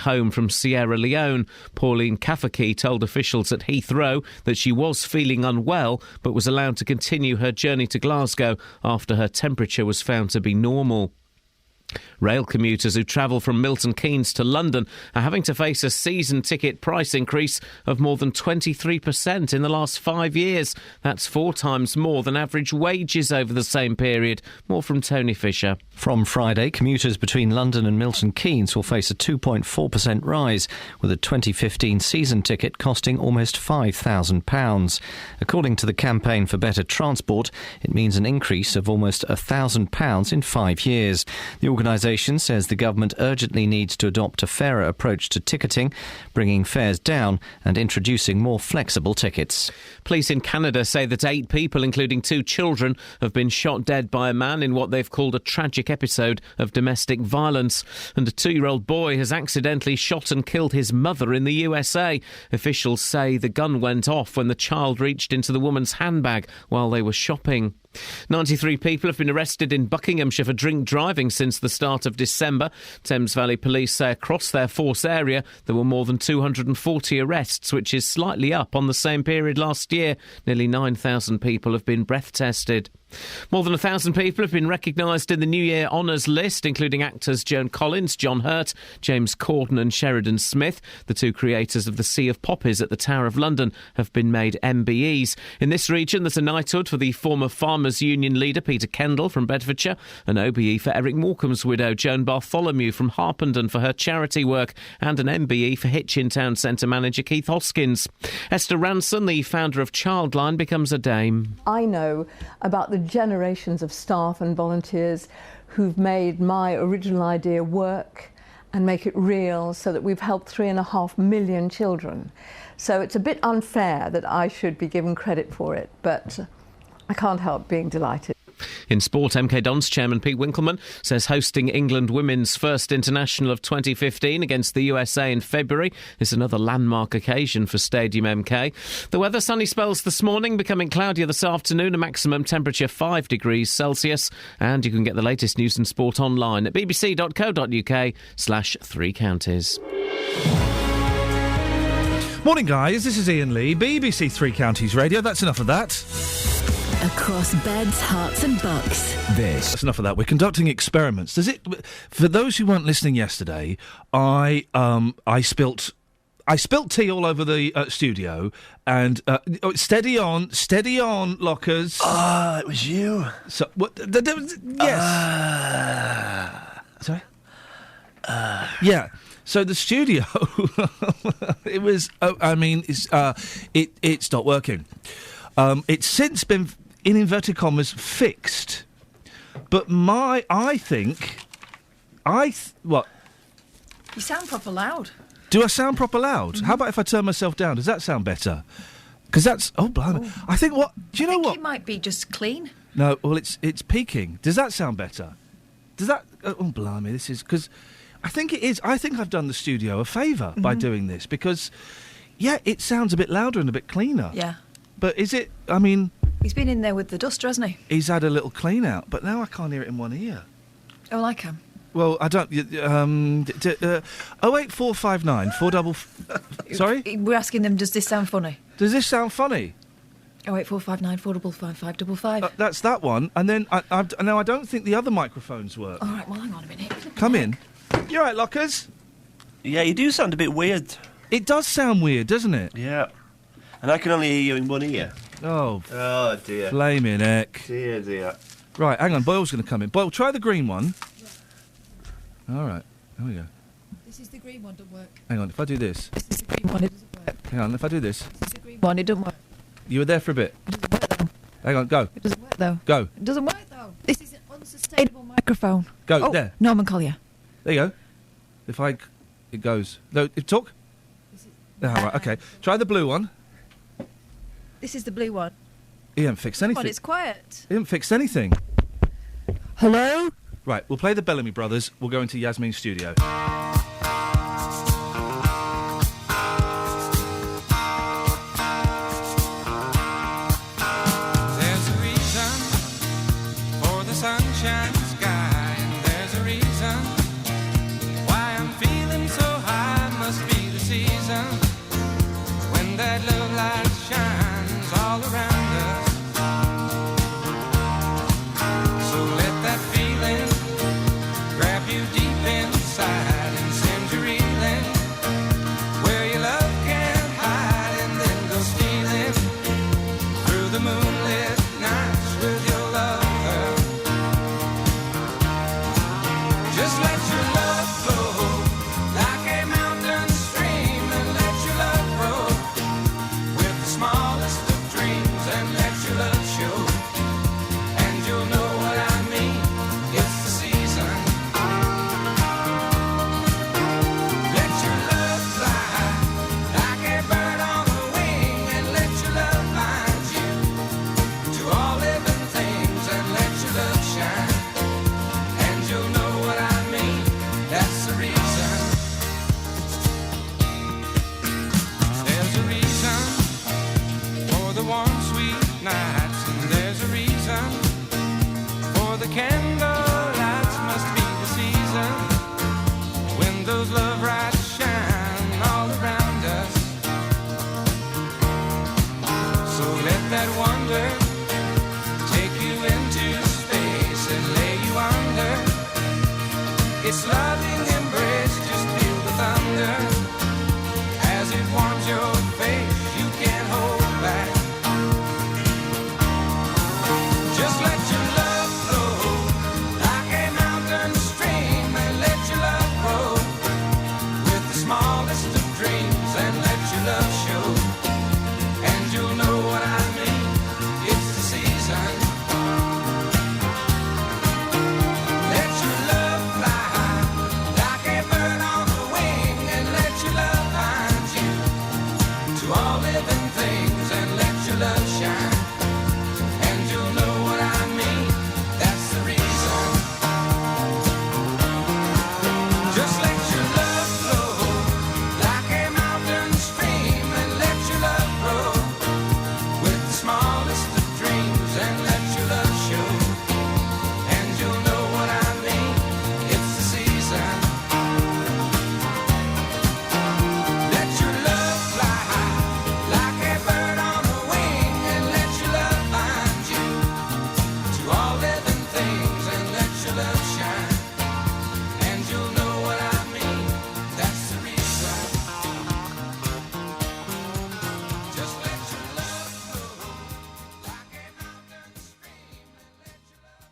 Home from Sierra Leone, Pauline Kafaki told officials at Heathrow that she was feeling unwell but was allowed to continue her journey to Glasgow after her temperature was found to be normal. Rail commuters who travel from Milton Keynes to London are having to face a season ticket price increase of more than 23% in the last 5 years. That's 4 times more than average wages over the same period. More from Tony Fisher. From Friday, commuters between London and Milton Keynes will face a 2.4% rise, with a 2015 season ticket costing almost £5,000. According to the Campaign for Better Transport, it means an increase of almost £1,000 in 5 years. The organisation says the government urgently needs to adopt a fairer approach to ticketing, bringing fares down and introducing more flexible tickets. Police in Canada say that 8 people, including 2 children, have been shot dead by a man in what they've called a tragic episode of domestic violence. And a 2-year-old boy has accidentally shot and killed his mother in the USA. Officials say the gun went off when the child reached into the woman's handbag while they were shopping. 93 people have been arrested in Buckinghamshire for drink driving since the start of December. Thames Valley Police say across their force area there were more than 240 arrests, which is slightly up on the same period last year. Nearly 9,000 people have been breath tested. More than 1,000 people have been recognised in the New Year Honours list, including actors Joan Collins, John Hurt, James Corden and Sheridan Smith. The 2 creators of The Sea of Poppies at the Tower of London have been made MBEs. In this region, there's a knighthood for the former Farmers Union leader Peter Kendall from Bedfordshire, an OBE for Eric Morecambe's widow Joan Bartholomew from Harpenden for her charity work, and an MBE for Hitchin Town Centre manager Keith Hoskins. Esther Ranson, the founder of Childline, becomes a dame. I know about the generations of staff and volunteers who've made my original idea work and make it real, so that we've helped 3.5 million children. So it's a bit unfair that I should be given credit for it, but I can't help being delighted. In sport, MK Dons chairman Pete Winkleman says hosting England women's first international of 2015 against the USA in February is another landmark occasion for Stadium MK. The weather, sunny spells this morning, becoming cloudier this afternoon, a maximum temperature 5 degrees Celsius. And you can get the latest news and sport online at bbc.co.uk/3 counties. Morning, guys. This is Iain Lee, BBC Three Counties Radio. That's enough of that. Across beds, hearts and bucks. That's enough of that. We're conducting experiments. For those who weren't listening yesterday, I spilt tea all over the studio, and steady on, lockers. Ah, it was you. So what? Yes. Sorry. Yeah. So the studio, it was. It's not working. It's since been, in inverted commas, fixed. But what? You sound proper loud. Do I sound proper loud? Mm-hmm. How about if I turn myself down? Does that sound better? Because that's... Oh, blimey. Oh. I think what... Do you know what? It might be just clean. No, well, it's peaking. Does that sound better? Does that... Oh, blimey, this is... Because I think it is. I think I've done the studio a favour by doing this, because, yeah, it sounds a bit louder and a bit cleaner. Yeah. But is it... I mean... He's been in there with the duster, hasn't he? He's had a little clean out, but now I can't hear it in one ear. Oh, I can. Well, I don't... 08459 455... Sorry? We're asking them, does this sound funny? Does this sound funny? 08459 455 555. That's that one. And then, now I don't think the other microphones work. All right, well, hang on a minute. Come in. You all right, Lockers? Yeah, you do sound a bit weird. It does sound weird, doesn't it? Yeah. And I can only hear you in one ear. Oh dear. Flaming heck. Dear. Right, hang on, Boyle's going to come in. Boyle, try the green one. All right, there we go. This is the green one, doesn't work. Hang on, if I do this. This is the green one, it doesn't work. Hang on, if I do this. This is the green one, it doesn't work. You were there for a bit. It doesn't work, though. Hang on, go. It doesn't work, though. Go. It doesn't work, though. This is an unsustainable microphone. Go, there. Norman Collier. There you go. It goes. No, talk. Right, okay. Try the blue one. This is the blue one. He hasn't fixed anything. Come on, it's quiet. He hasn't fixed anything. Hello? Right, we'll play the Bellamy Brothers. We'll go into Yasmin's studio. There's a reason for the sunshine sky, and there's a reason why I'm feeling so high. lights, and there's a reason for the candle lights. Must be the season when those love lights shine all around us. So let that wonder take you into space and lay you under its loving embrace. Just feel the thunder as it warms your face. You can't hold back. Just let your love flow like a mountain stream, and let your love grow with the smallest of dreams, and let your love show, and you'll know what I mean. It's the season. Let your love fly high like a bird on the wing, and let your love find you to all living things, and let your love shine, and you'll know what I mean. That's the reason. Just let your love flow like a mountain stream, and let your love grow with the smallest of dreams, and let your love show, and you'll know what I mean. It's the season. Let your love fly high like a bird on a wing, and let your love find you to all living things, and let your love shine, and you'll know what I mean. That's the reason. Just let your love flow like a mountain stream, and let your love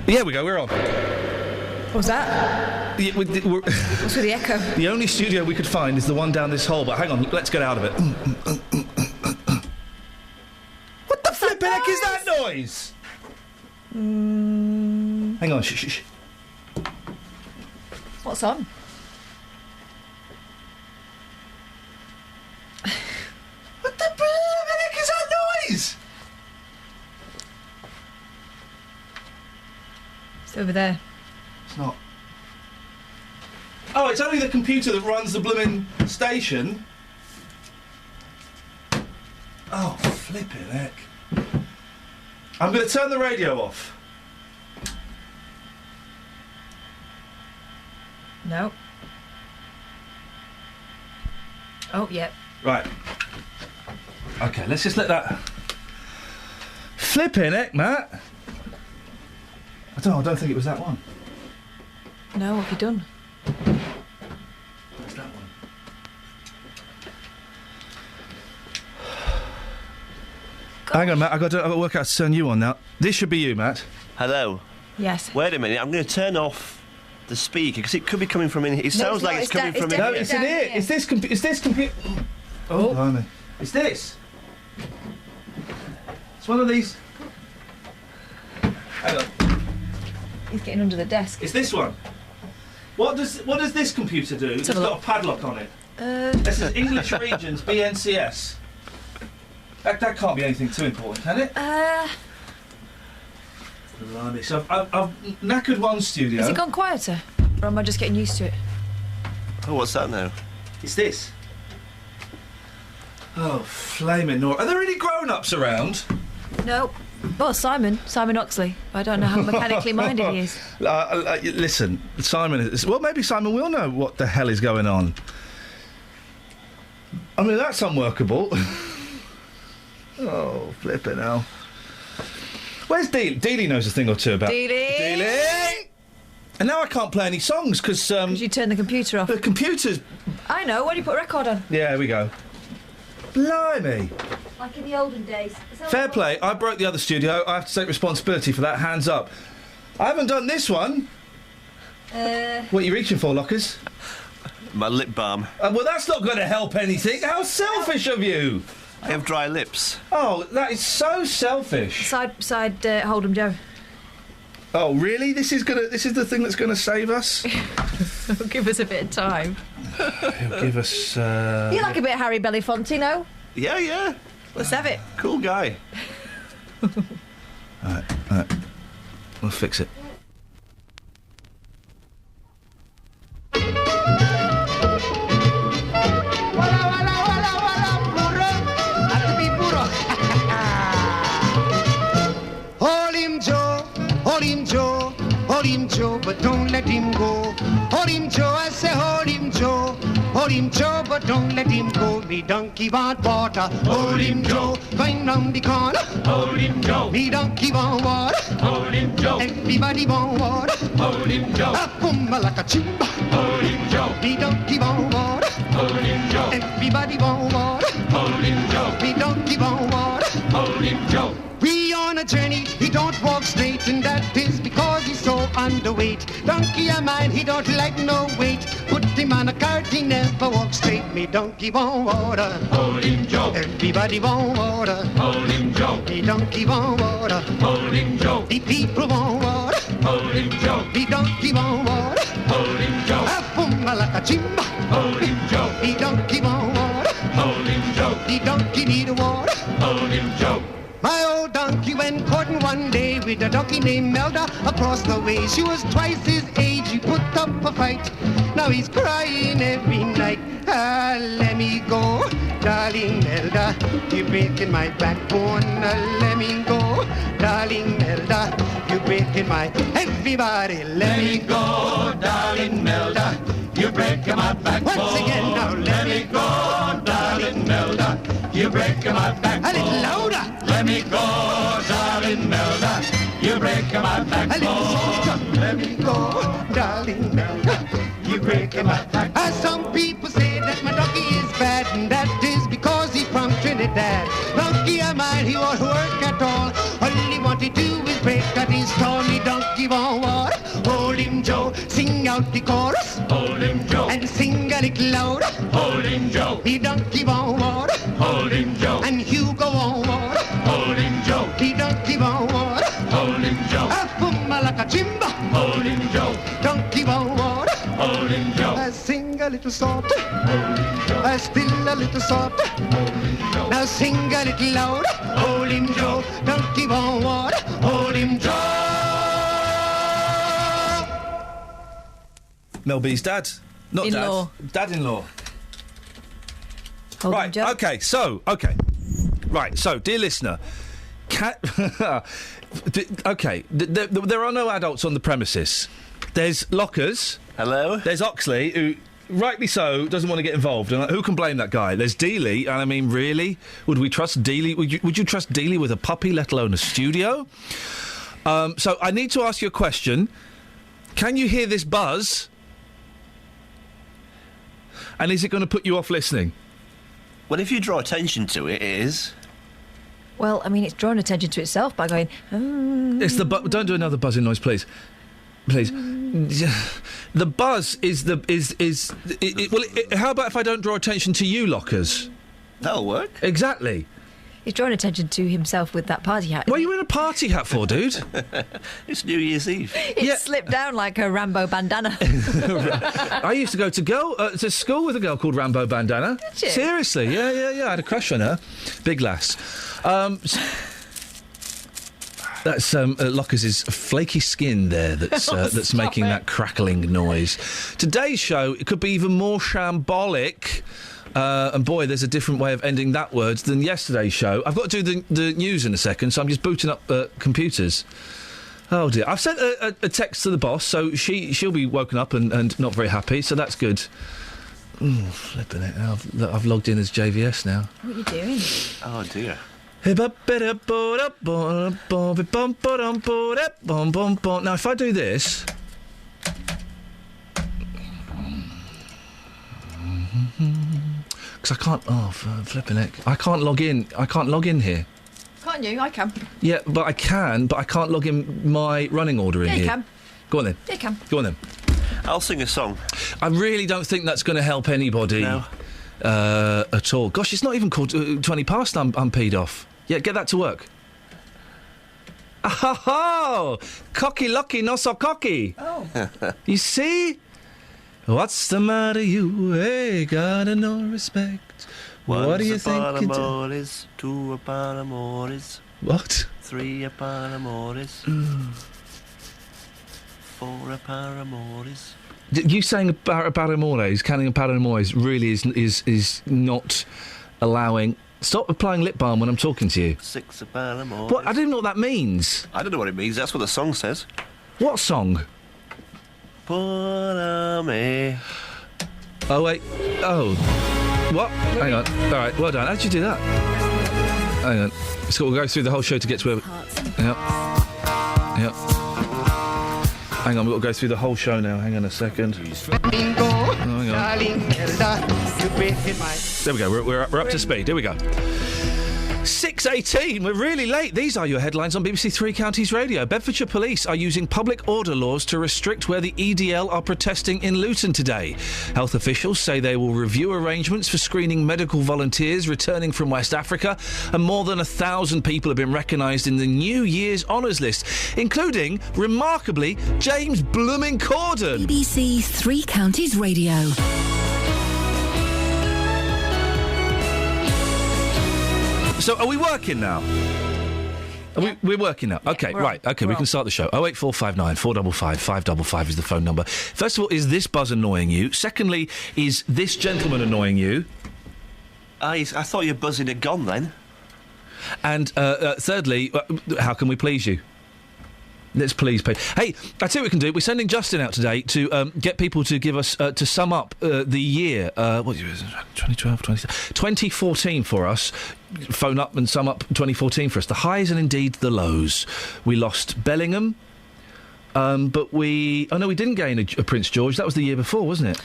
grow. Yeah, we go. We're on. What was that? Yeah, we're, What's with the echo? the only studio we could find is the one down this hole. But hang on, let's get out of it. What the flipping heck is that noise? Hang on, shh. What's on? What the flipping heck is that noise? It's over there. It's not. Oh, it's only the computer that runs the blooming station. Oh, flipping heck. I'm going to turn the radio off. No. Oh, yep. Right. Okay, let's just let that... Flipping heck, Matt. I don't think it was that one. No, what have you done? It's that one. Hang on, Matt. I've got to work out how to turn you on now. This should be you, Matt. Hello. Yes. Wait a minute. I'm going to turn off the speaker because it could be coming from in here. It sounds it's like not, it's it's coming down- from it's in down- here. It's in here. here. It's this computer. Oh, blimey. It's this. It's one of these. Hang on. He's getting under the desk. It's this one. What does this computer do? It's have a got look. a padlock on it. This is English Regions BNCS. That can't be anything too important, can it? Blimey. So I've knackered one studio. Has it gone quieter? Or am I just getting used to it? Oh, what's that now? It's this. Oh, flaming Nora. Are there any grown-ups around? No. Well, Simon Oxley. I don't know how mechanically minded he is. Listen, Simon is... Well, maybe Simon will know what the hell is going on. I mean, that's unworkable. Oh, flipping hell. Where's Dealey? Dealey knows a thing or two about... Dealey! And now I can't play any songs, because... you turn the computer off. the computer's... I know. Why do you put a record on? Yeah, here we go. Blimey. Like in the olden days. Fair play. I broke the other studio. I have to take responsibility for that. Hands up. I haven't done this one. What are you reaching for, Lockers? My lip balm. Well, that's not going to help anything. How selfish of you. I have dry lips. Oh, that is so selfish. Side Hold'em Joe. Oh, really? This is the thing that's going to save us? Give us a bit of time. He'll give us... You like a bit of Harry Belafonte, no? Yeah. Let's have it. Cool guy. All right. We'll fix it. Joe, but don't let him go. Hold him, Joe, I say hold him, Joe. Hold him, Joe, but don't let him go. Me donkey want water. Hold him, Joe. Going round the corner. Hold him, Joe. Me donkey want water. Hold him, Joe. Everybody want water. Hold him, Joe. A pumba like a chimba. Hold him, Joe. Me donkey want water. Hold him, Joe. Everybody want water. Hold him, Joe. Me donkey want water. Hold him, Joe. We on a journey, he don't walk straight, and that is because he's so underweight. Donkey of mine, he don't like no weight. Put him on a cart, he never walks straight. Me donkey want water. Hold him, Joe. Everybody want water. Hold him, Joe. Me donkey want water. Hold him, Joe. The people want water. Hold him, Joe. Me donkey want water. Hold him, Joe. A pumba like a chimba. Hold him, Joe. Me donkey want water. Hold him, Joe. The donkey need water. Hold him, Joe. My old donkey went courting one day with a donkey named Melda across the way. She was twice his age, he put up a fight. Now he's crying every night. Ah, let me go, darling Melda, you're breaking my backbone. Ah, let me go, darling Melda, you're breaking my... Everybody, let me go, darling Melda, you're breaking my backbone. Once again now, let me go, darling Melda, you're breaking my backbone. A little louder. Let me go, darling Melda, you're breaking my backbone. A little softer. Let me go, darling Melda, you're breaking my backbone. Some people say that my donkey is bad, and that is because he's from Trinidad. Donkey of mine, he won't work at all. All he want to do is break at his stall. Me donkey won't water. Hold him, Joe. Sing out the chorus. Hold him, Joe. And sing a little louder. Hold him, Joe. Me donkey won't water. Hold him, Joe. And Hugo won't water. Hold him, Joe. He donkey want water. Hold him, Joe. A pumba like a chimba. Hold him, Joe. Donkey want water. Hold him, Joe. I sing a little softer. Hold him, Joe. I still a little softer. Hold him, Joe. Now sing a little louder. Hold him, Joe. Donkey want water. Hold him, Joe. Mel B's dad. Not In-law. dad. Dad-in-law. Hold him, Right, Joe. okay. Right, so, dear listener, there are no adults on the premises. There's Lockers. Hello. There's Oxley, who, rightly so, doesn't want to get involved. And who can blame that guy? There's Dealey, and I mean, really? Would we trust Dealey? Would you trust Dealey with a puppy, let alone a studio? So, I need to ask you a question. Can you hear this buzz? And is it going to put you off listening? Well, if you draw attention to it, it is. Well, I mean, it's drawing attention to itself by going... It's the don't do another buzzing noise, please. Please. The buzz is the how about if I don't draw attention to you, Lockers? That'll work. Exactly. He's drawing attention to himself with that party hat. What are you in a party hat for, dude? It's New Year's Eve. It slipped down like a Rambo bandana. I used to go to school with a girl called Rambo Bandana. Did you? Seriously, yeah. I had a crush on her. Big lass. That's Lockers' flaky skin there that's making that crackling noise. Today's show, it could be even more shambolic. And boy, there's a different way of ending that word than yesterday's show. I've got to do the news in a second, so I'm just booting up computers. Oh dear. I've sent a text to the boss, so she'll be woken up and not very happy, so that's good. Flipping it. I've logged in as JVS now. What are you doing? Oh dear. Now, if I do this... Because I can't... Oh, flipping it. I can't log in. I can't log in here. Can't you? I can. Yeah, but I can, but I can't log in my running order in Yeah, here. you can. Go on then. Yeah, you can. Go on then. I'll sing a song. I really don't think that's going to help anybody at all. Gosh, it's not even called 20 past I'm peed off. Yeah, get that to work. Oh, cocky lucky, not so cocky. Oh. You see? What's the matter, you? Hey, gotta no respect. What do you think? Amores, two upon amores. What? Three upon amores. 4 upon amores. You saying about amores, counting about amores, really is not allowing. Stop applying lip balm when I'm talking to you. 6 upon amores. What? I don't know what that means. I don't know what it means. That's what the song says. What song? put on me. Oh, wait. Oh. What? Hang on. All right, well done. How did you do that? Hang on. So we'll go through the whole show to get to where... Yep. Hang on, we've got to go through the whole show now. Hang on a second. Hang on. There we go. We're up to speed. Here we go. 6:18. We're really late. These are your headlines on BBC Three Counties Radio. Bedfordshire Police are using public order laws to restrict where the EDL are protesting in Luton today. Health officials say they will review arrangements for screening medical volunteers returning from West Africa, and more than 1,000 people have been recognised in the New Year's Honours list, including, remarkably, James Blooming Corden. BBC Three Counties Radio. So, are we working now? We're working now. Okay, right. Okay, we can start the show. 08459 455 555 is the phone number. First of all, is this buzz annoying you? Secondly, is this gentleman annoying you? I thought your buzzing had gone then. And thirdly, how can we please you? Let's please pay. Hey, I tell you what we can do. We're sending Justin out today to get people to give us to sum up the year. What year is it? 2012, 2014 for us. Phone up and sum up 2014 for us. The highs and indeed the lows. We lost Bellingham, but we... Oh no, we didn't gain a Prince George. That was the year before, wasn't it?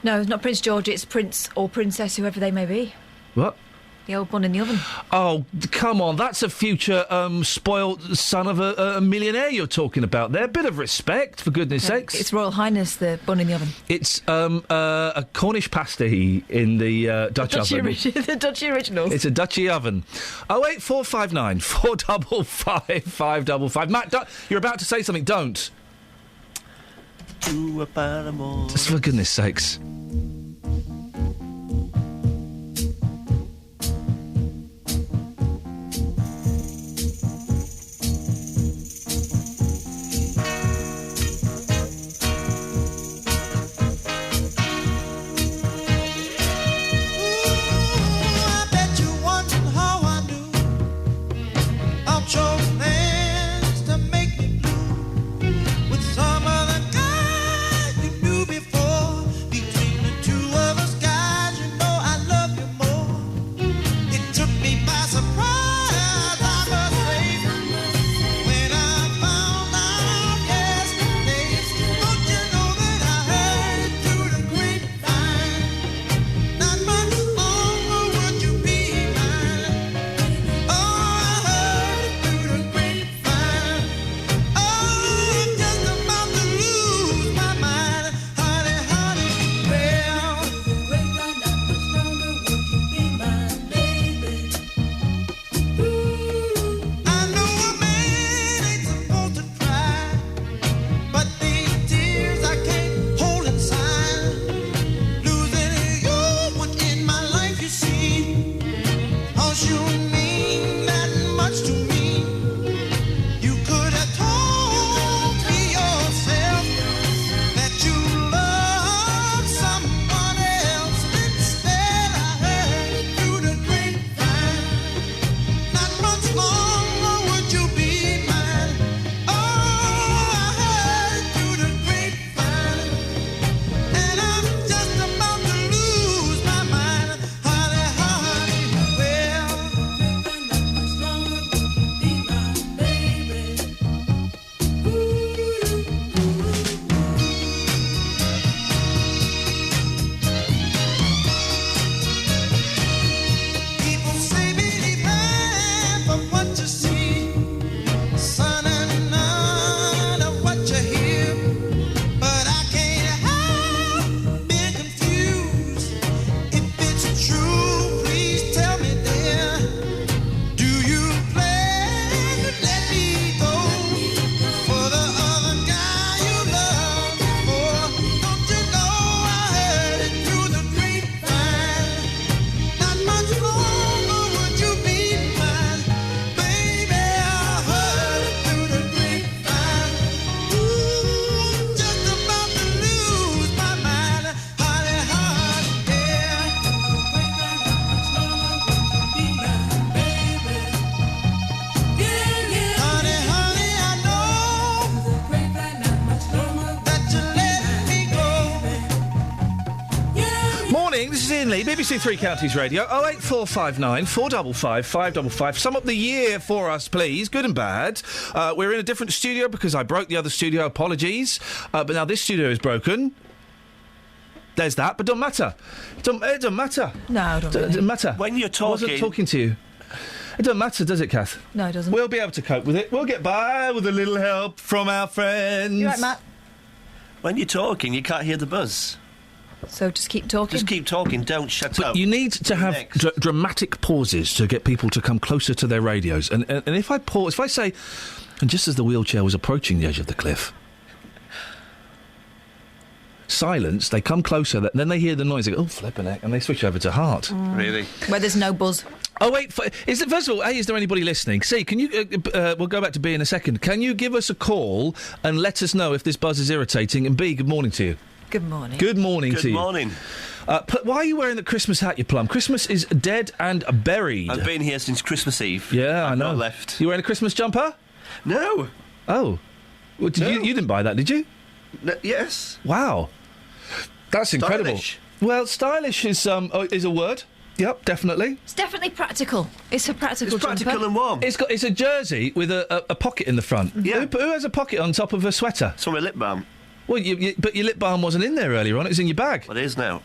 No, it's not Prince George. It's Prince or Princess, whoever they may be. What? The old bun in the oven. Oh, come on. That's a future spoilt son of a millionaire you're talking about there. Bit of respect, for goodness sakes. It's Royal Highness, the bun in the oven. It's a Cornish pasty in the Dutch oven. The Dutchy original. It's a Dutchy oven. 08459 455 555. Matt, you're about to say something. Don't. Just for goodness sakes. With some other guy you knew before, between This is Iain Lee, BBC Three Counties Radio, 08459 455 555. Sum up the year for us, please, good and bad. We're in a different studio because I broke the other studio, apologies. But now this studio is broken. There's that, but it doesn't matter. It doesn't matter. No, it doesn't. It doesn't matter. When you're talking... I wasn't talking to you. It doesn't matter, does it, Kath? No, it doesn't. We'll be able to cope with it. We'll get by with a little help from our friends. You right, Matt? When you're talking, you can't hear the buzz. So just keep talking. Just keep talking, don't shut up. You need to have dramatic pauses to get people to come closer to their radios. And if I pause, if I say, and just as the wheelchair was approaching the edge of the cliff, silence, they come closer, then they hear the noise, they go, oh, flippin' heck, and they switch over to heart. Really? Where there's no buzz. Oh, wait, first of all, A, is there anybody listening? C, can you, we'll go back to B in a second, can you give us a call and let us know if this buzz is irritating? And B, good morning to you. Good morning. Good morning to you. Good morning. Why are you wearing the Christmas hat, you plum? Christmas is dead and buried. I've been here since Christmas Eve. Yeah, I know. Not left. You wearing a Christmas jumper? No. Oh. Well, you didn't buy that, did you? No, yes. Wow. That's incredible. Stylish. Well, stylish is a word. Yep, definitely. It's definitely practical. It's a practical It's practical jumper. and warm. It's a jersey with a pocket in the front. Yeah. Who has a pocket on top of a sweater? It's on my lip balm. Well, but your lip balm wasn't in there earlier on. It was in your bag. Well, it is now.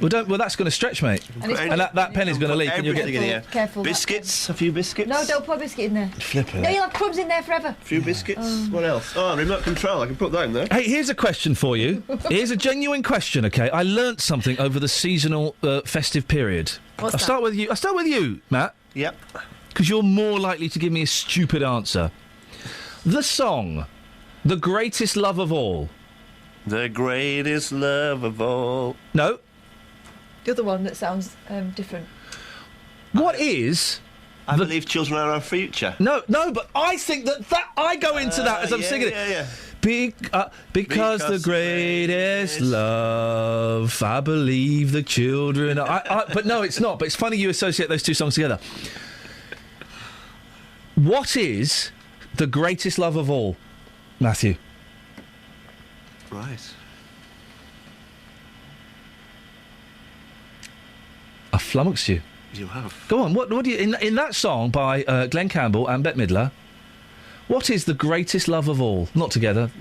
Well, that's going to stretch, mate. And that penny's going to leak. And you'll Everything in here. Careful. Biscuits. A few biscuits. No, don't put a biscuit in there. Flipping No, it. you'll have crumbs in there forever. A few biscuits. What else? Oh, remote control. I can put that in there. Hey, here's a question for you. Here's a genuine question, OK? I learnt something over the seasonal festive period. What's I'll that? start with you, Matt. Yep. Because you're more likely to give me a stupid answer. The song, The Greatest Love of All. The greatest love of all. No. The other one that sounds different. What is... I believe children are our future. No, but I think that I go into that as I'm singing it. Yeah. Because the greatest love, I believe the children... but no, it's not. But it's funny you associate those two songs together. What is the greatest love of all, Matthew? Right. I flummoxed you. You have. Go on, what do you... In that song by Glenn Campbell and Bette Midler, what is the greatest love of all? Not together.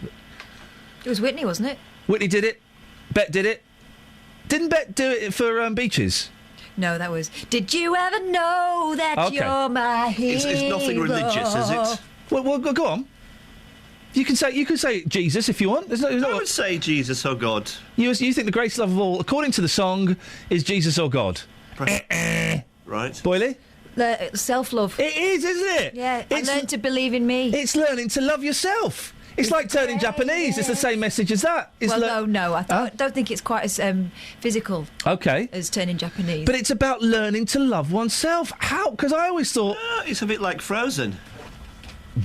It was Whitney, wasn't it? Whitney did it. Bette did it. Didn't Bette do it for Beaches? No, that was... Did you ever know that you're my hero? It's nothing religious, is it? Well, go on. You can say Jesus if you want. I would say Jesus or God. You think the greatest love of all, according to the song, is Jesus or God? Right. Boyley? Self-love. It is, isn't it? Yeah, I learned to believe in me. It's learning to love yourself. It's like turning Japanese. It's the same message as that. It's No. I don't think it's quite as physical as turning Japanese. But it's about learning to love oneself. How? Because I always thought... it's a bit like Frozen.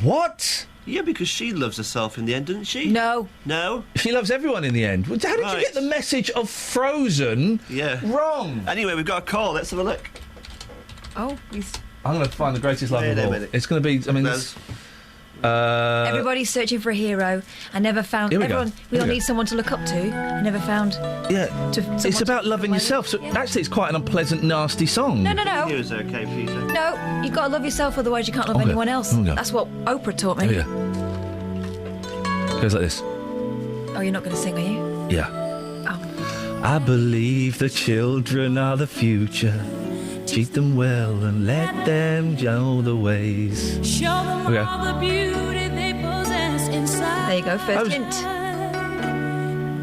What? Yeah, because she loves herself in the end, doesn't she? No. No? She loves everyone in the end. How did you get the message of Frozen wrong? Anyway, we've got a call. Let's have a look. Oh, he's... I'm going to find the greatest love of all. It's going to be... I mean, everybody's searching for a hero. I never found... We all need someone to look up to. I never found... Yeah. It's about loving yourself. So actually, it's quite an unpleasant, nasty song. No. It was okay for you, sir. No, you've got to love yourself, otherwise you can't love anyone else. That's what Oprah taught me. Here we go. Goes like this. Oh, you're not going to sing, are you? Yeah. Oh. I believe the children are the future. Treat them well and let them know the ways. Show them all the beauty they possess inside. There you go, first hint.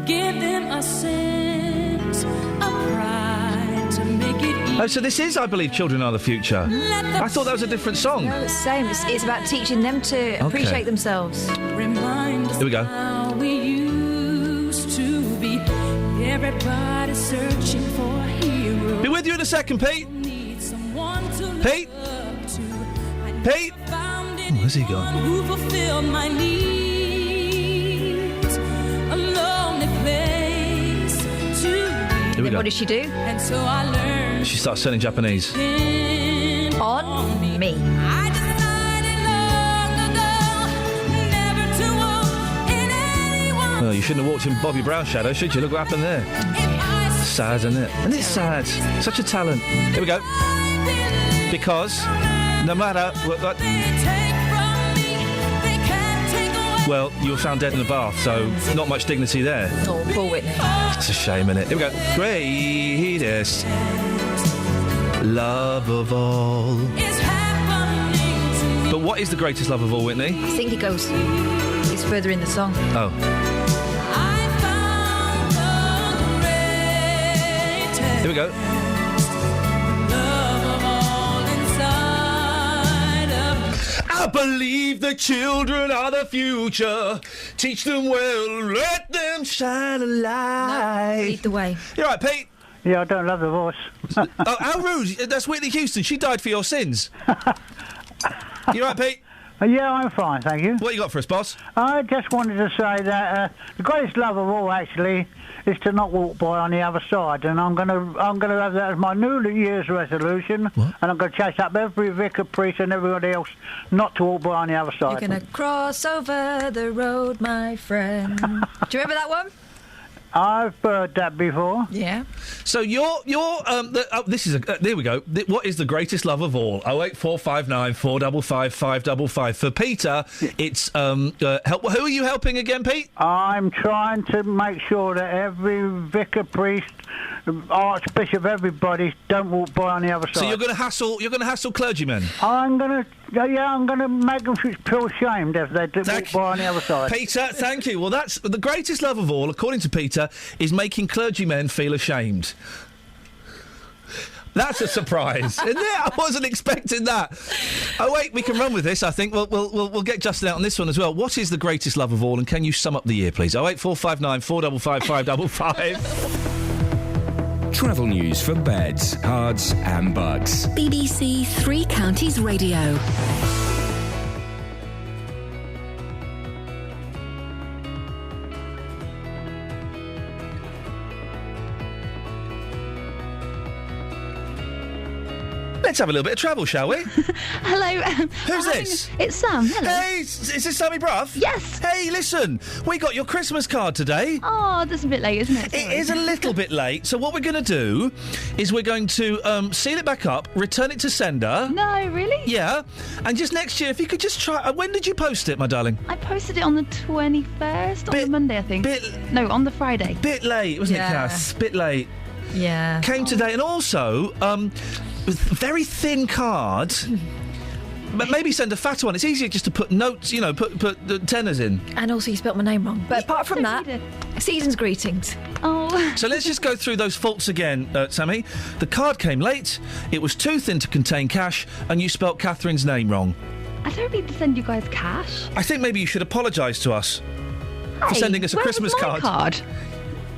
Give them a sense of pride to make it easy. Oh, so this is I Believe Children Are the Future. I thought that was a different song. No, it's the same. It's about teaching them to appreciate themselves. Remind us Here we go. how we used to be. Everybody searching for a hero. Be with you in a second, Pete. Pete? Pete? Where's he gone? Who fulfilled my needs? A lonely place to be. Here we go. What did she do? And so I learned She starts turning Japanese. On me. I decided long ago never to walk in anyone. Well, you shouldn't have walked in Bobby Brown's shadow, should you? Look what happened there. If I Sad, isn't it? And it's sad. Such a talent. Here we go. Because no matter what, well, you were found dead in the bath, so not much dignity there. Oh, poor Whitney. It's a shame, innit? Here we go. Greatest love of all. But what is the greatest love of all, Whitney? I think it goes. It's further in the song. Oh. Here we go. I believe the children are the future. Teach them well, let them shine a light. No, lead the way. You all right, Pete? Yeah, I don't love the voice. Oh, how rude. That's Whitney Houston. She died for your sins. You all right, Pete? Yeah, I'm fine, thank you. What you got for us, boss? I just wanted to say that the greatest love of all, actually, is to not walk by on the other side, and I'm gonna have that as my New Year's resolution. What? And I'm gonna chase up every vicar, priest, and everybody else not to walk by on the other side. You're gonna cross over the road, my friend. Do you remember that one? I've heard that before. Yeah. So this is there we go. What is the greatest love of all? 08459 455 555. For Peter, it's help. Who are you helping again, Pete? I'm trying to make sure that every vicar, priest, archbishop, everybody don't walk by on the other side. So you're going to hassle clergymen? I'm going to make them feel ashamed if they do walk by on the other side. Peter, thank you. Well, that's the greatest love of all, according to Peter, is making clergymen feel ashamed. That's a surprise, isn't it? I wasn't expecting that. Oh wait, we can run with this. I think we'll get Justin out on this one as well. What is the greatest love of all, and can you sum up the year, please? 08459 455 555. Travel news for beds, cards and bugs. BBC Three Counties Radio. Let's have a little bit of travel, shall we? Hello. Who's this? It's Sam. Hello. Hey, is this Sammy Bruff? Yes. Hey, listen, we got your Christmas card today. Oh, that's a bit late, isn't it? It is a little bit late. So what we're going to do is we're going to seal it back up, return it to sender. No, really? Yeah. And just next year, if you could just try... when did you post it, my darling? I posted it on the 21st, on the Monday, I think. No, on the Friday. Bit late, wasn't it, Cass? Bit late. Yeah. Came today, and also... very thin card. But maybe send a fatter one. It's easier just to put notes, put the tenors in. And also you spelt my name wrong. But apart from that, season's greetings. Oh. So let's just go through those faults again, Sammy. The card came late, it was too thin to contain cash, and you spelt Catherine's name wrong. I don't need to send you guys cash. I think maybe you should apologise to us for sending us a Christmas was my card.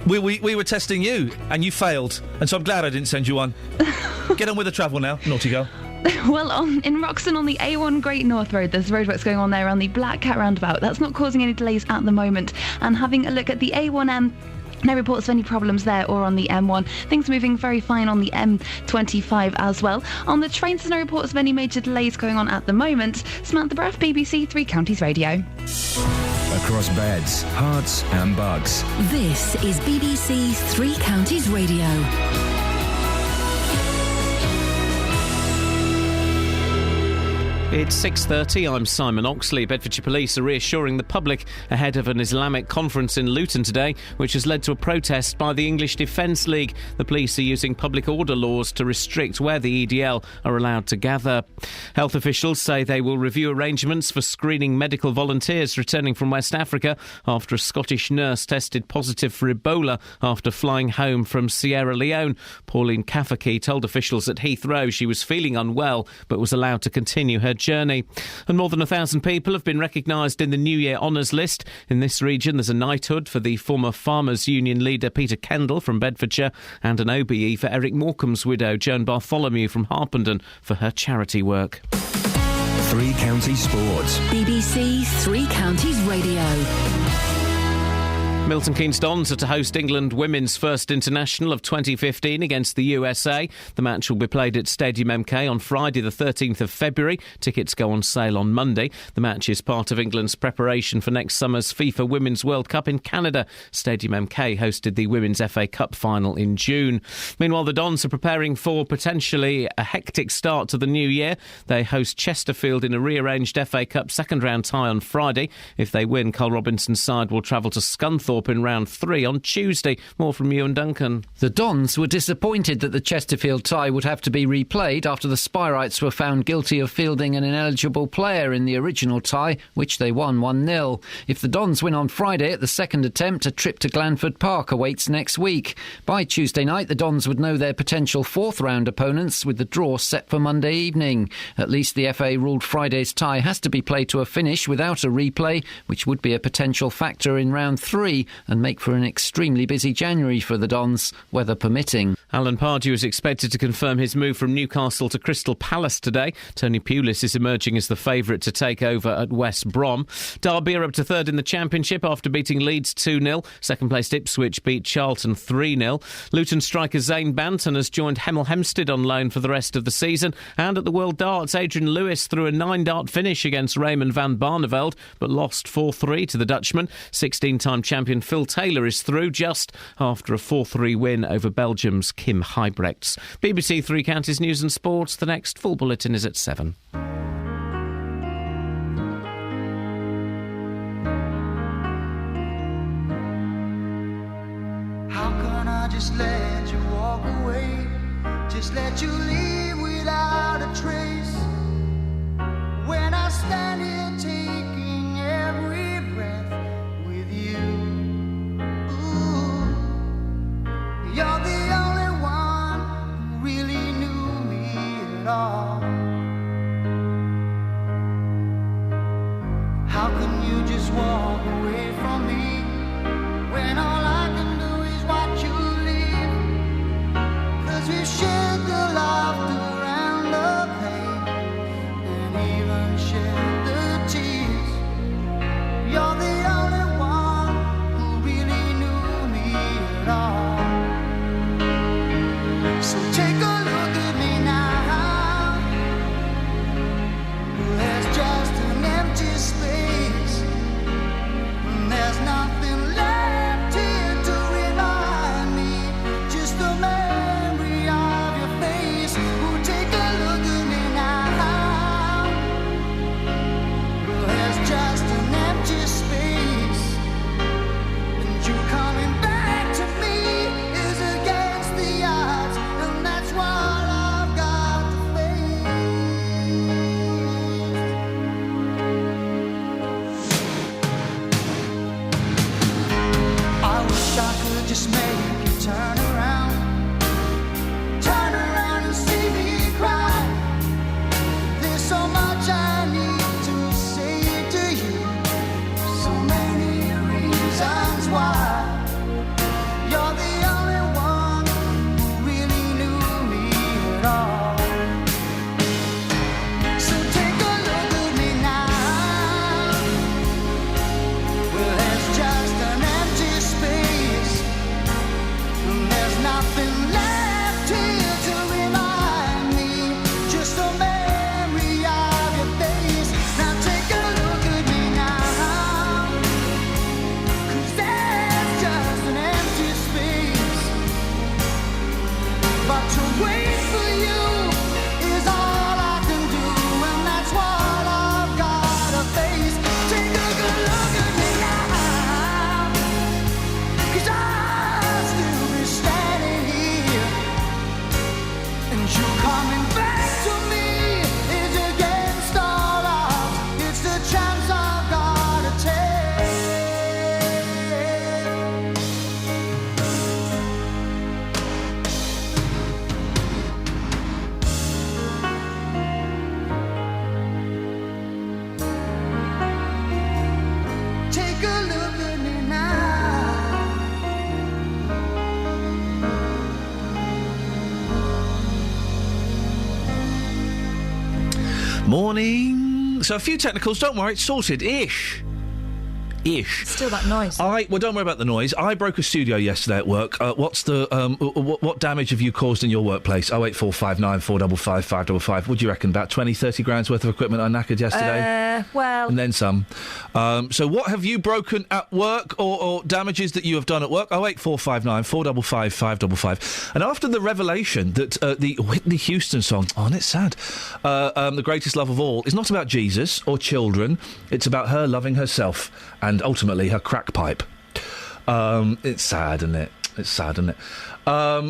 We were testing you, and you failed. And so I'm glad I didn't send you one. Get on with the travel now, naughty girl. Well, in Roxton on the A1 Great North Road, there's roadworks going on there around the Black Cat roundabout. That's not causing any delays at the moment. And having a look at the A1M, no reports of any problems there or on the M1. Things are moving very fine on the M25 as well. On the trains, there's no reports of any major delays going on at the moment. Samantha Bruff, BBC Three Counties Radio. Across beds, hearts and bugs. This is BBC Three Counties Radio. It's 6:30. I'm Simon Oxley. Bedfordshire Police are reassuring the public ahead of an Islamic conference in Luton today, which has led to a protest by the English Defence League. The police are using public order laws to restrict where the EDL are allowed to gather. Health officials say they will review arrangements for screening medical volunteers returning from West Africa after a Scottish nurse tested positive for Ebola after flying home from Sierra Leone. Pauline Kafaki told officials at Heathrow she was feeling unwell but was allowed to continue her journey. And more than 1,000 people have been recognised in the New Year Honours list. In this region, there's a knighthood for the former Farmers Union leader Peter Kendall from Bedfordshire and an OBE for Eric Morecambe's widow Joan Bartholomew from Harpenden for her charity work. Three Counties Sports. BBC Three Counties Radio. Milton Keynes Dons are to host England women's first international of 2015 against the USA. The match will be played at Stadium MK on Friday the 13th of February. Tickets go on sale on Monday. The match is part of England's preparation for next summer's FIFA Women's World Cup in Canada. Stadium MK hosted the Women's FA Cup final in June. Meanwhile, the Dons are preparing for potentially a hectic start to the new year. They host Chesterfield in a rearranged FA Cup second round tie on Friday. If they win, Carl Robinson's side will travel to Scunthorpe in round 3 on Tuesday. More from Ewan Duncan. The Dons were disappointed that the Chesterfield tie would have to be replayed after the Spirites were found guilty of fielding an ineligible player in the original tie, which they won 1-0. If the Dons win on Friday at the second attempt, a trip to Glanford Park awaits next week. By Tuesday night, the Dons would know their potential fourth-round opponents, with the draw set for Monday evening. At least the FA ruled Friday's tie has to be played to a finish without a replay, which would be a potential factor in round 3 and make for an extremely busy January for the Dons, weather permitting. Alan Pardew is expected to confirm his move from Newcastle to Crystal Palace today. Tony Pulis is emerging as the favourite to take over at West Brom. Derby are up to third in the Championship after beating Leeds 2-0. Second-placed Ipswich beat Charlton 3-0. Luton striker Zane Banton has joined Hemel Hempstead on loan for the rest of the season. And at the World Darts, Adrian Lewis threw a 9-dart finish against Raymond van Barneveld, but lost 4-3 to the Dutchman. 16-time champion Phil Taylor is through just after a 4-3 win over Belgium's Kim Huybrechts. BBC Three Counties News and Sports. The next full bulletin is at 7. How can I just let you walk away? Just let you leave without a trace. When I stand here taking every breath with you. Ooh, you're the only one who really knew me at all. How can you just walk away from me when all I can do is watch you leave? 'Cause we've shared the laughter and the pain, and even shared the tears. You're the only one who really knew me at all. So take a look at me now. There's just an empty space, and there's nothing left here to remind me. Just a memory of your face. Oh, take a look at me now. There's just an empty space, and you coming back to me is against the odds, and that's what I've got to face. I wish I could just make you turn around and see me cry. There's so much I need to say to you, so many reasons why. You're the only one who really knew me at all. So take a look at me now. Well, there's just an empty space, and there's nothing left here to remind me. Just a memory of your face. Now take a look at me now. 'Cause there's just an empty space. But to wait for you is all I can do, and that's what I've got to face. Take a good look at me now. 'Cause I'll still be standing here, and you coming back to me is against all odds. It's the chance I've got to take. Take a look at me now. Morning. So a few technicals, don't worry, it's sorted-ish. ish. Still that noise. Well, don't worry about the noise. I broke a studio yesterday at work. What's the what damage have you caused in your workplace? 08459 455 555. What do you reckon? About 20, 30 grand's worth of equipment I knackered yesterday? Well... And then some. So what have you broken at work or damages that you have done at work? 08459 455 555. And after the revelation that the Whitney Houston song, and it's sad, The Greatest Love of All, is not about Jesus or children. It's about her loving herself and ultimately her crack pipe. It's sad, isn't it? It's sad, isn't it?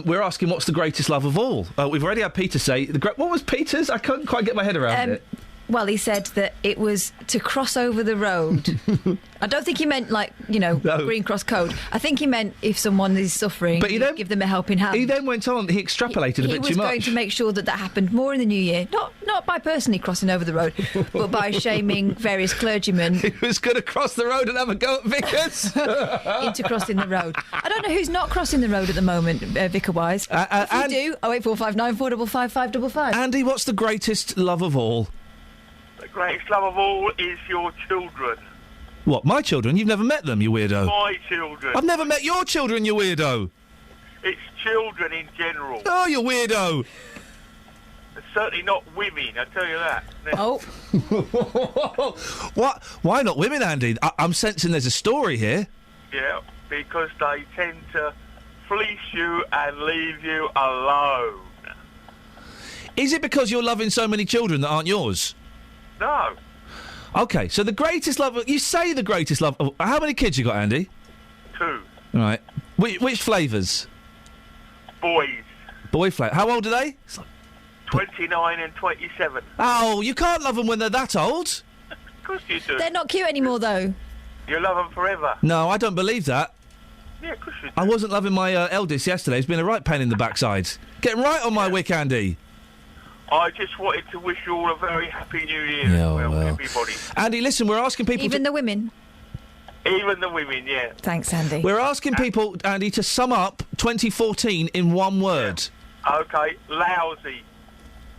We're asking what's the greatest love of all. We've already had Peter say... What was Peter's? I couldn't quite get my head around it. Well, he said that it was to cross over the road. I don't think he meant, Green Cross Code. I think he meant if someone is suffering, but give them a helping hand. He then went on, he extrapolated a bit too much. He was going to make sure that happened more in the new year. Not by personally crossing over the road, but by shaming various clergymen. He was going to cross the road and have a go at vicars. Into crossing the road. I don't know who's not crossing the road at the moment, vicar-wise. If you do, 08459 455 555. Andy, what's the greatest love of all? The greatest love of all is your children. What, my children? You've never met them, you weirdo. My children. I've never met your children, you weirdo. It's children in general. Oh, you weirdo. It's certainly not women, I tell you that. Oh. What? Why not women, Andy? I'm sensing there's a story here. Yeah, because they tend to fleece you and leave you alone. Is it because you're loving so many children that aren't yours? No. OK, so the greatest love... You say the greatest love... How many kids you got, Andy? 2. All right. Which flavours? Boys. Boy flavour. How old are they? 29 and 27. Oh, you can't love them when they're that old. Of course you do. They're not cute anymore, though. You love them forever. No, I don't believe that. Yeah, of course you do. I wasn't loving my eldest yesterday. It's been a right pain in the backside. Getting right on my wick, Andy. I just wanted to wish you all a very happy New Year, everybody. Andy, listen, we're asking people... Even the women? Even the women, yeah. Thanks, Andy. We're asking people, Andy, to sum up 2014 in one word. Yeah. OK, lousy.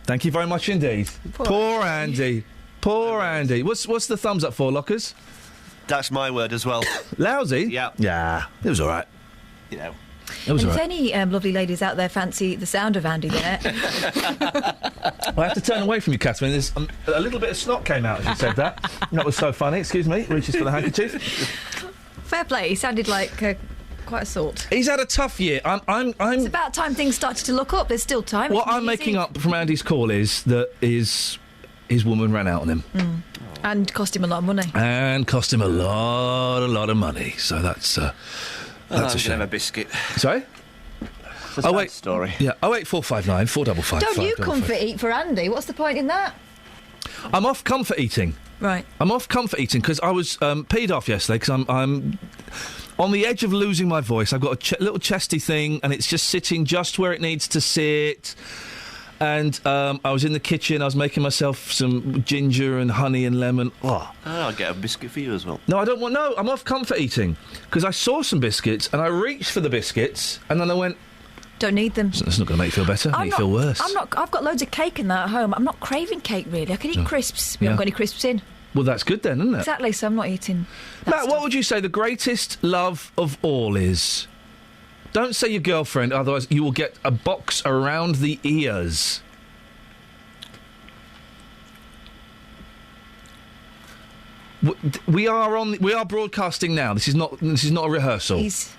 Thank you very much indeed. Poor Andy. Poor Andy. What's the thumbs up for, Lockers? That's my word as well. Lousy? Yeah. Yeah, it was all right. You know. It was and all if right. any lovely ladies out there fancy the sound of Andy there... I have to turn away from you, Catherine. There's a little bit of snot came out as you said that. That was so funny. Excuse me. Reaches for the handkerchief. Fair play. He sounded like quite a sort. He's had a tough year. It's about time things started to look up. There's still time. What I'm making up from Andy's call is that his woman ran out on him. And cost him a lot of money. And cost him a lot of money. So that's a shame. Have a biscuit. Sorry? It's a sad story. Yeah, 08459 455 Don't you comfort eat for Andy? What's the point in that? I'm off comfort eating. Right. I'm off comfort eating because I was peed off yesterday because I'm on the edge of losing my voice. I've got a little chesty thing and it's just sitting just where it needs to sit. And I was in the kitchen, I was making myself some ginger and honey and lemon. Oh. I'll get a biscuit for you as well. No, I don't want... No, I'm off comfort eating. Because I saw some biscuits, and I reached for the biscuits, and then I went... Don't need them. It's not going to make you feel better. Make you feel worse. I've got loads of cake in that at home. I'm not craving cake, really. I can eat crisps. We haven't got any crisps in. Well, that's good then, isn't it? Exactly, so I'm not eating Matt, what would you say the greatest love of all is? Don't say your girlfriend, otherwise you will get a box around the ears. We are broadcasting now. This is not a rehearsal. He's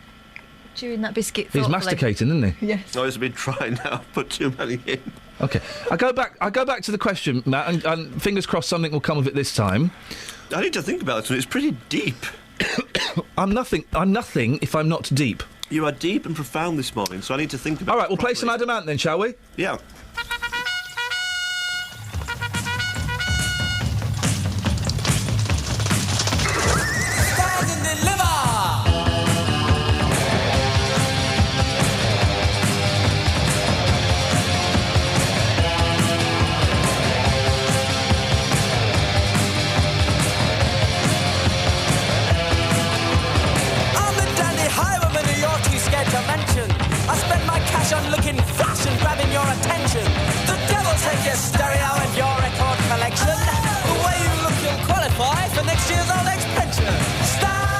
chewing that biscuit. He's masticating, isn't he? Yes. No, he's been trying now. Put too many in. Okay, I go back to the question, Matt, and fingers crossed something will come of it this time. I need to think about it. It's pretty deep. I'm nothing if I'm not deep. You are deep and profound this morning, so I need to think about it. All right, we'll play some Adam Ant then, shall we? Yeah. I spend my cash on looking flash and grabbing your attention. The devil take your stereo and your record collection. The way you look, you'll qualify for next year's old age pension. Stand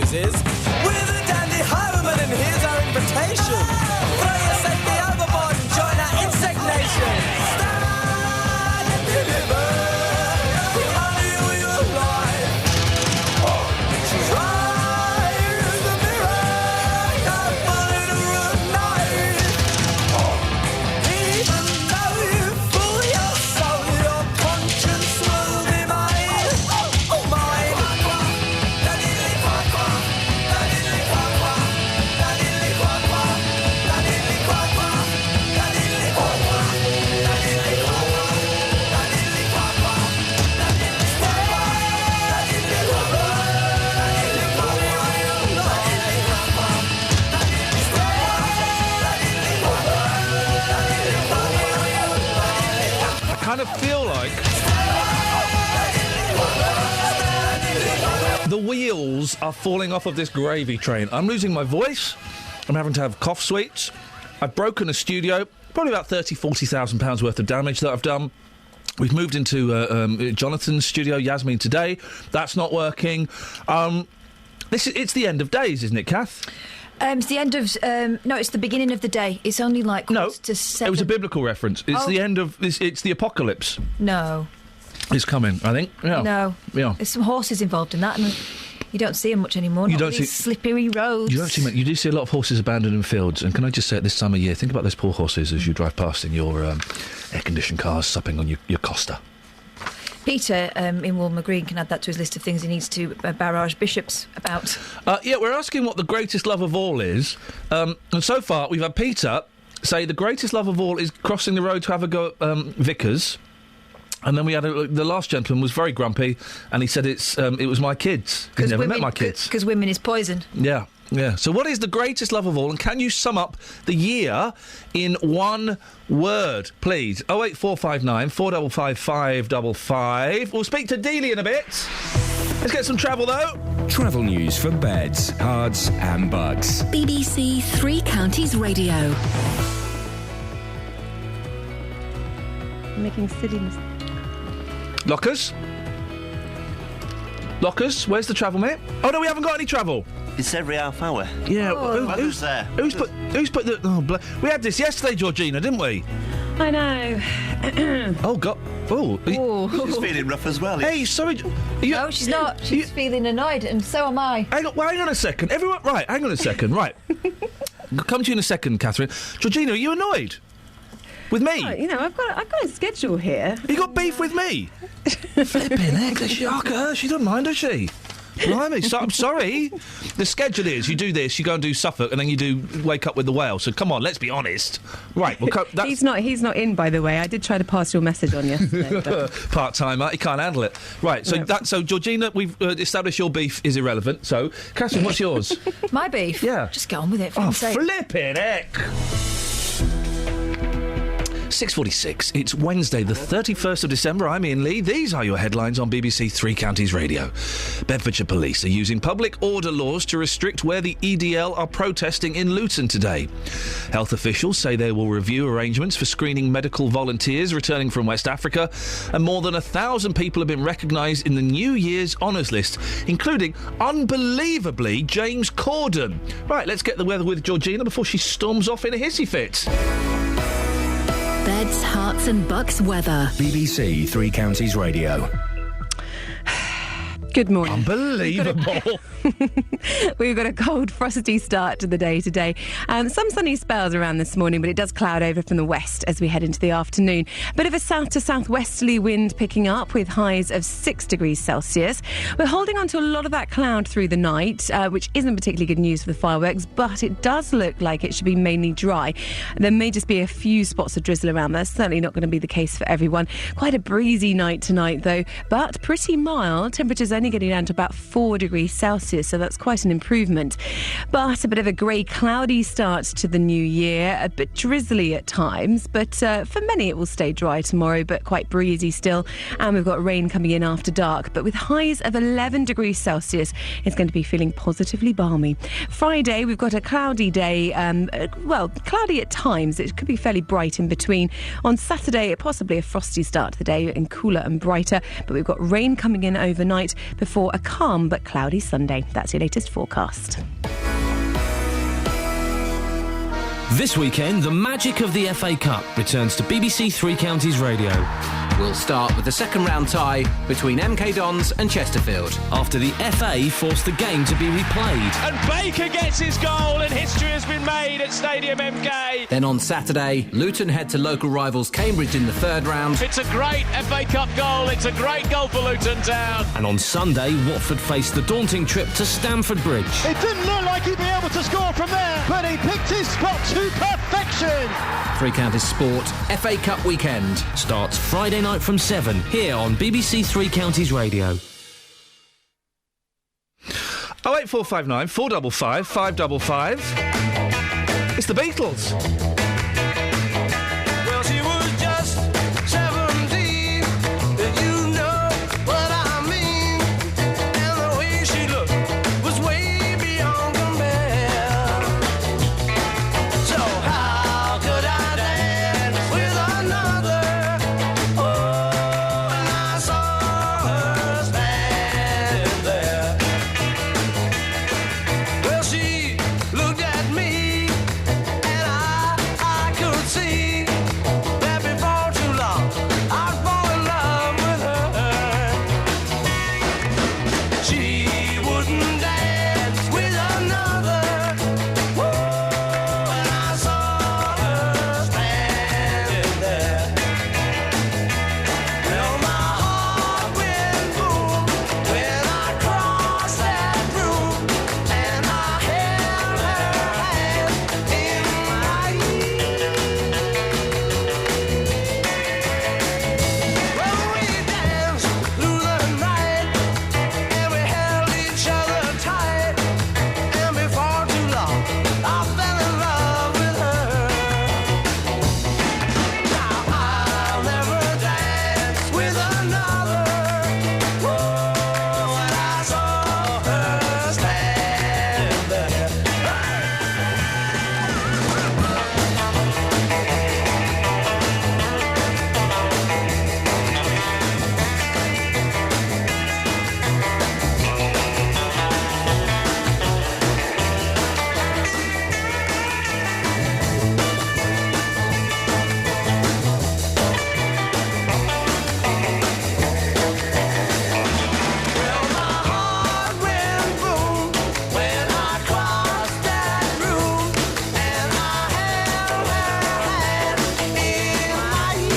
roses. With a dandy highwayman, and here's our invitation. Throw your safety overboard and join our insect nation. Stand and deliver the honey of your life. Try as the mirror, not bullet or a knife. Even though you fool your soul, your conscience will be mine. Oh, mine. I kind of feel like the wheels are falling off of this gravy train. I'm losing my voice. I'm having to have cough sweets. I've broken a studio. Probably about £30,000-40,000 worth of damage that I've done. We've moved into Jonathan's studio, Yasmin, today. That's not working. It's the end of days, isn't it, Kath? It's the end of... no, it's the beginning of the day. It's only like to 7. It was a biblical reference. It's the end of... It's the apocalypse. No. It's coming, I think. Yeah. No. Yeah. There's some horses involved in that, and you don't see them much anymore. You Not don't on these see- slippery roads. You do see a lot of horses abandoned in fields. And can I just say, at this time of year, think about those poor horses as you drive past in your air-conditioned cars, supping on your Costa. Peter in Walmer Green can add that to his list of things he needs to barrage bishops about. Yeah, we're asking what the greatest love of all is. And so far, we've had Peter say the greatest love of all is crossing the road to have a go at Vickers. And then we had the last gentleman was very grumpy, and he said it was my kids. He's never met my kids. Because women is poison. Yeah. Yeah. So what is the greatest love of all, and can you sum up the year in one word, please? 08459 455 555. We'll speak to Dealey in a bit. Let's get some travel, though. Travel news for beds, cards and bugs. BBC Three Counties Radio. Making silly mistakes. Lockers? Lockers? Where's the travel, mate? Oh, no, we haven't got any travel. It's every half hour. Yeah. Who's there? Who's put the... Oh, we had this yesterday, Georgina, didn't we? I know. Oh, God. Oh. She's feeling rough as well. Hey, sorry. No, she's not. She's feeling annoyed, and so am I. Hang on a second. Everyone... Right, hang on a second. Right. I'll come to you in a second, Catherine. Georgina, are you annoyed? With me? Oh, you know, I've got a schedule here. You got beef with me? Flipping heck, she doesn't mind, does she? Blimey, I'm sorry. The schedule is you do this, you go and do Suffolk, and then you do Wake Up with the Whale. So come on, let's be honest. Right, well, He's not in, by the way. I did try to pass your message on yesterday. Part-timer, he can't handle it. Right, so so Georgina, we've established your beef is irrelevant. So, Catherine, what's yours? My beef? Yeah. Just get on with it, for Oh, heaven's sake. flipping heck. 6:46. It's Wednesday, the 31st of December. I'm Iain Lee. These are your headlines on BBC Three Counties Radio. Bedfordshire Police are using public order laws to restrict where the EDL are protesting in Luton today. Health officials say they will review arrangements for screening medical volunteers returning from West Africa, and more than 1,000 people have been recognised in the New Year's honours list, including, unbelievably, James Corden. Right, let's get the weather with Georgina before she storms off in a hissy fit. Beds, Hearts and Bucks weather. BBC Three Counties Radio. Good morning. Unbelievable. We've got a cold, frosty start to the day today. Some sunny spells around this morning, but it does cloud over from the west as we head into the afternoon. A bit of a south to southwesterly wind picking up with highs of 6 degrees Celsius. We're holding on to a lot of that cloud through the night, which isn't particularly good news for the fireworks, but it does look like it should be mainly dry. There may just be a few spots of drizzle around. That's certainly not going to be the case for everyone. Quite a breezy night tonight, though, but pretty mild. Temperatures only getting down to about 4 degrees Celsius, so that's quite an improvement. But a bit of a grey, cloudy start to the new year, a bit drizzly at times, but for many it will stay dry tomorrow, but quite breezy still. And we've got rain coming in after dark, but with highs of 11 degrees Celsius, it's going to be feeling positively balmy. Friday, we've got a cloudy day, cloudy at times. It could be fairly bright in between. On Saturday, possibly a frosty start to the day and cooler and brighter, but we've got rain coming in overnight before a calm but cloudy Sunday. That's your latest forecast. This weekend, the magic of the FA Cup returns to BBC Three Counties Radio. We'll start with the second round tie between MK Dons and Chesterfield. After the FA forced the game to be replayed. And Baker gets his goal and history has been made at Stadium MK. Then on Saturday, Luton head to local rivals Cambridge in the third round. It's a great FA Cup goal. It's a great goal for Luton Town. And on Sunday, Watford faced the daunting trip to Stamford Bridge. It didn't look like he'd be able to score from there, but he picked his spot to perfection. Three Counties Sport FA Cup weekend starts Friday night from 7 here on BBC Three Counties Radio. 08459 455 555. It's the Beatles. Well, she was just 17, you know what I mean. And the way she looked was way beyond compare. So how could I dance with another? Oh, and I saw her standing there. Well, she looked at me, and I could see that before too long I'd fall in love with her. She wouldn't dance with another. Oh, and I saw her standing there. Well, my heart went boom when I crossed that room, and I held her hand in mine. Well, we danced through the night, and we held each other tight, and before too long I fell in love with her. Now I'll never dance with another. Oh, and I saw her standing there. Well, my heart went boom when I crossed that room, and I held her hand in mine.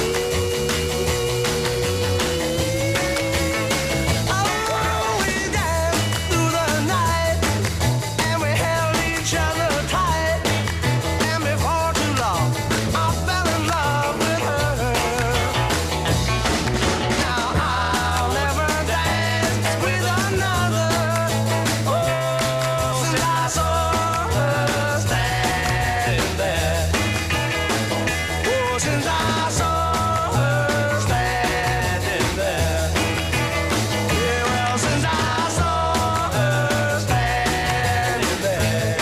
Oh, we danced through the night, and we held each other tight, and before too long I fell in love with her. Now I'll never dance with another. Oh, since I saw her standing there. Oh, since I saw her standing there. Yeah, well, since I saw her standing there.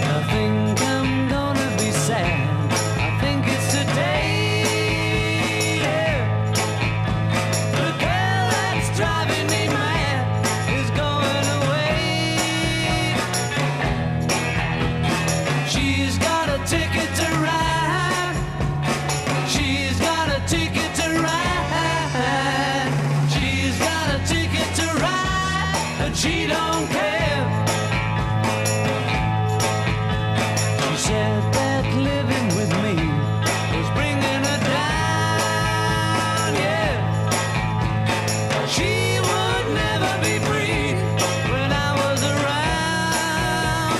I think I'm gonna be sad. I think it's today. Yeah. The girl that's driving me mad is going away. She's got a ticket to ride. She's got a ticket to ride. She's got a ticket to ride, and she don't care. She said that living with me was bringing her down, yeah. She would never be free when I was around.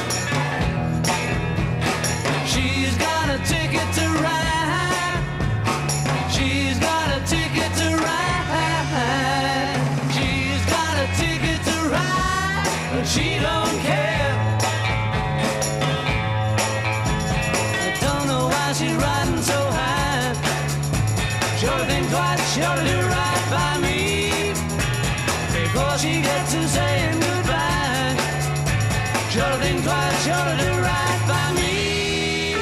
She's got a ticket to ride. She's got a ticket to ride. She's got a ticket to ride, but she don't care. I don't know why she's riding so high. Sure think twice, sure to do right by me before she gets to saying goodbye. Sure think twice, sure to do right by me.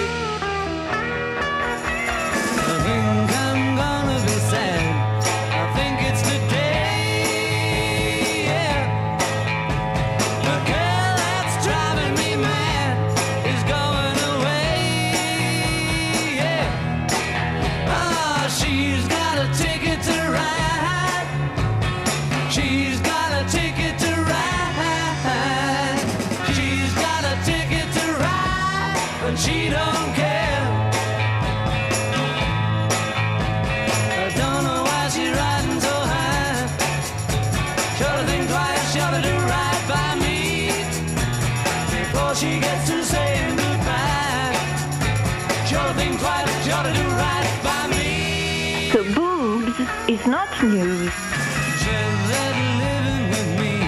She ought to think twice, she ought to do right by me. So boobs is not news. Just that living with me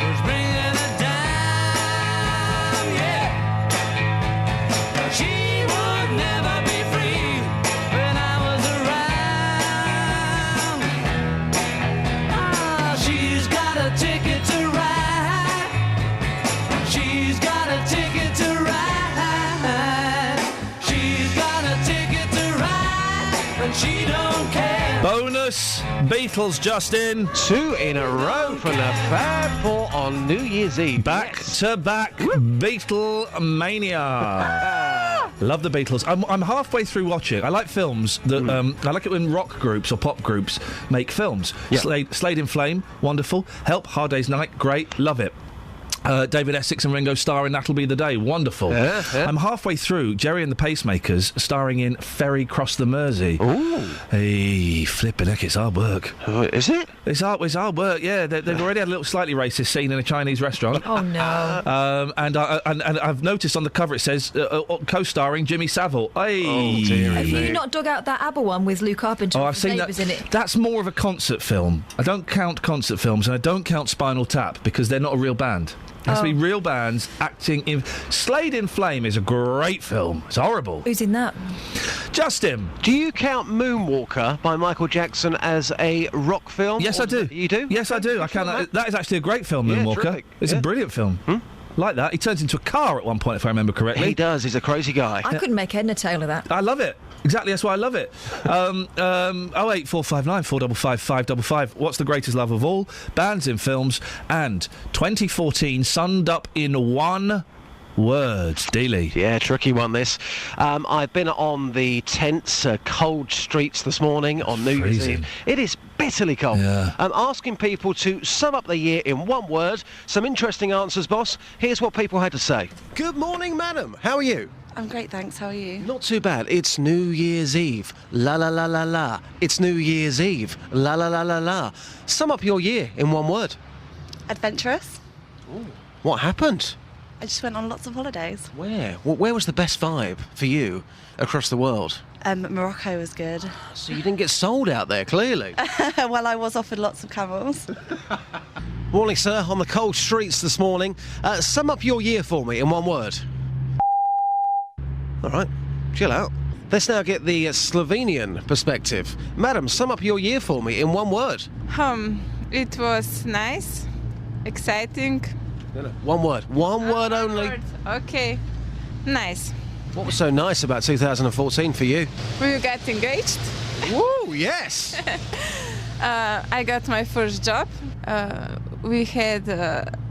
was bringing her down, yeah. She would never be free when I was around. Ah, she's got a ticket to ride. She's got a ticket to ride. She's got a ticket to ride, and she don't care. Bonus Beatles, Justin. 2 in a row from the Fab Four on New Year's Eve. Back to back Beatlemania. Love the Beatles. I'm halfway through watching. I like films that I like it when rock groups or pop groups make films. Yeah. Slade in Flame, wonderful. Help, Hard Day's Night, great, love it. David Essex and Ringo starring That'll Be the Day, wonderful. Yeah. I'm halfway through Jerry and the Pacemakers starring in Ferry Cross the Mersey. Ooh. Hey, flipping heck, it's hard work. Is it? It's hard work, yeah. They've already had a little slightly racist scene in a Chinese restaurant. Oh, no. And I've noticed on the cover it says co-starring Jimmy Savile. Hey. Oh, dear Have you not dug out that ABBA one with Lou Carpenter? Oh, and I've seen Davis that. in it? That's more of a concert film. I don't count concert films, and I don't count Spinal Tap because they're not a real band. It has to be real bands acting in... Slade in Flame is a great film. It's horrible. Who's in that? Justin. Do you count Moonwalker by Michael Jackson as a rock film? Yes, I do. You do? Yes, I do. I count that. That is actually a great film, Yeah, Moonwalker. terrific. It's a brilliant film. Like that. He turns into a car at one point, if I remember correctly. He does. He's a crazy guy. I couldn't make head nor tail of that. I love it. Exactly, that's why I love it. 08459 455 555. What's the greatest love of all? Bands in films. And 2014 summed up in one word. Dealey. Yeah, tricky one, this. I've been on the tense, cold streets this morning on New Year's Freezing. Eve. It is bitterly cold. Yeah. I'm asking people to sum up the year in one word. Some interesting answers, boss. Here's what people had to say. Good morning, madam. How are you? I'm great, thanks. How are you? Not too bad. It's New Year's Eve. La la la la la. It's New Year's Eve. La la la la la. Sum up your year in one word. Adventurous. Ooh. What happened? I just went on lots of holidays. Where? Where was the best vibe for you across the world? Morocco was good. So you didn't get sold out there, clearly. Well, I was offered lots of camels. Morning, sir. On the cold streets this morning. Sum up your year for me in one word. All right, chill out. Let's now get the Slovenian perspective. Madam, sum up your year for me in one word. It was nice, exciting. No. One word. One word only. Word. Okay, nice. What was so nice about 2014 for you? We got engaged. Woo, yes! I got my first job. We had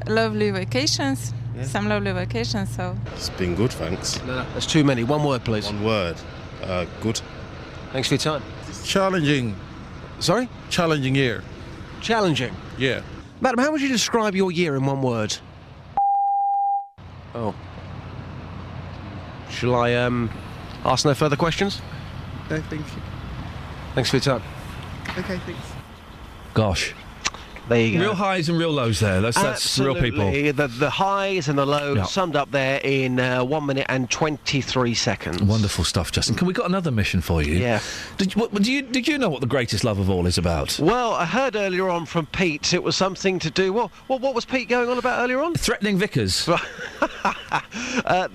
lovely vacations. Yeah. Some lovely vacations, so... It's been good, thanks. No, that's too many. One word, please. One word. Good. Thanks for your time. Challenging. Sorry? Challenging year. Challenging. Yeah. Madam, how would you describe your year in one word? Oh. Shall I, ask no further questions? No, thank you. Thanks for your time. Okay, thanks. Gosh. There you go. Real highs and real lows there. That's real people. The highs and the lows summed up there in 1 minute and 23 seconds. Wonderful stuff, Justin. Can we got another mission for you? Yeah. Did you know what the greatest love of all is about? Well, I heard earlier on from Pete it was something to do... What was Pete going on about earlier on? Threatening vicars. The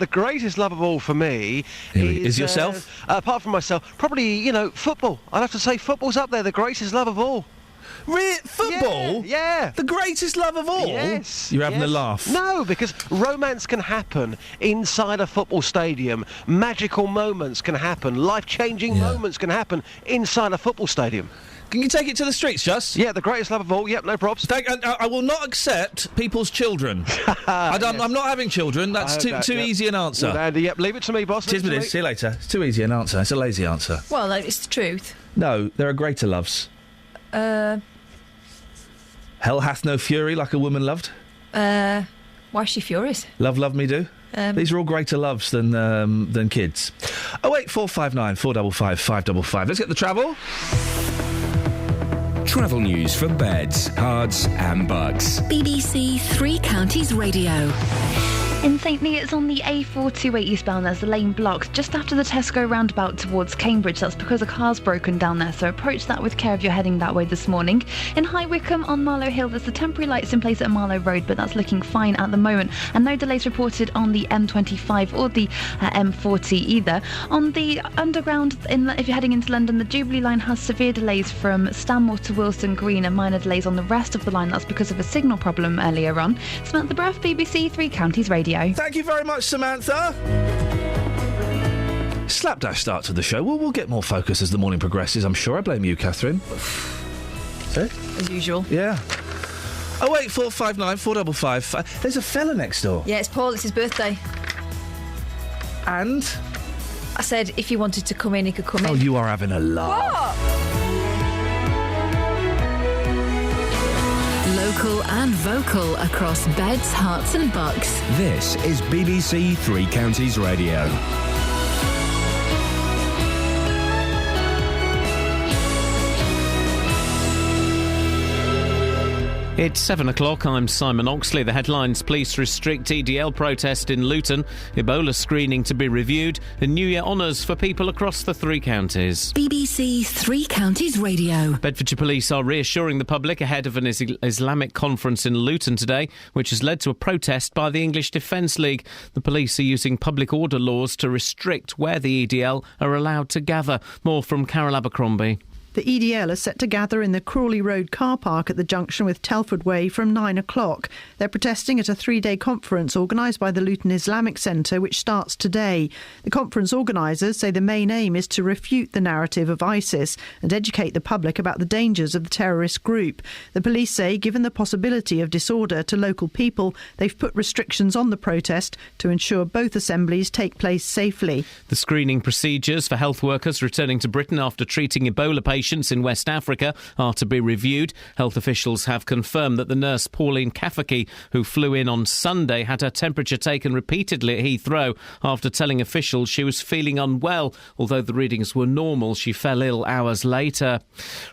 greatest love of all for me is yourself? Apart from myself, probably, football. I'd have to say football's up there, the greatest love of all. Football? Yeah. The greatest love of all? Yes. You're having a laugh. No, because romance can happen inside a football stadium. Magical moments can happen. Life-changing moments can happen inside a football stadium. Can you take it to the streets, Just? Yeah, the greatest love of all. Yep, no props. I will not accept people's children. I'm not having children. That's too easy an answer. Well, Andy, yep, leave it to me, boss. Cheers, me. See you later. It's too easy an answer. It's a lazy answer. Well, it's the truth. No, there are greater loves. Hell hath no fury like a woman loved. Why is she furious? Love me do. These are all greater loves than kids. 08459 455 555. Let's get the travel. Travel news for beds, cards and bugs. BBC Three Counties Radio. In St Neots on the A428 eastbound, there's the lane blocked just after the Tesco roundabout towards Cambridge. That's because a car's broken down there, so approach that with care if you're heading that way this morning. In High Wycombe on Marlow Hill, there's the temporary lights in place at Marlow Road, but that's looking fine at the moment. And no delays reported on the M25 or the M40 either. On the underground, if you're heading into London, the Jubilee line has severe delays from Stanmore to Wilson Green and minor delays on the rest of the line. That's because of a signal problem earlier on. Samantha Bruff, BBC Three Counties Radio. Thank you very much, Samantha. Slapdash start to the show. We'll get more focus as the morning progresses, I'm sure. I blame you, Catherine. As usual. Yeah. 08459 455. There's a fella next door. Yeah, it's Paul. It's his birthday. And? I said if he wanted to come in, he could come in. Oh, you are having a laugh. What? Local and vocal across beds, hearts and bucks. This is BBC Three Counties Radio. It's 7 o'clock. I'm Simon Oxley. The headlines: police restrict EDL protest in Luton, Ebola screening to be reviewed, and New Year honours for people across the three counties. BBC Three Counties Radio. Bedfordshire Police are reassuring the public ahead of an Islamic conference in Luton today, which has led to a protest by the English Defence League. The police are using public order laws to restrict where the EDL are allowed to gather. More from Carol Abercrombie. The EDL are set to gather in the Crawley Road car park at the junction with Telford Way from 9 o'clock. They're protesting at a 3-day conference organised by the Luton Islamic Centre, which starts today. The conference organisers say the main aim is to refute the narrative of ISIS and educate the public about the dangers of the terrorist group. The police say, given the possibility of disorder to local people, they've put restrictions on the protest to ensure both assemblies take place safely. The screening procedures for health workers returning to Britain after treating Ebola patients in West Africa are to be reviewed. Health officials have confirmed that the nurse Pauline Kafaki, who flew in on Sunday, had her temperature taken repeatedly at Heathrow after telling officials she was feeling unwell. Although the readings were normal, she fell ill hours later.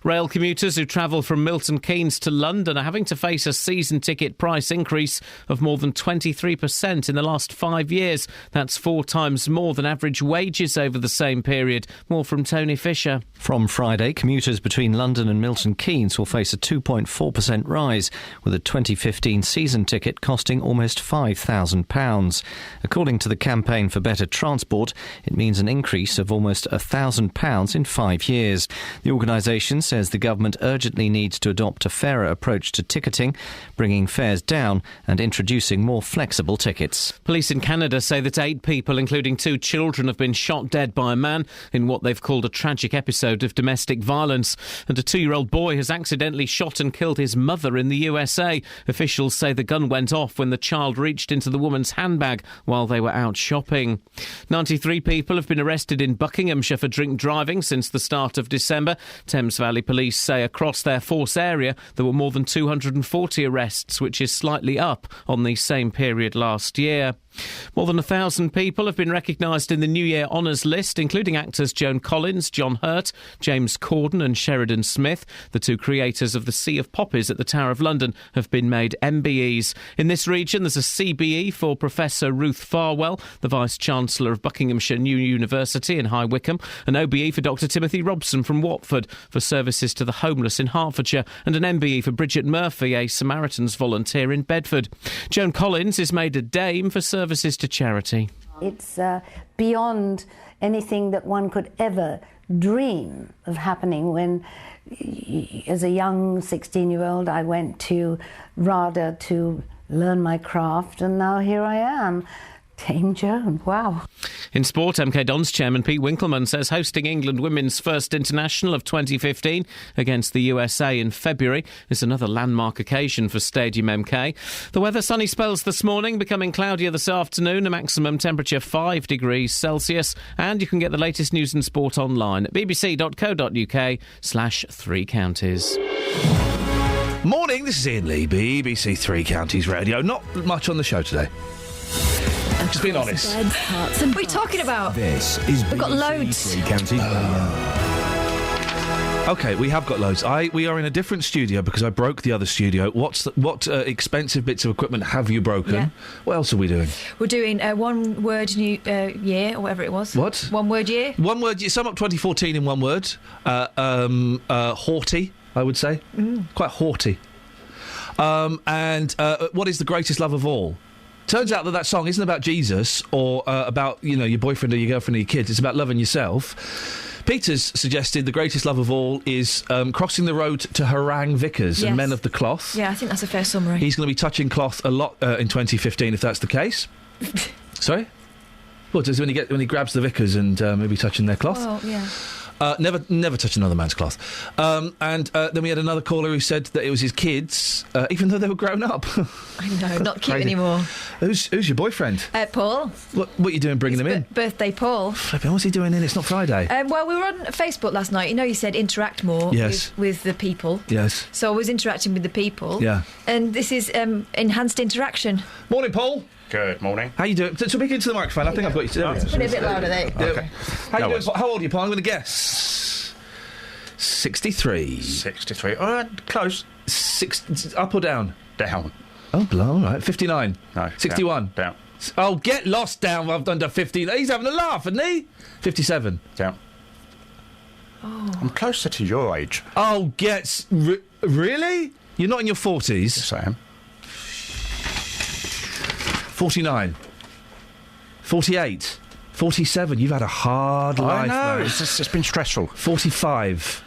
Rail commuters who travel from Milton Keynes to London are having to face a season ticket price increase of more than 23% in the last 5 years. That's 4 times more than average wages over the same period. More from Tony Fisher. From Friday, commuters between London and Milton Keynes will face a 2.4% rise, with a 2015 season ticket costing almost £5,000. According to the Campaign for Better Transport, it means an increase of almost £1,000 in 5 years. The organisation says the government urgently needs to adopt a fairer approach to ticketing, bringing fares down and introducing more flexible tickets. Police in Canada say that 8 people, including 2 children, have been shot dead by a man in what they've called a tragic episode of domestic violence, and a 2-year-old boy has accidentally shot and killed his mother in the USA. Officials say the gun went off when the child reached into the woman's handbag while they were out shopping. 93 people have been arrested in Buckinghamshire for drink driving since the start of December. Thames Valley Police say across their force area there were more than 240 arrests, which is slightly up on the same period last year. More than 1,000 people have been recognised in the New Year honours list, including actors Joan Collins, John Hurt, James Corden and Sheridan Smith. The 2 creators of The Sea of Poppies at the Tower of London have been made MBEs. In this region, there's a CBE for Professor Ruth Farwell, the Vice-Chancellor of Buckinghamshire New University in High Wycombe, an OBE for Dr Timothy Robson from Watford for services to the homeless in Hertfordshire, and an MBE for Bridget Murphy, a Samaritans volunteer in Bedford. Joan Collins is made a Dame for services to charity. It's beyond anything that one could ever dream of happening. When, as a young 16-year-old, I went to RADA to learn my craft, and now here I am. Dame Joan, wow. In sport, MK Dons chairman Pete Winkleman says hosting England women's first international of 2015 against the USA in February is another landmark occasion for Stadium MK. The weather: sunny spells this morning, becoming cloudier this afternoon, a maximum temperature 5 degrees Celsius, and you can get the latest news and sport online at bbc.co.uk/3 counties. Morning, this is Iain Lee, BBC Three Counties Radio. Not much on the show today. Just being honest. What are you talking about? This is We've got loads. Three Counties Radio. OK, we have got loads. We are in a different studio because I broke the other studio. What expensive bits of equipment have you broken? Yeah. What else are we doing? We're doing one word new year or whatever it was. What? 1 word year. 1 word. Sum up 2014 in 1 word. Haughty, I would say. Quite haughty. And what is the greatest love of all? Turns out that song isn't about Jesus or about your boyfriend or your girlfriend or your kids. It's about loving yourself. Peter's suggested the greatest love of all is crossing the road to Harangue Vickers and Men of the Cloth. Yeah, I think that's a fair summary. He's going to be touching cloth a lot in 2015 if that's the case. Sorry? Well, does when he grabs the Vickers and maybe touching their cloth? Well, yeah. Never touch another man's cloth. And then we had another caller who said that it was his kids, even though they were grown up. I know, not cute anymore. Who's your boyfriend? Paul. What are you doing bringing him in? Birthday Paul. Flipping, what's he doing in? It's not Friday. Well, we were on Facebook last night. You said interact more with the people. Yes. So I was interacting with the people. Yeah. And this is enhanced interaction. Morning, Paul. Good morning. How you doing? Speak into the microphone. I think I've got you. Put it a bit louder there. Okay. How you doing? How old are you, Paul? I'm going to guess 63. 63. Close. Up or down? Down. Oh, all right. 59. No. 61. Down. Oh, get lost down. I've done 50. He's having a laugh, isn't he? 57. Down. Oh. I'm closer to your age. Oh, really? You're not in your 40s? Yes, I am. 49. 48. 47. You've had a hard life, I know. man. It's been stressful. 45.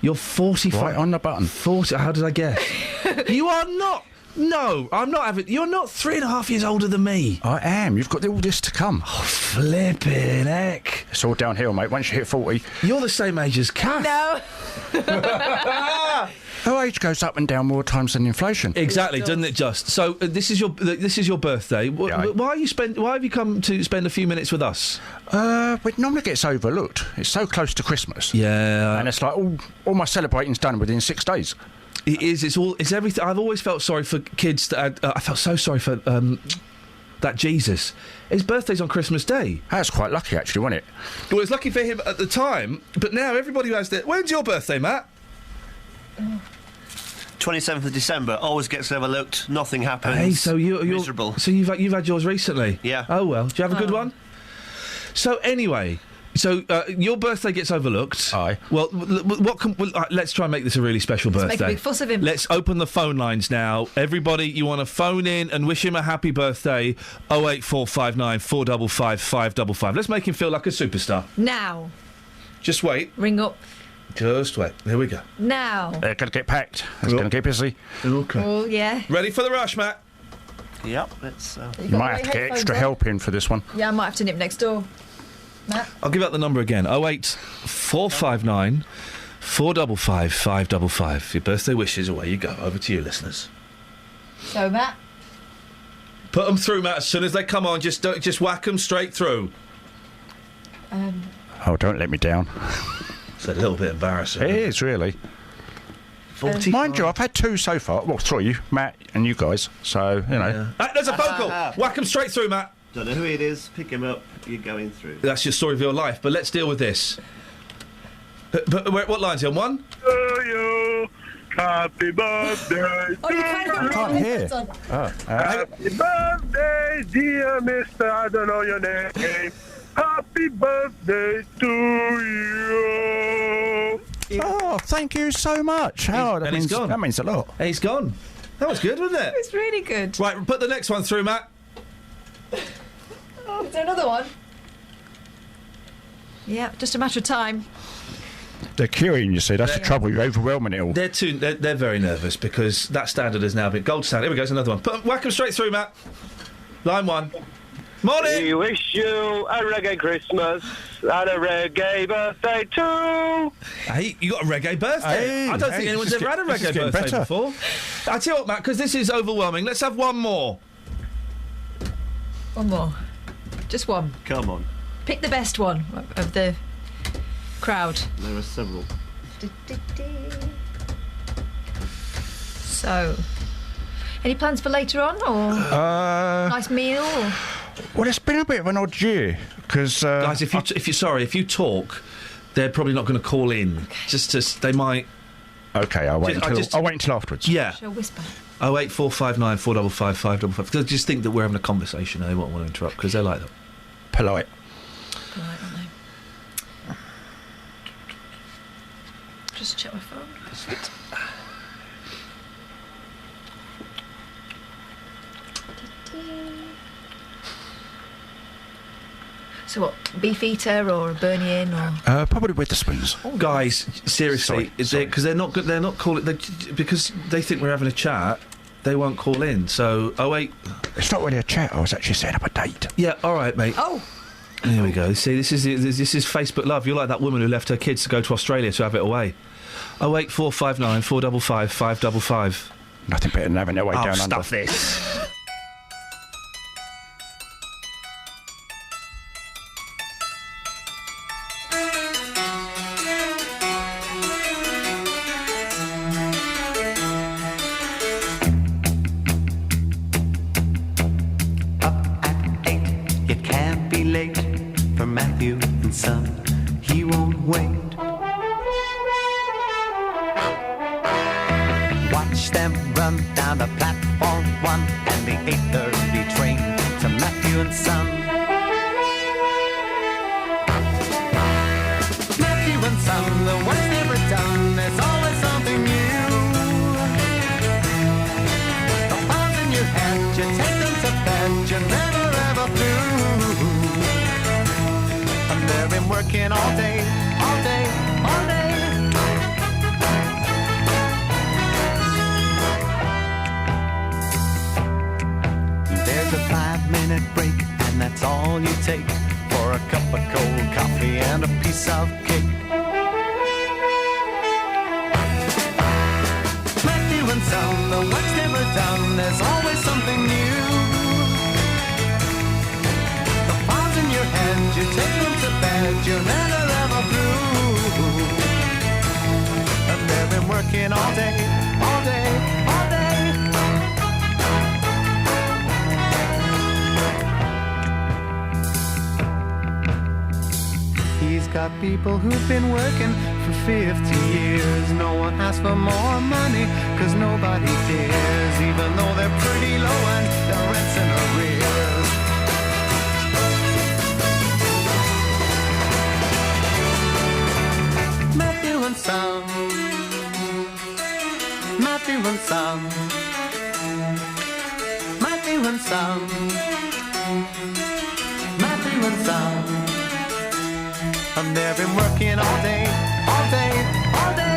You're 45. Right on the button. 40. How did I guess? You are not. No, I'm not having. You're not 3.5 years older than me. I am. You've got all this to come. Oh, flipping heck. It's all downhill, mate. Once you hit 40. You're the same age as Kath. No. Her age goes up and down more times than inflation. Exactly, doesn't it? Just so. This is your birthday. Why have you come to spend a few minutes with us? It normally gets overlooked. It's so close to Christmas. Yeah, and it's like all my celebrating's done within 6 days. It is. It's everything. I've always felt sorry for kids that I felt so sorry for that Jesus. His birthday's on Christmas Day. That's quite lucky, actually, wasn't it? Well, it's lucky for him at the time, but now everybody who has their... When's your birthday, Matt? 27th of December. Always gets overlooked. Nothing happens. Hey, so you're miserable. So you've had yours recently? Yeah. Oh well. Do you have a good one? So anyway. So your birthday gets overlooked. Aye. Well, let's try and make this a really special birthday. Make a big fuss of him. Let's open the phone lines now. Everybody, you want to phone in and wish him a happy birthday? 08459 455 555. Let's make him feel like a superstar. Now. Just wait. Ring up. Just wait. Here we go. Now. They're going to get packed. It's going to get busy. Okay. Oh, yeah. Ready for the rush, Matt? Yep. Let's. You might have to get extra help in for this one. Yeah, I might have to nip next door. Matt? I'll give out the number again. 08459 455 555. Your birthday wishes, away you go. Over to you, listeners. So, Matt? Put them through, Matt. As soon as they come on, just whack them straight through. Oh, don't let me down. It's a little bit embarrassing. It is, really. 45. Mind you, I've had 2 so far. Well, 3, Matt and you guys. So, you know. There's a phone call. Whack them straight through, Matt. Don't know who it is. Pick him up. You're going through. That's your story of your life, but let's deal with this. But what line's he on? 1? To you, happy birthday. I can't hear. Happy birthday, dear Mister. I don't know your name. Happy birthday to you. Oh, thank you so much. He's gone. That means a lot. He's gone. That was good, wasn't it? It's really good. Right, put the next one through, Matt. Oh, is there another one? Yeah, just a matter of time. They're queuing, you see. That's the trouble. You're overwhelming it all. They're very nervous because that standard has now been gold standard. Here we go. Another one. Whack them straight through, Matt. Line 1. Morning. We wish you a reggae Christmas and a reggae birthday too. Hey, you got a reggae birthday. Hey, I don't think anyone's ever had a reggae birthday before. I tell you what, Matt, because this is overwhelming. Let's have one more. One more. Just one. Come on. Pick the best one of the crowd. There are several. So, any plans for later on, or nice meal? Well, it's been a bit of an odd year because guys, if you talk, they're probably not going to call in. They might. Okay, I'll wait until afterwards. Yeah. Shall whisper? 08459 455 555. Because I just think that we're having a conversation. They won't want to interrupt because they're like that. Polite. Polite, aren't they? Just check my phone. So what? Beefeater or a Burnie-in or? Probably with the spoons. Oh, guys, seriously, because they're not good. They're not calling because they think we're having a chat. They won't call in. So 08. It's not really a chat. I was actually setting up a date. Yeah. All right, mate. Oh. There we go. See, this is Facebook love. You're like that woman who left her kids to go to Australia to have it away. 08459 455 555. Nothing better than having it away down under. Stuff this. People who've been working for 50 years. No one asks for more money, cause nobody cares. Even though they're pretty low and their rent's in arrears. Matthew and Son, Matthew and Son, Matthew and Son, Matthew and Son. And they've been working all day, all day, all day.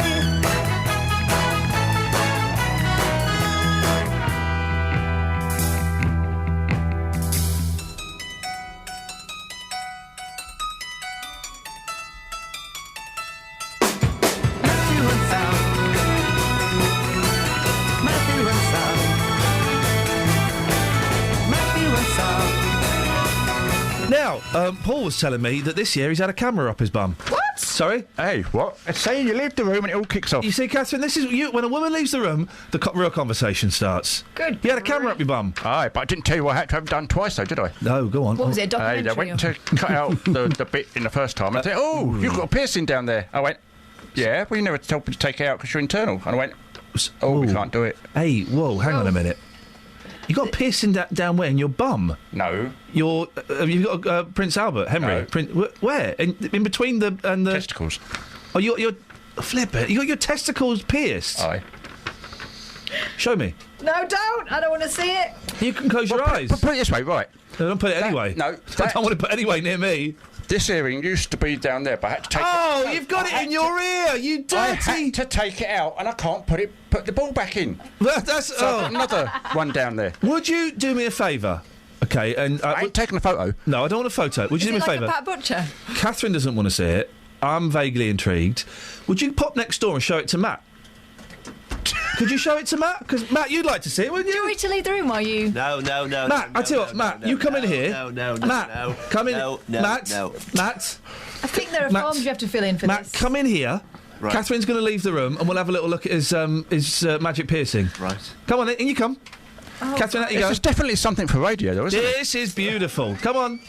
Matthew and Sam, Matthew and Sam, Matthew and Sam. Now, Paul was telling me that this year he's had a camera up his bum. What? Sorry? Hey, what? Say you leave the room and it all kicks off. You see, Catherine, this is when a woman leaves the room, the real conversation starts. Good. You had a camera up your bum. Aye, but I didn't tell you what I had to have done twice, though, did I? No, go on. What was it, a documentary? I went to cut out the bit in the first time. I said, oh, you've got a piercing down there. I went, yeah, well, you never told me to take it out because you're internal. And I went, oh, we can't do it. Hey, whoa, hang on a minute. You got a piercing down where? In your bum? No. You've got Prince Albert, Henry. No. Where? In between the testicles. Oh, you're flip it. You got your testicles pierced. Aye. Show me. No, don't. I don't want to see it. You can close your eyes. Put it this way, right? No, don't put it anyway. No. I don't want to put anyway near me. This earring used to be down there, but I had to take it. Oh, you've got it in your ear, you dirty. I had to take it out, and I can't put the ball back in. I've got another one down there. Would you do me a favour? Okay, and I ain't taking a photo. No, I don't want a photo. Would you do me a favour? Pat Butcher. Catherine doesn't want to see it. I'm vaguely intrigued. Would you pop next door and show it to Matt? Could you show it to Matt? Because Matt, you'd like to see it, wouldn't you? Do you want me to leave the room while you? No. Matt, I tell you what, Matt, you come in here. Matt, come in. Matt. I think there are forms you have to fill in for Matt, this. come in here. Right. Catherine's going to leave the room, and we'll have a little look at his magic piercing. Right. Come on, in you come. Oh, Catherine, out you go. This is definitely something for radio, though, isn't it? This is beautiful. Come on.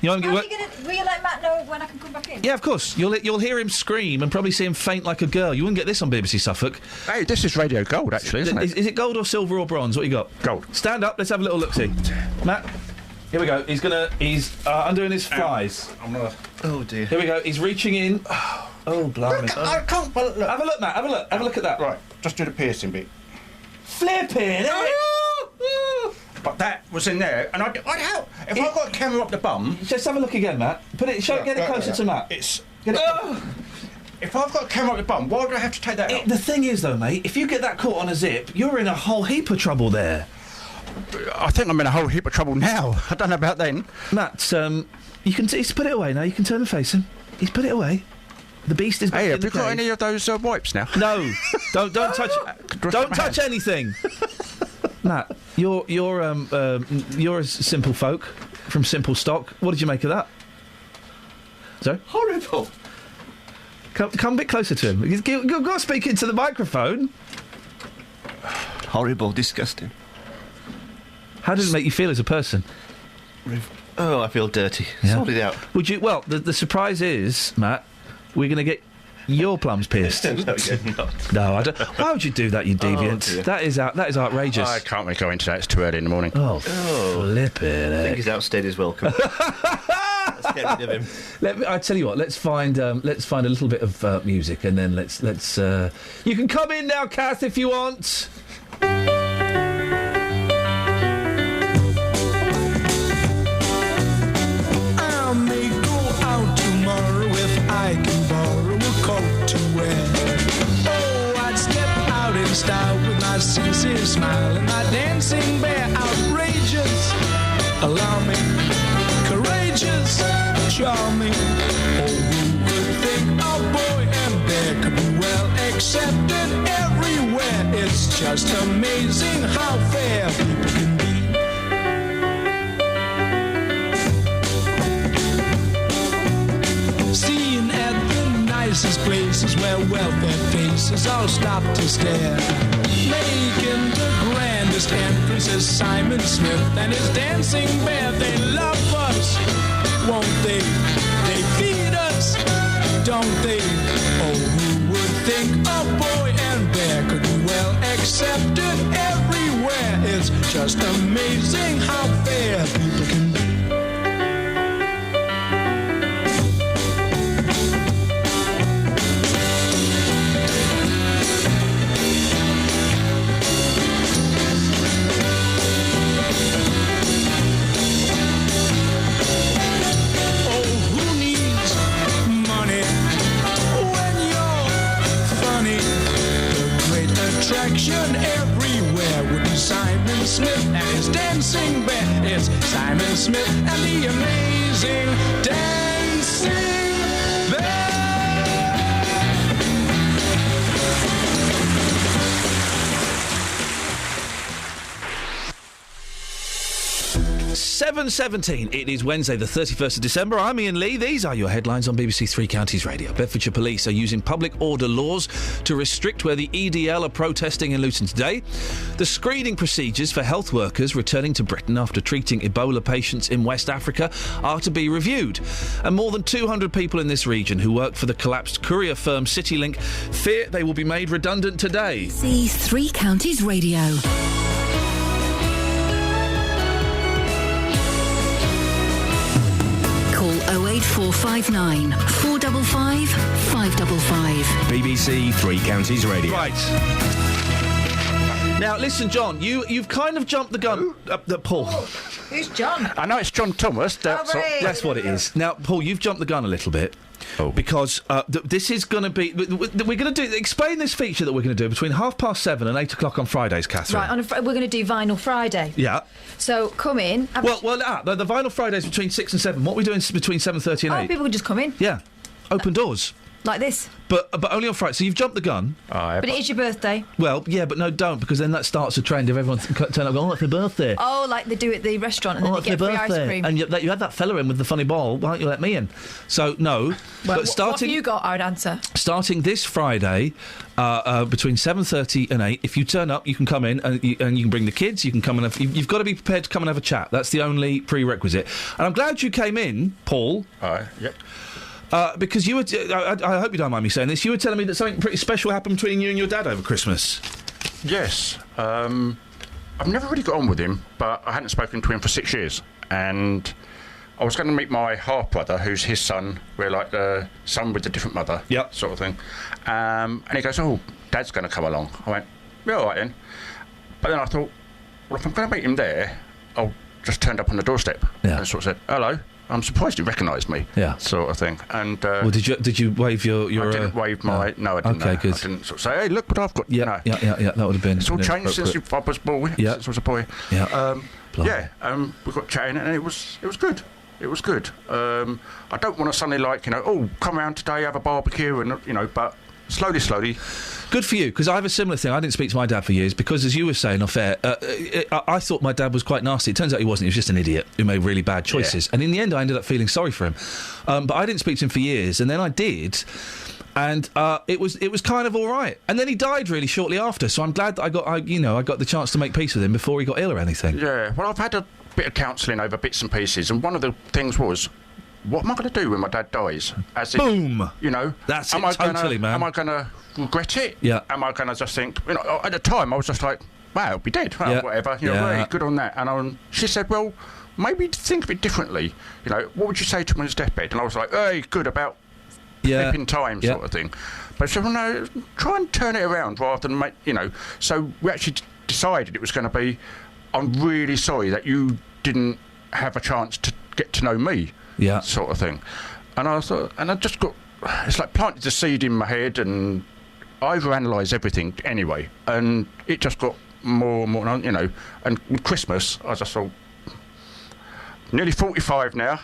Will you let Matt know when I can come back in? Yeah, of course. You'll hear him scream and probably see him faint like a girl. You wouldn't get this on BBC Suffolk. Hey, this is Radio Gold, actually, isn't it? Is it gold or silver or bronze? What you got? Gold. Stand up. Let's have a little look-see. Matt, here we go. He's undoing his flies. Oh, dear. Here we go. He's reaching in. Oh, blimey. I can't... Look. Have a look, Matt. Have a look. Have a look at that. Right, just do the piercing bit. Flipping But that was in there, and I'd help. If I got a camera up the bum... Just have a look again, Matt. Get it closer to Matt. If I've got a camera up the bum, why do I have to take that out? The thing is, though, mate, if you get that caught on a zip, you're in a whole heap of trouble there. I think I'm in a whole heap of trouble now. I don't know about then. Matt, you can he's put it away now. You can turn and face him. He's put it away. The beast is back in the have you got cave. any of those wipes now? No. Don't touch. Don't touch anything. Matt, you're a simple folk from simple stock. What did you make of that? Sorry? Horrible. Come a bit closer to him. You've got to speak into the microphone. Horrible, disgusting. How does it make you feel as a person? Oh, I feel dirty. Yeah. Sort it out. Would you? Well, the surprise is, Matt, we're going to get your plums pierced. No, you're not. No, I don't. Why would you do that, you deviant? dear. That is outrageous. I can't really go into that. It's too early in the morning. Oh, flip it. I think he's outstayed his welcome. Let's get rid of him. I tell you what. Let's find a little bit of music, and then let's. You can come in now, Kath, if you want. I can borrow a coat to wear. Oh, I'd step out in style with my sincere smile and my dancing bear. Outrageous, alarming, courageous, charming. Oh, who would think a boy and bear could be well accepted everywhere? It's just amazing how fair people can be. Seen at the nicest places where well-fed faces all stop to stare. Making the grandest entrances, Simon Smith and his dancing bear. They love us, won't they? They feed us, don't they? Oh, who would think a boy and bear could be well accepted everywhere? It's just amazing how fair people can be. Everywhere would be Simon Smith and his dancing bear. It's Simon Smith and the amazing dancing bear. 7:17. It is Wednesday, the 31st of December. I'm Iain Lee. These are your headlines on BBC Three Counties Radio. Bedfordshire Police are using public order laws to restrict where the EDL are protesting in Luton today. The screening procedures for health workers returning to Britain after treating Ebola patients in West Africa are to be reviewed. And more than 200 people in this region who work for the collapsed courier firm CityLink fear they will be made redundant today. BBC Three Counties Radio. Call 08459 455 555. BBC Three Counties Radio. Right. Now, listen, John, you've kind of jumped the gun. Paul. Who's John? I know it's John Thomas. That's what it is. Now, Paul, you've jumped the gun a little bit. Oh. Because this is going to be... We're going to do... Explain this feature that we're going to do between 7:30 and 8 o'clock on Fridays, Catherine. Right, we're going to do Vinyl Friday. Yeah. So, come in. The Vinyl Fridays between 6 and 7. What are we doing between 7:30 and 8? People can just come in. Yeah. Open doors. Like this. But only on Friday. So you've jumped the gun. But it is your birthday. Well, yeah, but no, don't, because then that starts a trend of everyone turning up going, it's their birthday. Oh, like they do at the restaurant and then they it's get their free ice birthday. cream. And you had that fella in with the funny ball. Why don't you let me in? So, no. Well, but what have you got, I would answer? Starting this Friday, between 7:30 and 8, if you turn up, you can come in and you can bring the kids. You can come and you've got to be prepared to come and have a chat. That's the only prerequisite. And I'm glad you came in, Paul. Yep. Because you were... I hope you don't mind me saying this. You were telling me that something pretty special happened between you and your dad over Christmas. Yes. I've never really got on with him, but I hadn't spoken to him for 6 years. And I was going to meet my half-brother, who's his son. We're like the son with a different mother, sort of thing. And he goes, oh, Dad's going to come along. I went, yeah, all right then. But then I thought, well, if I'm going to meet him there, I'll just turn up on the doorstep and sort of said, hello. I'm surprised he recognised me, sort of thing. And well, did you wave your? I didn't wave my. No, I didn't. Okay, good. I didn't sort of say, "Hey, look what I've got." Yeah. That would have been. It's all changed since I was born. Yeah, since I was a boy. Yeah. We got chatting, and it was good. It was good. I don't want to suddenly come round today, have a barbecue, and but slowly. Good for you, because I have a similar thing. I didn't speak to my dad for years because, as you were saying off air, I thought my dad was quite nasty. It turns out he wasn't. He was just an idiot who made really bad choices. And in the end, I ended up feeling sorry for him. But I didn't speak to him for years, and then I did, and it was kind of all right. And then he died really shortly after. So I'm glad that I got the chance to make peace with him before he got ill or anything. Yeah. Well, I've had a bit of counselling over bits and pieces, and one of the things was, what am I going to do when my dad dies? Boom! That's it, totally, man. Am I going to regret it? Yeah. Am I going to just think... at the time, I was just like, wow, he'll be dead. Well, whatever. Really good on that. And she said, well, maybe think of it differently. What would you say to him on his deathbed? And I was like, hey, good about flipping time sort of thing. But she said, well, no, try and turn it around rather than make... So we actually decided it was going to be, I'm really sorry that you didn't have a chance to get to know me. Yeah, sort of thing. And I thought, and I just got, it's like planted the seed in my head, and I overanalyse everything anyway, and it just got more and more, And with Christmas, I just thought, nearly 45 now,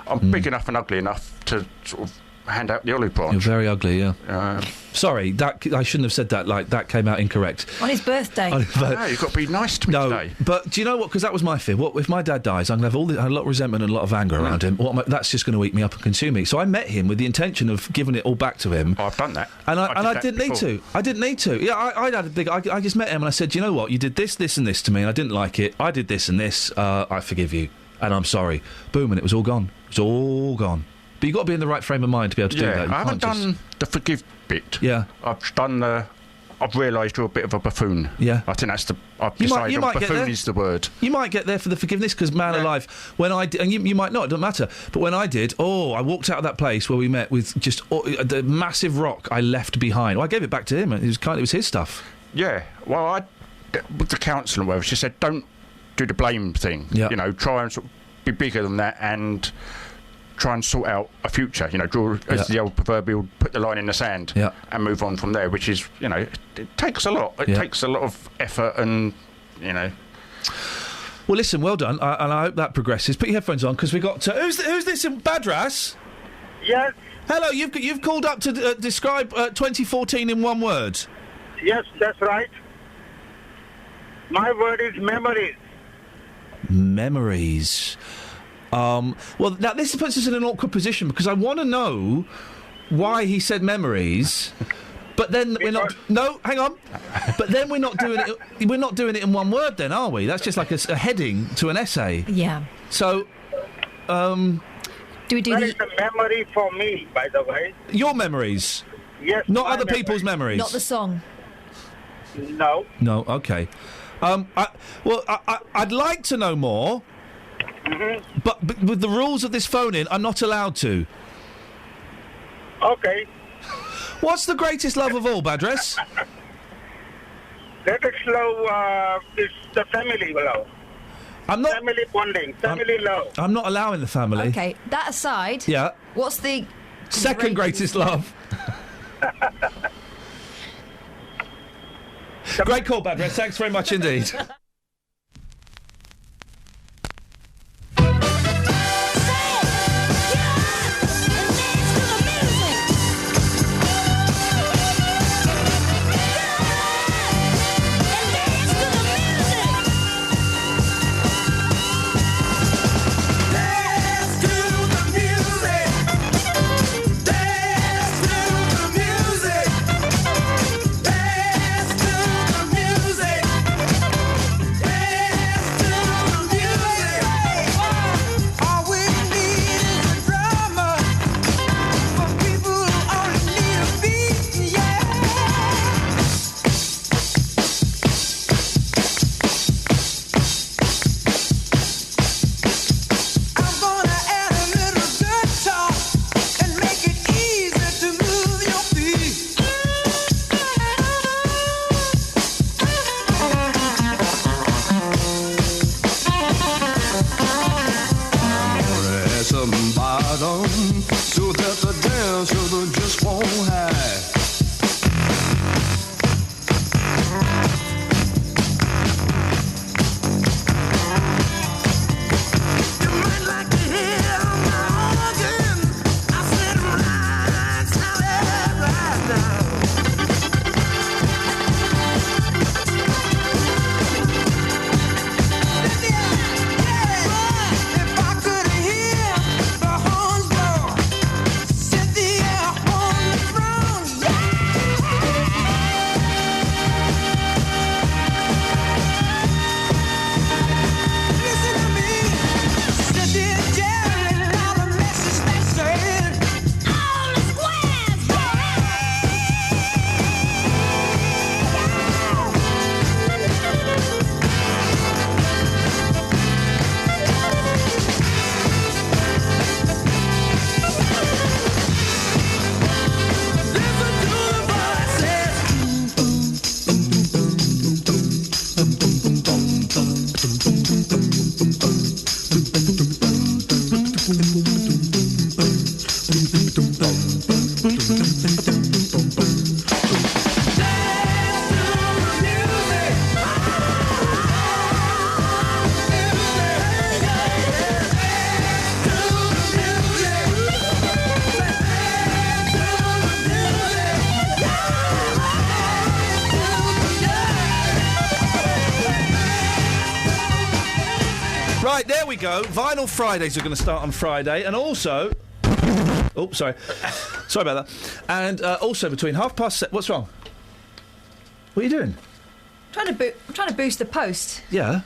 I'm big enough and ugly enough to sort of hand out the olive branch. You're very ugly, yeah. Sorry, I shouldn't have said that. That came out incorrect. On his birthday. No, you've got to be nice to me today. But do you know what? Because that was my fear. What if my dad dies? I'm going to have a lot of resentment and a lot of anger around him. That's just going to eat me up and consume me. So I met him with the intention of giving it all back to him. I've done that. And I didn't need to. I didn't need to. Yeah, I had a big... I just met him and I said, you know what? You did this, this and this to me and I didn't like it. I did this and this. I forgive you. And I'm sorry. Boom, and it was all gone. It was all gone. But you've got to be in the right frame of mind to be able to do that. I haven't done the forgive bit. Yeah. I've realised you're a bit of a buffoon. Yeah. I think that's I've decided buffoon is the word. You might get there for the forgiveness, because, man alive, when I did, and you might not, it doesn't matter, but when I did, I walked out of that place where we met with just the massive rock I left behind. Well, I gave it back to him. It was his stuff. Yeah. Well, with the counsel and whatever, she said, don't do the blame thing. Yeah. Try and sort of be bigger than that and try and sort out a future, draw, as the old proverbial, put the line in the sand and move on from there, which is, it takes a lot. It takes a lot of effort and, Well, listen, well done, and I hope that progresses. Put your headphones on, because we got to... Who's this in Badras? Yes. Hello, you've called up to describe 2014 in one word. Yes, that's right. My word is memories. Memories. Well, now this puts us in an awkward position, because I want to know why he said memories, but then we're not. No, hang on. But then we're not doing it. We're not doing it in one word, then, are we? That's just like a heading to an essay. Yeah. So, do we do that is a memory for me, by the way. Your memories. Yes. Not other people's memories. Not the song. No. No. Okay. I'd like to know more. Mm-hmm. But with the rules of this phone-in, I'm not allowed to. Okay. What's the greatest love of all, Badras? Greatest love is the family love. I'm not... Family bonding, family love. I'm not allowing the family. Okay, that aside... Yeah. What's the... Second greatest love? Great call, Badras. Thanks very much indeed. Right, there we go. Vinyl Fridays are going to start on Friday, and also... Oh, sorry. Sorry about that. And also between 7:30... What's wrong? What are you doing? I'm trying to boost the post. Yeah.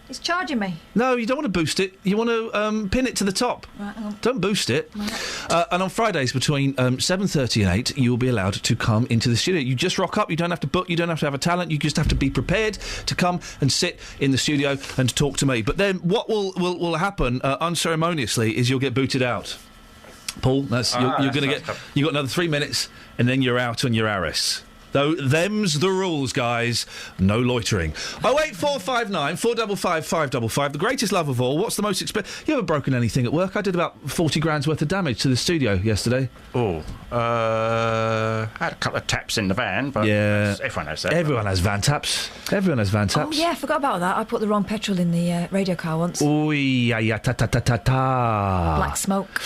It's charging me. No, you don't want to boost it. You want to pin it to the top. Right, hang on. Don't boost it. Right. And on Fridays between 7:30 and 8, you will be allowed to come into the studio. You just rock up. You don't have to book. You don't have to have a talent. You just have to be prepared to come and sit in the studio and talk to me. But then what will happen unceremoniously is you'll get booted out. Paul, you're going to get. You got another 3 minutes, and then you're out on your arse. Though them's the rules, guys. No loitering. 08459 455 555. The greatest love of all. What's the most expensive? You ever broken anything at work? I did about 40 grand's worth of damage to the studio yesterday. Oh, I had a couple of taps in the van, but yeah, everyone has that. Everyone has van taps. Everyone has van taps. Oh yeah, I forgot about that. I put the wrong petrol in the radio car once. Oh yeah, ta ta ta ta ta. Black smoke.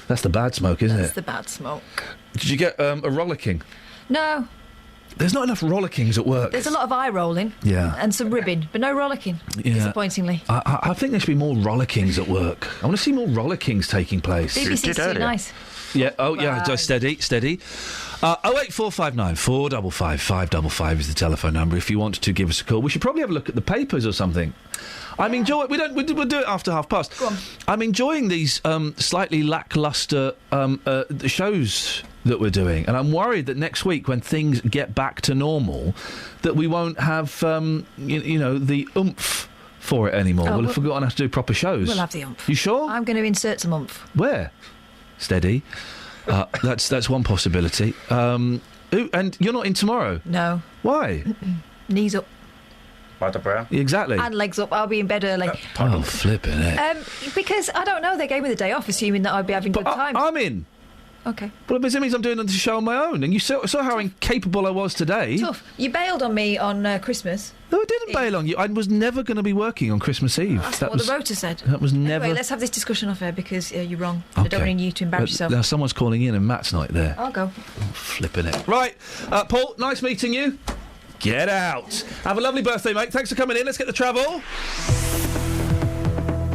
That's the bad smoke, isn't it? That's the bad smoke. Did you get a rollicking? No. There's not enough rollickings at work. There's a lot of eye rolling. Yeah. And some ribbing, but no rollicking. Yeah. Disappointingly. I think there should be more rollickings at work. I want to see more rollickings taking place. BBC's too nice. Yeah, yeah, steady. 08459 455 555 is the telephone number if you want to give us a call. We should probably have a look at the papers or something. I'm enjoying. We'll do it after past. Go on. I'm enjoying these slightly lacklustre shows that we're doing, and I'm worried that next week, when things get back to normal, that we won't have the oomph for it anymore. We'll have forgotten how to do proper shows. We'll have the oomph. You sure? I'm going to insert some oomph. Where? Steady. That's one possibility. And you're not in tomorrow? No. Why? Knees up. By the brow? Exactly. And legs up. I'll be in bed early. Oh, flipping it. Because, I don't know, they gave me the day off, assuming that I'd be having good time. I'm in. Okay. Well, it means I'm doing the show on my own, and you saw how incapable I was today. Tough. You bailed on me on Christmas. No, I didn't bail on you. I was never going to be working on Christmas Eve. That's what the rota said. That was never... Anyway, let's have this discussion off air, because you're wrong. Okay. I don't want you to embarrass yourself. Now, someone's calling in, and Matt's not there. I'll go. Oh, flipping it. Right, Paul, nice meeting you. Get out. Have a lovely birthday, mate. Thanks for coming in. Let's get the travel.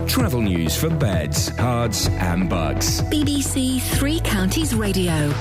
Travel news for beds, cards and bugs. BBC Three Counties Radio.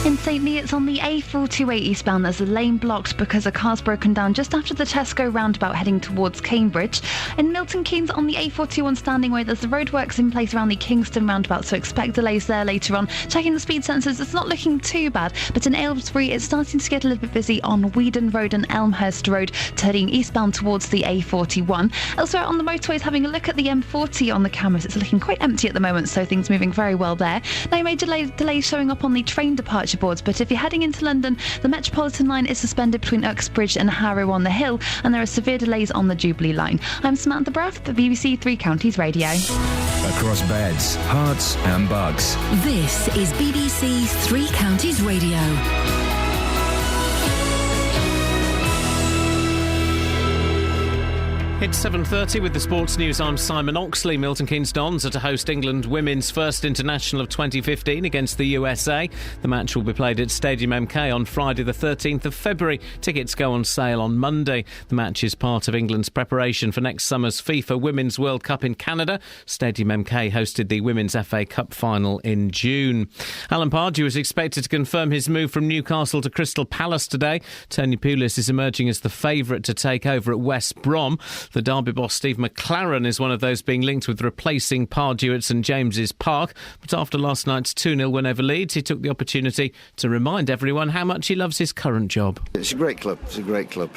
In St Neots on the A428 eastbound, there's a lane blocked because a car's broken down just after the Tesco roundabout heading towards Cambridge. In Milton Keynes on the A41 Standing Way, there's the roadworks in place around the Kingston roundabout, so expect delays there later on. Checking the speed sensors, it's not looking too bad, but in Aylesbury, it's starting to get a little bit busy on Weedon Road and Elmhurst Road, turning eastbound towards the A41. Elsewhere on the motorways, having a look at the M40 on the cameras, it's looking quite empty at the moment, so things moving very well there. No major delays showing up on the train departure boards, but if you're heading into London, the Metropolitan line is suspended between Uxbridge and Harrow on the Hill, and there are severe delays on the Jubilee line. I'm Samantha Braff, the BBC Three Counties Radio. Across beds, hearts and bugs. This is BBC Three Counties Radio. It's 7:30 with the sports news. I'm Simon Oxley. Milton Keynes Dons are to host England women's first international of 2015 against the USA. The match will be played at Stadium MK on Friday the 13th of February. Tickets go on sale on Monday. The match is part of England's preparation for next summer's FIFA Women's World Cup in Canada. Stadium MK hosted the Women's FA Cup final in June. Alan Pardew is expected to confirm his move from Newcastle to Crystal Palace today. Tony Pulis is emerging as the favourite to take over at West Brom. The Derby boss Steve McLaren is one of those being linked with replacing Pardew at St James's Park. But after last night's 2-0 win over Leeds, he took the opportunity to remind everyone how much he loves his current job. It's a great club,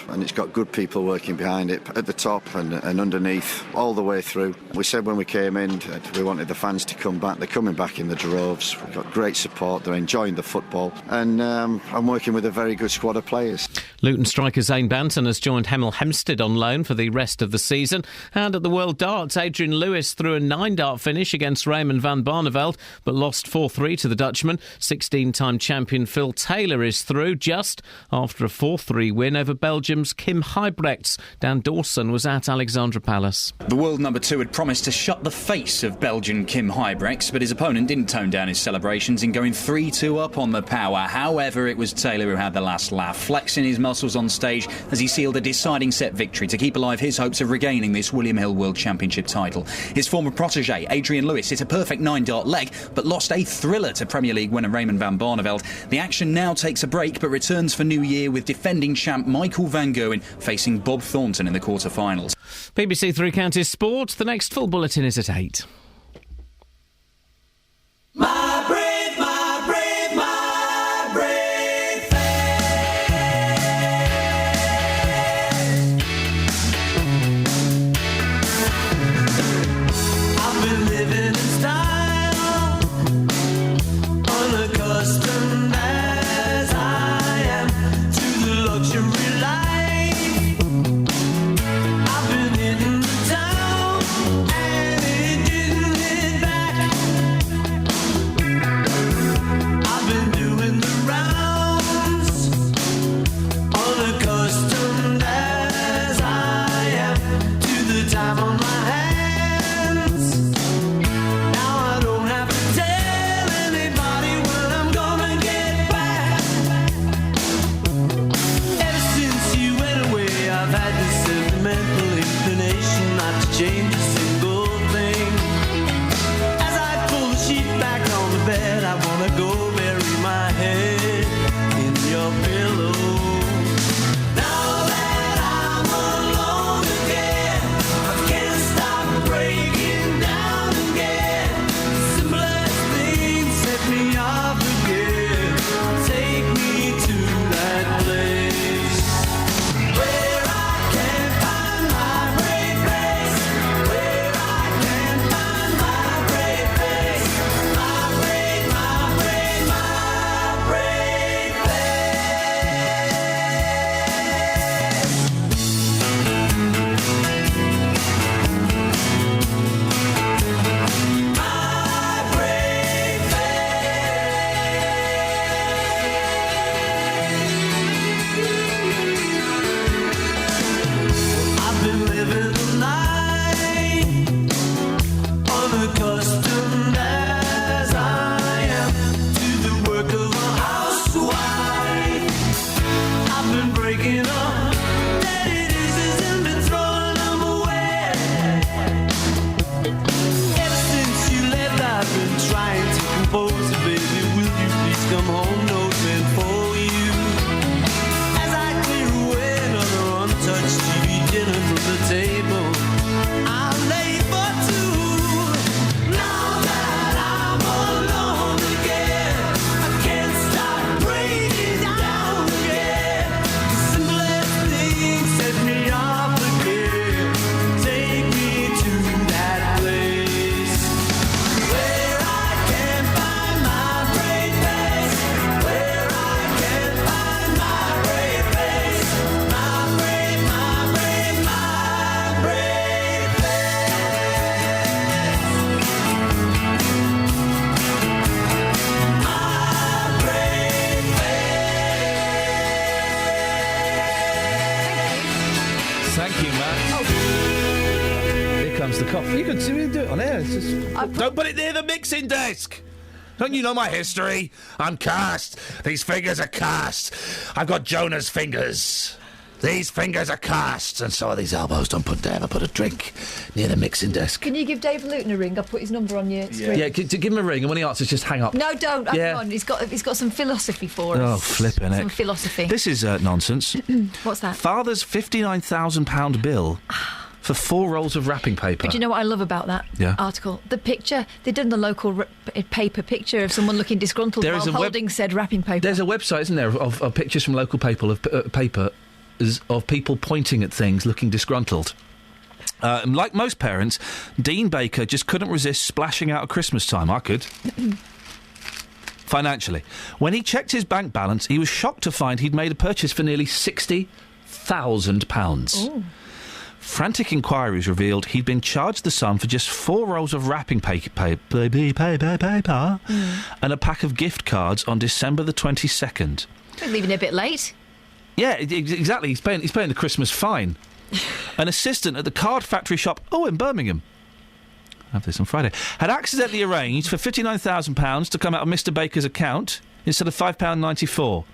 and it's got good people working behind it, at the top and underneath, all the way through. We said when we came in, we wanted the fans to come back. They're coming back in the droves. We've got great support, they're enjoying the football, and I'm working with a very good squad of players. Luton striker Zane Banton has joined Hemel Hempstead on loan for the rest of of the season. And at the World Darts, Adrian Lewis threw a 9-dart finish against Raymond van Barneveld, but lost 4-3 to the Dutchman. 16-time champion Phil Taylor is through just after a 4-3 win over Belgium's Kim Huybrechts. Dan Dawson was at Alexandra Palace. The world number 2 had promised to shut the face of Belgian Kim Huybrechts, but his opponent didn't tone down his celebrations in going 3-2 up on the power. However, it was Taylor who had the last laugh, flexing his muscles on stage as he sealed a deciding set victory to keep alive his hopes of regaining this William Hill World Championship title. His former protégé, Adrian Lewis, hit a perfect 9-dart leg, but lost a thriller to Premier League winner Raymond van Barneveld. The action now takes a break, but returns for New Year with defending champ Michael van Gerwen facing Bob Thornton in the quarter-finals. BBC Three Counties Sport. The next full bulletin is at 8. My brave, my brave, my brave I've been living in style, unaccustomed as I am to the luxury life. I've been hitting the town and it didn't hit back. I've been doing the rounds, unaccustomed as I am to the time on my hands. Now I don't have to tell anybody when I'm gonna get back. Ever since you went away, I've had this sentimental inclination not to change a single thing. As I pull the sheet back on the bed, I wanna go bury my head in your pillow. Now that I'm alone again, I can't stop breaking down again. Simplest things set me off again. Take me to that place where I can find my brave face. Where I can find my brave face. My brave, my brave, my brave face. My brave I've been living the life, unaccustomed as I am to the work of a housewife. I've been breaking up daddy dishes and been throwing them away. Ever since you left, I've been trying to compose it, baby. Will you please come home? Note meant for you. As I clear away another untouched TV dinner from the table, I'm late for two. Now that I'm alone again, I can't stop breaking down again. The simplest things set me off again. Take me to that place where I can find my brave face. Where I can find my brave face. My brave, my brave, my brave face. My brave Thank you, Matt. Here comes the coffee. You can do it on air. It's just... Don't put it near the mixing desk. Don't you know my history? I'm cast. These fingers are cast. I've got Jonah's fingers. These fingers are cast, and so are these elbows. Don't put down. I put a drink near the mixing desk. Can you give Dave Luton a ring? I'll put his number on your screen. Yeah, give him a ring, and when he answers, just hang up. No, don't. Yeah. Come on. He's got some philosophy for us. Oh, flipping it. Some philosophy. This is nonsense. What's that? Father's £59,000 bill for 4 rolls of wrapping paper. But do you know what I love about that article? The picture. They've done the local paper picture of someone looking disgruntled while holding said wrapping paper. There's a website, isn't there, of pictures from local paper of people pointing at things, looking disgruntled. Like most parents, Dean Baker just couldn't resist splashing out at Christmas time. I could. Financially. When he checked his bank balance, he was shocked to find he'd made a purchase for nearly £60,000. Frantic inquiries revealed he'd been charged the sum for just 4 rolls of wrapping paper and a pack of gift cards on December the 22nd. Leaving it a bit late. Yeah, exactly. He's paying the Christmas fine. An assistant at the card factory shop, in Birmingham, I have this on Friday, had accidentally arranged for £59,000 to come out of Mr. Baker's account instead of £5.94.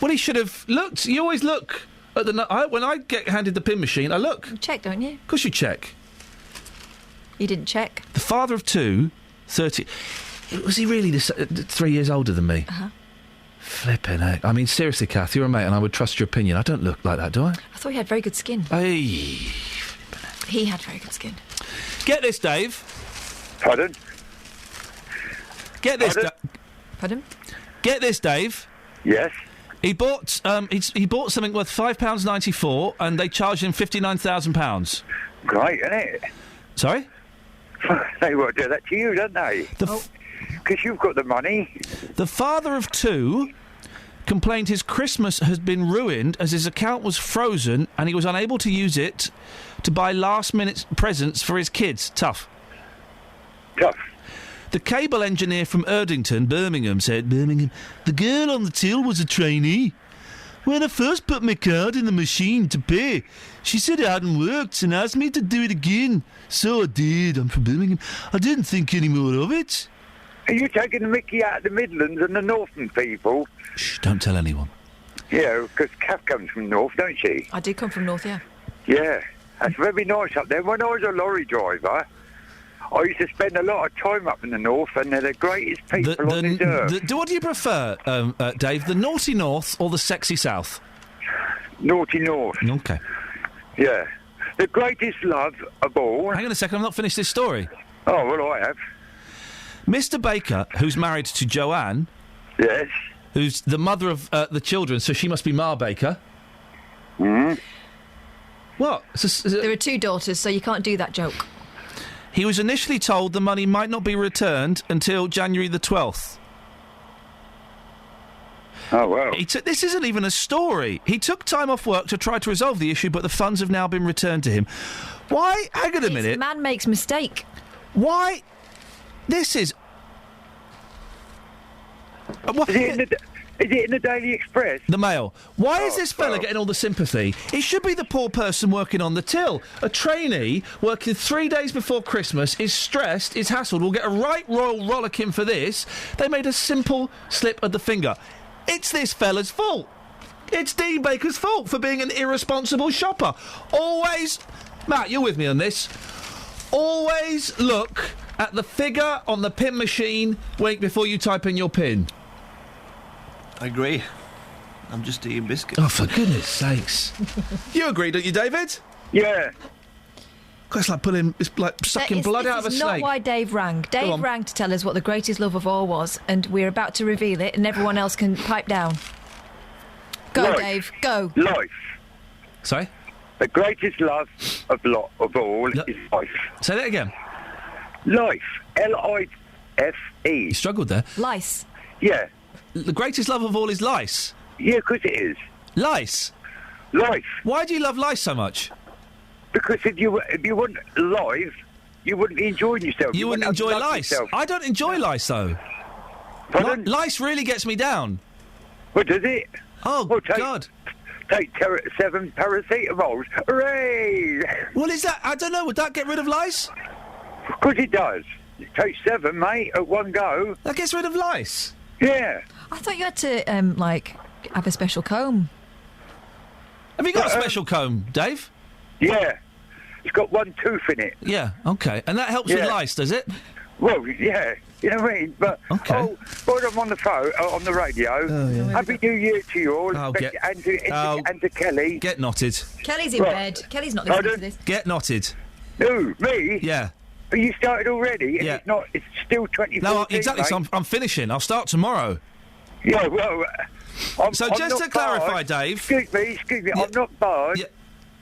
Well, he should have looked. You always look at when I get handed the pin machine, I look. You check, don't you? Of course you check. You didn't check? The father of 2, 30... Was he really 3 years older than me? Uh-huh. Flipping heck. I mean, seriously, Kath, you're a mate and I would trust your opinion. I don't look like that, do I? I thought he had very good skin. Hey. He had very good skin. Get this, Dave. Pardon? Get this, Pardon? Get this, Dave. Yes? He bought he bought something worth £5.94 and they charged him £59,000. Great, isn't it? Sorry? They won't do that to you, don't they? Because you've got the money. The father of 2 complained his Christmas has been ruined as his account was frozen and he was unable to use it to buy last-minute presents for his kids. Tough. The cable engineer from Erdington, Birmingham, said, the girl on the till was a trainee. When I first put my card in the machine to pay, she said it hadn't worked and asked me to do it again. So I did. I'm from Birmingham. I didn't think any more of it. Are you taking the mickey out of the Midlands and the Northern people? Shh, don't tell anyone. Yeah, because Kath comes from North, don't she? I did come from North, yeah. Yeah, that's very nice up there. When I was a lorry driver, I used to spend a lot of time up in the North, and they're the greatest people on this earth. What do you prefer, Dave, the naughty North or the sexy South? Naughty North. Okay. Yeah. The greatest love of all... Hang on a second, I've not finished this story. Oh, well, I have. Mr. Baker, who's married to Joanne... Yes. Who's the mother of the children, so she must be Ma Baker. Hmm? What? There are 2 daughters, so you can't do that joke. He was initially told the money might not be returned until January the 12th. Oh, well. This isn't even a story. He took time off work to try to resolve the issue, but the funds have now been returned to him. Why? Hang on a minute. Man makes mistake. Why? This is... Is it in the Daily Express? The Mail. Why is this fella getting all the sympathy? It should be the poor person working on the till. A trainee working 3 days before Christmas is stressed, is hassled, will get a right royal rollicking for this. They made a simple slip of the finger. It's this fella's fault. It's Dean Baker's fault for being an irresponsible shopper. Always... Matt, you're with me on this. Always look at the figure on the pin machine before you type in your pin. I agree. I'm just eating biscuits. Oh, for goodness sakes. You agree, don't you, David? Yeah. It's like sucking blood out of a snake. This is not why Dave rang. Dave rang to tell us what the greatest love of all was, and we're about to reveal it, and everyone else can pipe down. Go, Life. Dave, go. Life. Sorry? The greatest love of all is life. Say that again. Life. L-I-F-E. You struggled there. Lice. Yeah. The greatest love of all is lice. Yeah, of course it is. Lice? Life. Why do you love lice so much? Because if you weren't alive, you wouldn't be enjoying yourself. You wouldn't enjoy lice? Yourself. I don't enjoy lice, though. Pardon? Lice really gets me down. What does it? Oh, God. Take 7 paracetamols. Hooray! Well, is that... I don't know. Would that get rid of lice? Of course it does. Take 7, mate, at one go. That gets rid of lice? Yeah. I thought you had to, have a special comb. Have you got a special comb, Dave? Yeah. It's got 1 tooth in it. Yeah, OK. And that helps with lice, does it? Well, yeah. You know what I mean? But, while I'm on the phone, on the radio, Happy New Year to you all. And to Kelly. Get knotted. Kelly's in bed. Kelly's not listening to this. Get knotted. Who, me? Yeah. But you started already, and yeah. it's still 2014. No, exactly, so I'm finishing. I'll start tomorrow. Yeah, well... I'm just to clarify, Dave... Excuse me, I'm not barred. Yeah.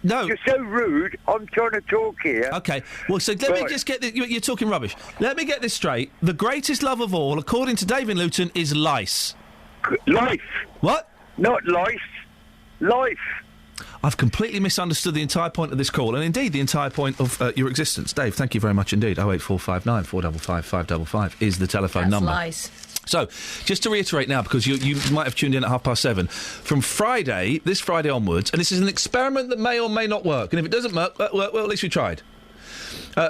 No. You're so rude, I'm trying to talk here. OK, well, so let me just get this... You're talking rubbish. Let me get this straight. The greatest love of all, according to David Luton, is lice. Life. What? Not lice. Life. I've completely misunderstood the entire point of this call, and indeed the entire point of your existence. Dave, thank you very much indeed. 08459 455 555 is the telephone number. That's lies. So, just to reiterate now, because you might have tuned in at 7:30, from this Friday onwards, and this is an experiment that may or may not work, and if it doesn't work, well, at least we tried.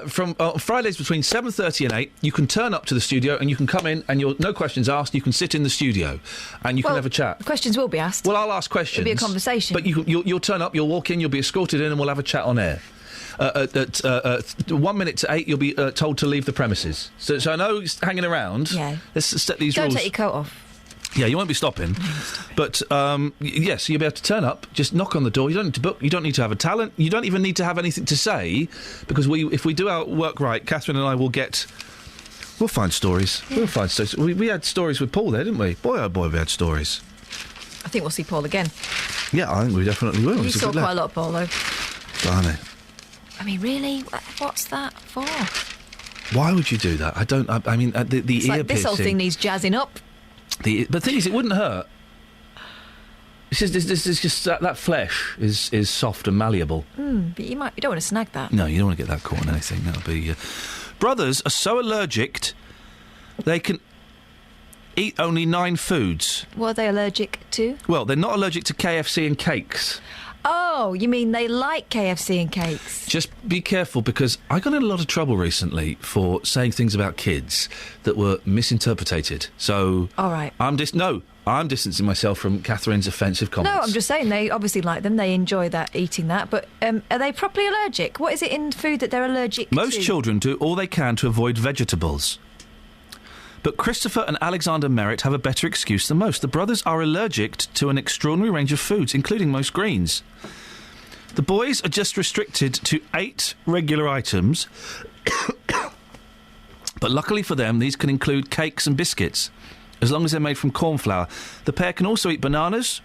From Fridays between 7:30 and 8, you can turn up to the studio and you can come in and no questions asked. You can sit in the studio and you can have a chat. Questions will be asked. Well, I'll ask questions. It'll be a conversation. But you'll turn up, you'll walk in, you'll be escorted in, and we'll have a chat on air. At 1 minute to 8, you'll be told to leave the premises. So I know hanging around. Yeah. Let's set these rules. Don't take your coat off. Yeah, you won't be stopping. But, yes, you'll be able to turn up, just knock on the door. You don't need to book, you don't need to have a talent, you don't even need to have anything to say, because if we do our work right, Catherine and I will we'll find stories. Yeah. We'll find stories. We had stories with Paul there, didn't we? Boy, oh boy, we had stories. I think we'll see Paul again. Yeah, I think we definitely will. You saw quite a lot of Paul, though. Blimey. I mean, really? What's that for? Why would you do that? I mean, the it's ear like, this piercing. whole thing needs jazzing up. But the thing is, it wouldn't hurt. This is just that flesh is soft and malleable. But you don't want to snag that. No, you don't want to get that caught on anything. That'll be. Brothers are so allergic, they can eat only 9 foods. What are they allergic to? Well, they're not allergic to KFC and cakes. Oh, you mean they like KFC and cakes? Just be careful, because I got in a lot of trouble recently for saying things about kids that were misinterpreted. So, all right, I'm distancing myself from Catherine's offensive comments. No, I'm just saying they obviously like them. They enjoy eating that. But are they properly allergic? What is it in food that they're allergic to? Most children do all they can to avoid vegetables. But Christopher and Alexander Merritt have a better excuse than most. The brothers are allergic to an extraordinary range of foods, including most greens. The boys are just restricted to 8 regular items, but luckily for them, these can include cakes and biscuits, as long as they're made from corn flour. The pair can also eat bananas,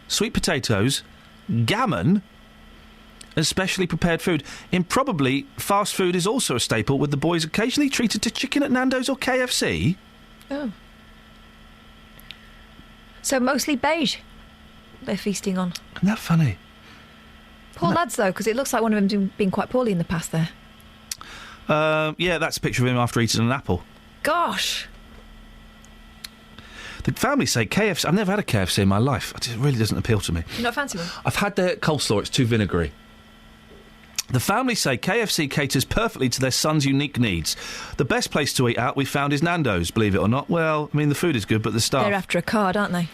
sweet potatoes, gammon, and specially prepared food. Improbably, fast food is also a staple, with the boys occasionally treated to chicken at Nando's or KFC. Oh. So mostly beige they're feasting on. Isn't that funny? Poor lads, though, because it looks like one of them been quite poorly in the past there. Yeah, that's a picture of him after eating an apple. Gosh. The family say KFC... I've never had a KFC in my life. It really doesn't appeal to me. You not fancy one? I've had their coleslaw. It's too vinegary. The family say KFC caters perfectly to their son's unique needs. The best place to eat out we found is Nando's, believe it or not. Well, I mean, the food is good, but the staff... They're after a card, aren't they?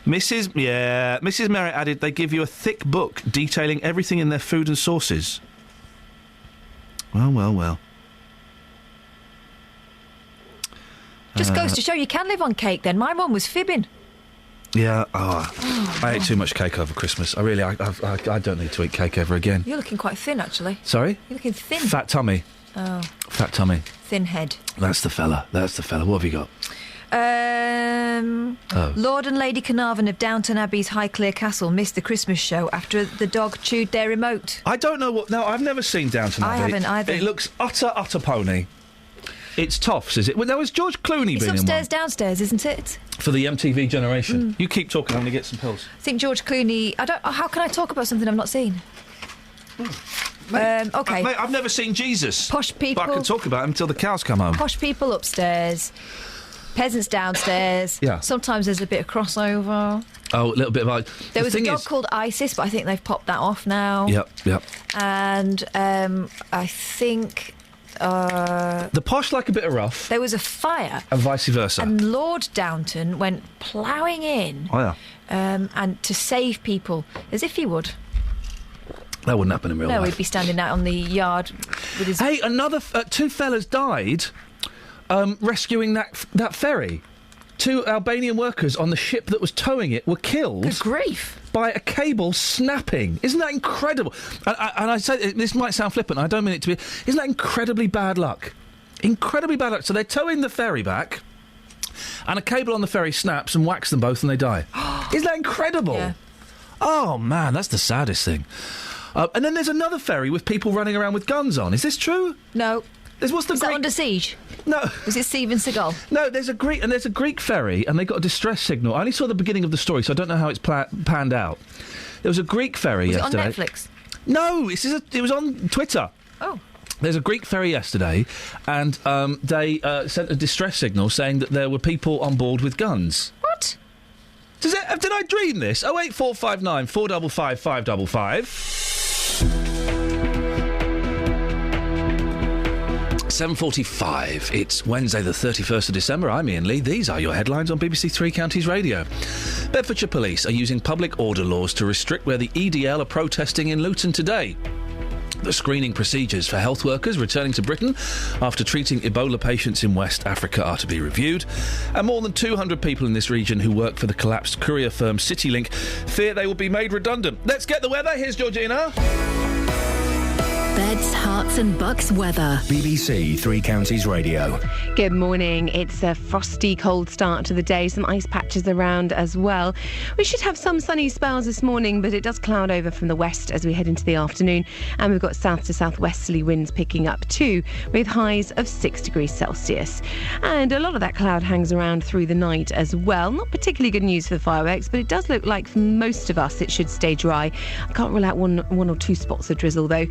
Mrs. Merritt added they give you a thick book detailing everything in their food and sauces. Well. Just goes to show you can live on cake, then. My mum was fibbing. Yeah, I ate too much cake over Christmas. I don't need to eat cake ever again. You're looking quite thin, actually. Sorry? You're looking thin. Fat tummy. Oh. Fat tummy. Thin head. That's the fella. What have you got? Lord and Lady Carnarvon of Downton Abbey's Highclere Castle missed the Christmas show after the dog chewed their remote. I don't know what... No, I've never seen Downton Abbey. I haven't either. It looks utter pony. It's toffs, is it? Well, now, has George Clooney been in one? It's upstairs, downstairs, isn't it? For the MTV generation. You keep talking, I'm going to get some pills. I think George Clooney... How can I talk about something I've not seen? OK. Mate, I've never seen Jesus. Posh people... But I can talk about him until the cows come home. Posh people upstairs, peasants downstairs. Yeah. Sometimes there's a bit of crossover. Oh, a little bit of... There was a dog called Isis, but I think they've popped that off now. Yep. And I think... the posh like a bit of rough. There was a fire. And vice versa. And Lord Downton went ploughing in. Oh, yeah. And to save people, as if he would. That wouldn't happen in real life. No, he'd be standing out on the yard with his... Hey, another... 2 fellas died rescuing that ferry. 2 Albanian workers on the ship that was towing it were killed... Good grief. ...by a cable snapping. Isn't that incredible? And I say... This might sound flippant, I don't mean it to be... Isn't that incredibly bad luck? Incredibly bad luck. So they're towing the ferry back, and a cable on the ferry snaps and whacks them both and they die. Isn't that incredible? Yeah. Oh, man, that's the saddest thing. And then there's another ferry with people running around with guns on. Is this true? No. Is that under siege? No. Was it Steven Seagal? No, there's a Greek ferry, and they got a distress signal. I only saw the beginning of the story, so I don't know how it's panned out. There was a Greek ferry yesterday. Was it on Netflix? No, it was on Twitter. Oh. There's a Greek ferry yesterday, and they sent a distress signal saying that there were people on board with guns. What? Did I dream this? 08459 455 555. 7:45. It's Wednesday, the 31st of December. I'm Iain Lee. These are your headlines on BBC Three Counties Radio. Bedfordshire Police are using public order laws to restrict where the EDL are protesting in Luton today. The screening procedures for health workers returning to Britain after treating Ebola patients in West Africa are to be reviewed. And more than 200 people in this region who work for the collapsed courier firm CityLink fear they will be made redundant. Let's get the weather. Here's Georgina. Beds, Herts and Bucks weather. BBC Three Counties Radio. Good morning. It's a frosty, cold start to the day. Some ice patches around as well. We should have some sunny spells this morning, but it does cloud over from the west as we head into the afternoon. And we've got south to southwesterly winds picking up too, with highs of 6 degrees Celsius. And a lot of that cloud hangs around through the night as well. Not particularly good news for the fireworks, but it does look like for most of us it should stay dry. I can't rule out one or two spots of drizzle though.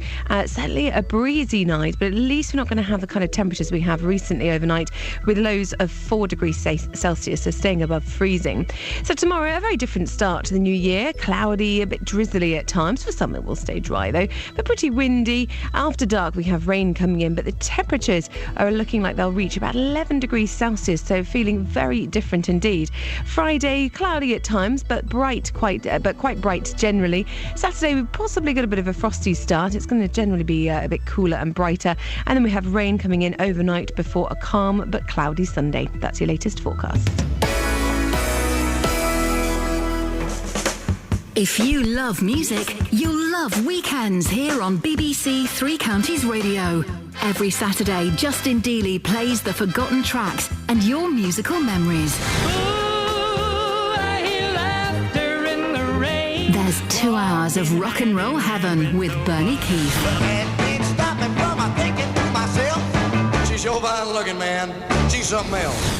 Certainly a breezy night, but at least we're not going to have the kind of temperatures we have recently overnight, with lows of 4 degrees Celsius, so staying above freezing. So tomorrow, a very different start to the new year. Cloudy, a bit drizzly at times. For some, it will stay dry though, but pretty windy. After dark, we have rain coming in, but the temperatures are looking like they'll reach about 11 degrees Celsius, so feeling very different indeed. Friday, cloudy at times, but quite bright generally. Saturday, we've possibly got a bit of a frosty start. It's going to generally be a bit cooler and brighter, and then we have rain coming in overnight before a calm but cloudy Sunday. That's your latest forecast. If you love music, you'll love Weekends here on BBC Three Counties Radio. Every Saturday, Justin Dealey plays the forgotten tracks and your musical memories. There's 2 hours of rock and roll heaven with Bernie Keith. She's your fine looking, man. She's something else.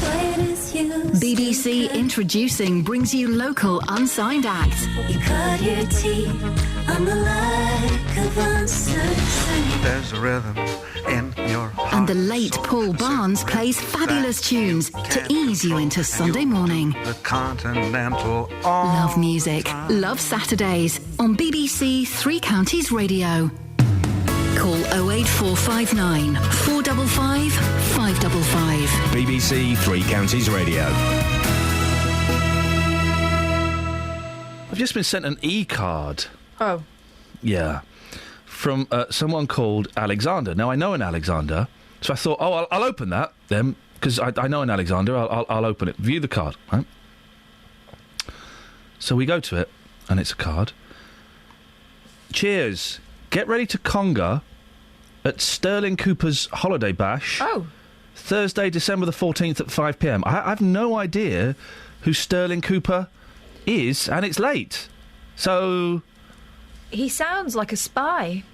BBC Introducing brings you local unsigned acts. You cut your teeth on the like of uncertain. There's a rhythm in your heart. And the late Paul Barnes plays fabulous tunes to ease you into Sunday morning. The continental. Love music, love Saturdays on BBC Three Counties Radio. Call 08459 455 555. BBC Three Counties Radio. I've just been sent an e-card. Oh. Yeah. From someone called Alexander. Now, I know an Alexander, so I thought, I'll open that then, because I know an Alexander. I'll open it. View the card, right? So we go to it, and it's a card. Cheers. Get ready to conga at Sterling Cooper's Holiday Bash. Oh. Thursday, December the 14th at 5 p.m. I have no idea who Sterling Cooper is, and it's late. So... He sounds like a spy.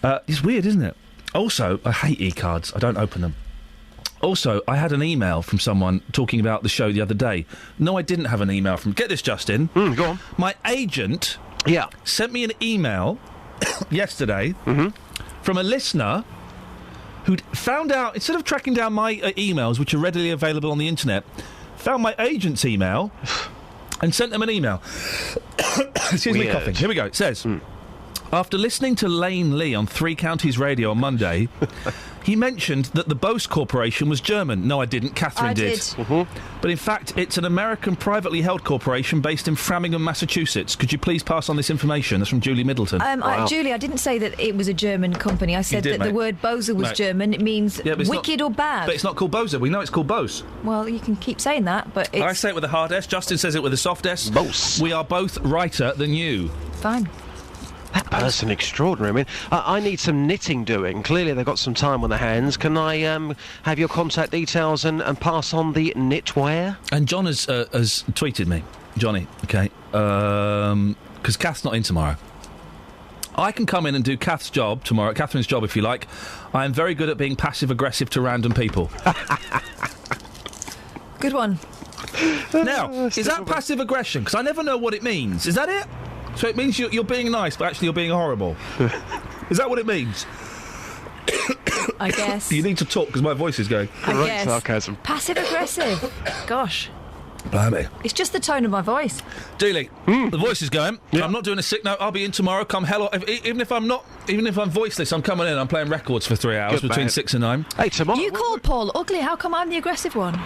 It's weird, isn't it? Also, I hate e-cards. I don't open them. Also, I had an email from someone talking about the show the other day. No, I didn't have an email from... Get this, Justin. Go on. My agent sent me an email yesterday from a listener who'd found out, instead of tracking down my emails, which are readily available on the internet, found my agent's email and sent them an email. Excuse me, coughing. Here we go. It says, after listening to Lane Lee on Three Counties Radio on Monday, he mentioned that the Bose Corporation was German. No, I didn't. Catherine did. But in fact, it's an American privately held corporation based in Framingham, Massachusetts. Could you please pass on this information? That's from Julie Middleton. Julie, I didn't say that it was a German company. I said the word Bose was German. It means wicked or bad. But it's not called Bose. We know it's called Bose. Well, you can keep saying that, but it's... I say it with a hard S. Justin says it with a soft S. Bose. We are both righter than you. Fine. That person extraordinary. I mean, I need some knitting doing. Clearly they've got some time on their hands. Can I have your contact details and pass on the knitwear? And John has tweeted me. Johnny, okay. Because Kath's not in tomorrow. I can come in and do Kath's job tomorrow, Catherine's job if you like. I am very good at being passive-aggressive to random people. Good one. Now, is that passive aggression? Because I never know what it means. Is that it? So it means you're being nice, but actually you're being horrible. Is that what it means? I guess. You need to talk because my voice is going. I guess. Sarcasm. Passive aggressive. Gosh. Blimey. It's just the tone of my voice. Dealey, the voice is going. Yeah. I'm not doing a sick note. I'll be in tomorrow. Come hell, even if I'm voiceless, I'm coming in. I'm playing records for 3 hours between 6 and 9. Hey, tomorrow. You called Paul ugly. How come I'm the aggressive one?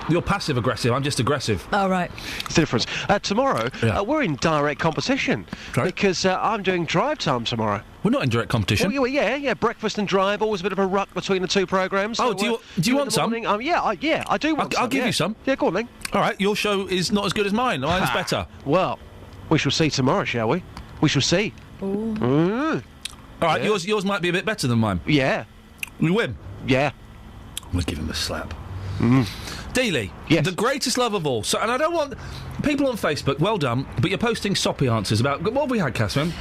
You're passive aggressive. I'm just aggressive. Oh, right. It's the difference. Tomorrow, we're in direct competition because I'm doing drive time tomorrow. We're not in direct competition. Well, yeah. Breakfast and drive, always a bit of a ruck between the two programmes. Oh, So, do you want some? I do want some. I'll give you some. Yeah, go on then. All right, your show is not as good as mine. Mine's better. Well, we shall see tomorrow, shall we? We shall see. All right, yours might be a bit better than mine. Yeah. We win. Yeah. I'm going to give him a slap. Dealey, the greatest love of all. So, and I don't want people on Facebook. Well done, but you're posting soppy answers about what have we had, Catherine?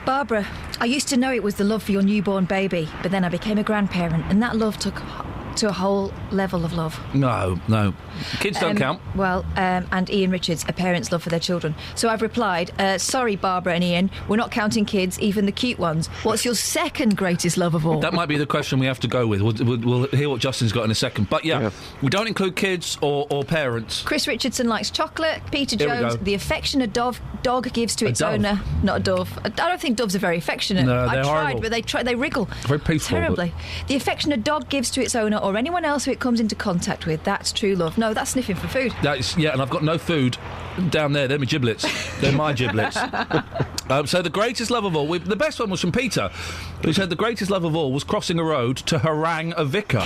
Barbara, I used to know it was the love for your newborn baby, but then I became a grandparent, and that love took to a whole level of love. No. Kids don't count. Well, and Ian Richards, a parent's love for their children. So I've replied, sorry, Barbara and Ian, we're not counting kids, even the cute ones. What's your second greatest love of all? That might be the question we have to go with. We'll hear what Justin's got in a second. But yeah, we don't include kids or parents. Chris Richardson likes chocolate. Peter Jones, the affection a dog gives to its owner. Not a dove. I don't think doves are very affectionate. No, they're I've tried, horrible. but they wriggle. Very peaceful. Terribly. The affection a dog gives to its owner or anyone else who it comes into contact with, that's true love. No, that's sniffing for food. And I've got no food down there. They're my giblets. They're my giblets. So the greatest love of all, the best one was from Peter, who said the greatest love of all was crossing a road to harangue a vicar,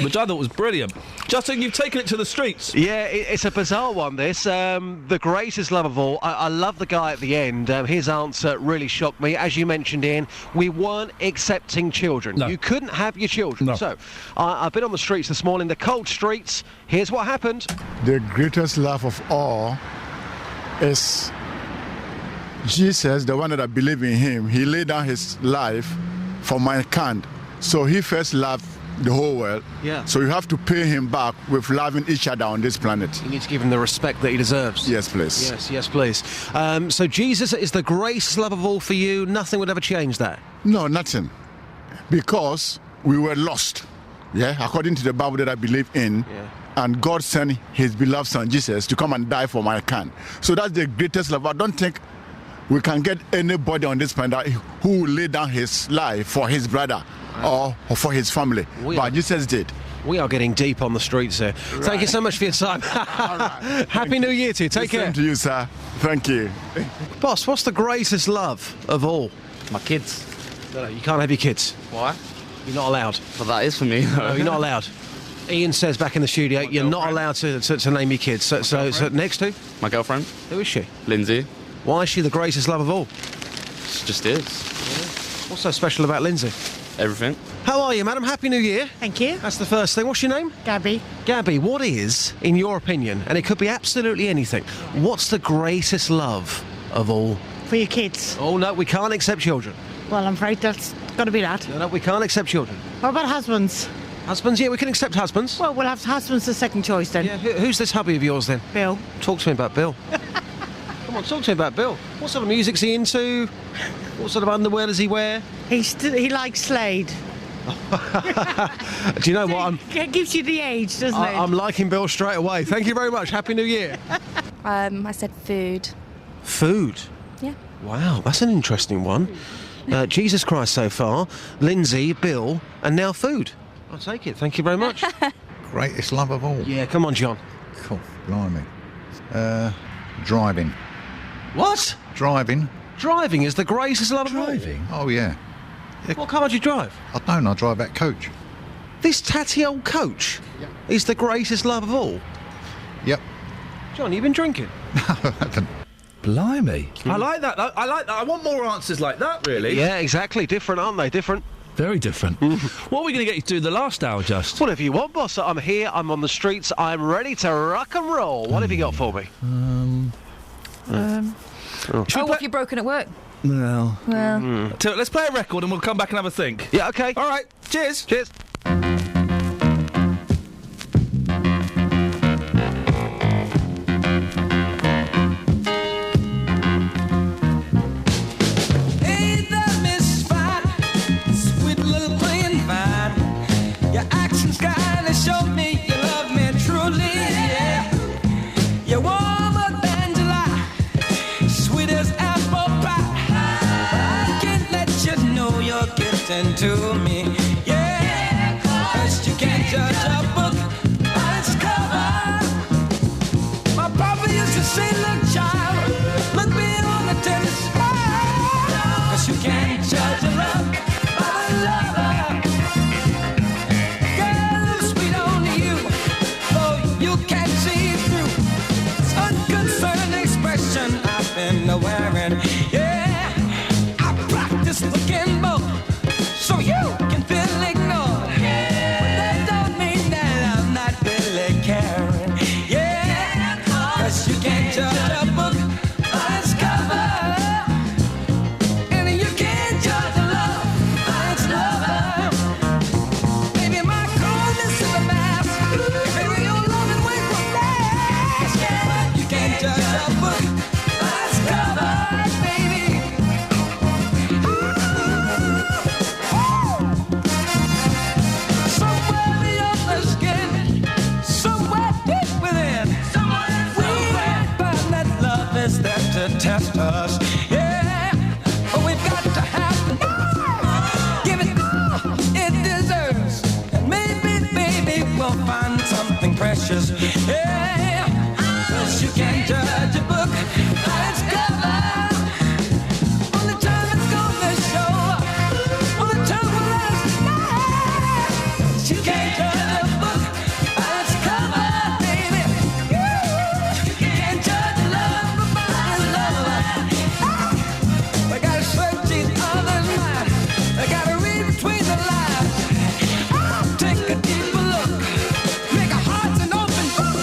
which I thought was brilliant. Justin, you've taken it to the streets. Yeah, it's a bizarre one, this. The greatest love of all. I love the guy at the end. His answer really shocked me. As you mentioned, Ian, we weren't accepting children. No. You couldn't have your children. No. So, I've been on the streets this morning, the cold streets. Here's what happened. The greatest love of all is Jesus, the one that I believe in him. He laid down his life for mankind. So he first loved the whole world. Yeah. So you have to pay him back with loving each other on this planet. You need to give him the respect that he deserves. Yes, please. Yes, please. So Jesus is the greatest love of all for you. Nothing would ever change that. No, nothing. Because we were lost. Yeah, according to the Bible that I believe in. Yeah. And God sent his beloved son Jesus to come and die for mankind. So that's the greatest love. I don't think we can get anybody on this planet who will lay down his life for his brother or for his family. But Jesus did. We are getting deep on the streets here. Right. Thank you so much for your time. Right. Happy New Year to you. Take care. Same to you, sir. Thank you. Boss, what's the greatest love of all? My kids. No, you can't have your kids. Why? You're not allowed. Well, that is for me. No, you're not allowed. Ian says back in the studio, you're not allowed to name your kids. So next to? My girlfriend. Who is she? Lindsay. Why is she the greatest love of all? She just is. Yeah. What's so special about Lindsay? Everything. How are you, madam? Happy New Year. Thank you. That's the first thing. What's your name? Gabby. Gabby, what is, in your opinion, and it could be absolutely anything, what's the greatest love of all? For your kids. Oh, no, we can't accept children. Well, I'm afraid that's got to be that. No, we can't accept children. What about husbands? Husbands, yeah, we can accept husbands. Well, we'll have husbands the second choice then. Yeah, who's this hubby of yours then? Bill. Talk to me about Bill. Come on, talk to me about Bill. What sort of music's he into? What sort of underwear does he wear? He likes Slade. Do you know what? It gives you the age, doesn't it? I'm liking Bill straight away. Thank you very much. Happy New Year. I said food. Food? Yeah. Wow, that's an interesting one. Jesus Christ so far, Lindsay, Bill, and now food. I'll take it. Thank you very much. Greatest love of all. Yeah, come on, John. Cool, blimey. Driving. What? Driving. Driving is the greatest love of all. Driving? Oh, yeah. What car do you drive? I don't know, I drive that coach. This tatty old coach is the greatest love of all? Yep. John, you been drinking? No, I haven't. Blimey. I like that. I like that. I want more answers like that, really. Yeah, exactly. Different, aren't they? Different. Very different. What are we going to get you to do the last hour, Just? Whatever you want, boss. I'm here, I'm on the streets, I'm ready to rock and roll. What have you got for me? What have you broken at work? Well. So let's play a record and we'll come back and have a think. Yeah, OK. All right. Cheers. Cheers. listen to me. Yeah, 'cause you can't judge a book by its cover. My papa used to say, look, child, look beyond the tennis ball, 'cause you can't judge a love by the lover. Girl, sweet on you, though you can't see through. It's unconcerned expression I've been wearing. Yeah, I practice looking both, so you can feel ignored. But that don't mean that I'm not really caring. Yeah, 'cause you can't judge a book by its cover, and you can't judge a love by its lover. Maybe my coldness is a mask, maybe your loving wings will last, but you can't judge a book by its cover, baby. Somewhere beyond the skin, somewhere deep within, we find that love is there to test us. Yeah, but we've got to have love, give it all it deserves, and maybe, baby, we'll find something precious. Yeah, 'cause you can't judge a book by its cover. Only time it's gonna show, only time will let us know. You can't judge a book by its cover, baby. You can't judge love by its lover. We gotta search each other's mind, we gotta read between the lines. Take a deeper look, make our hearts an open book.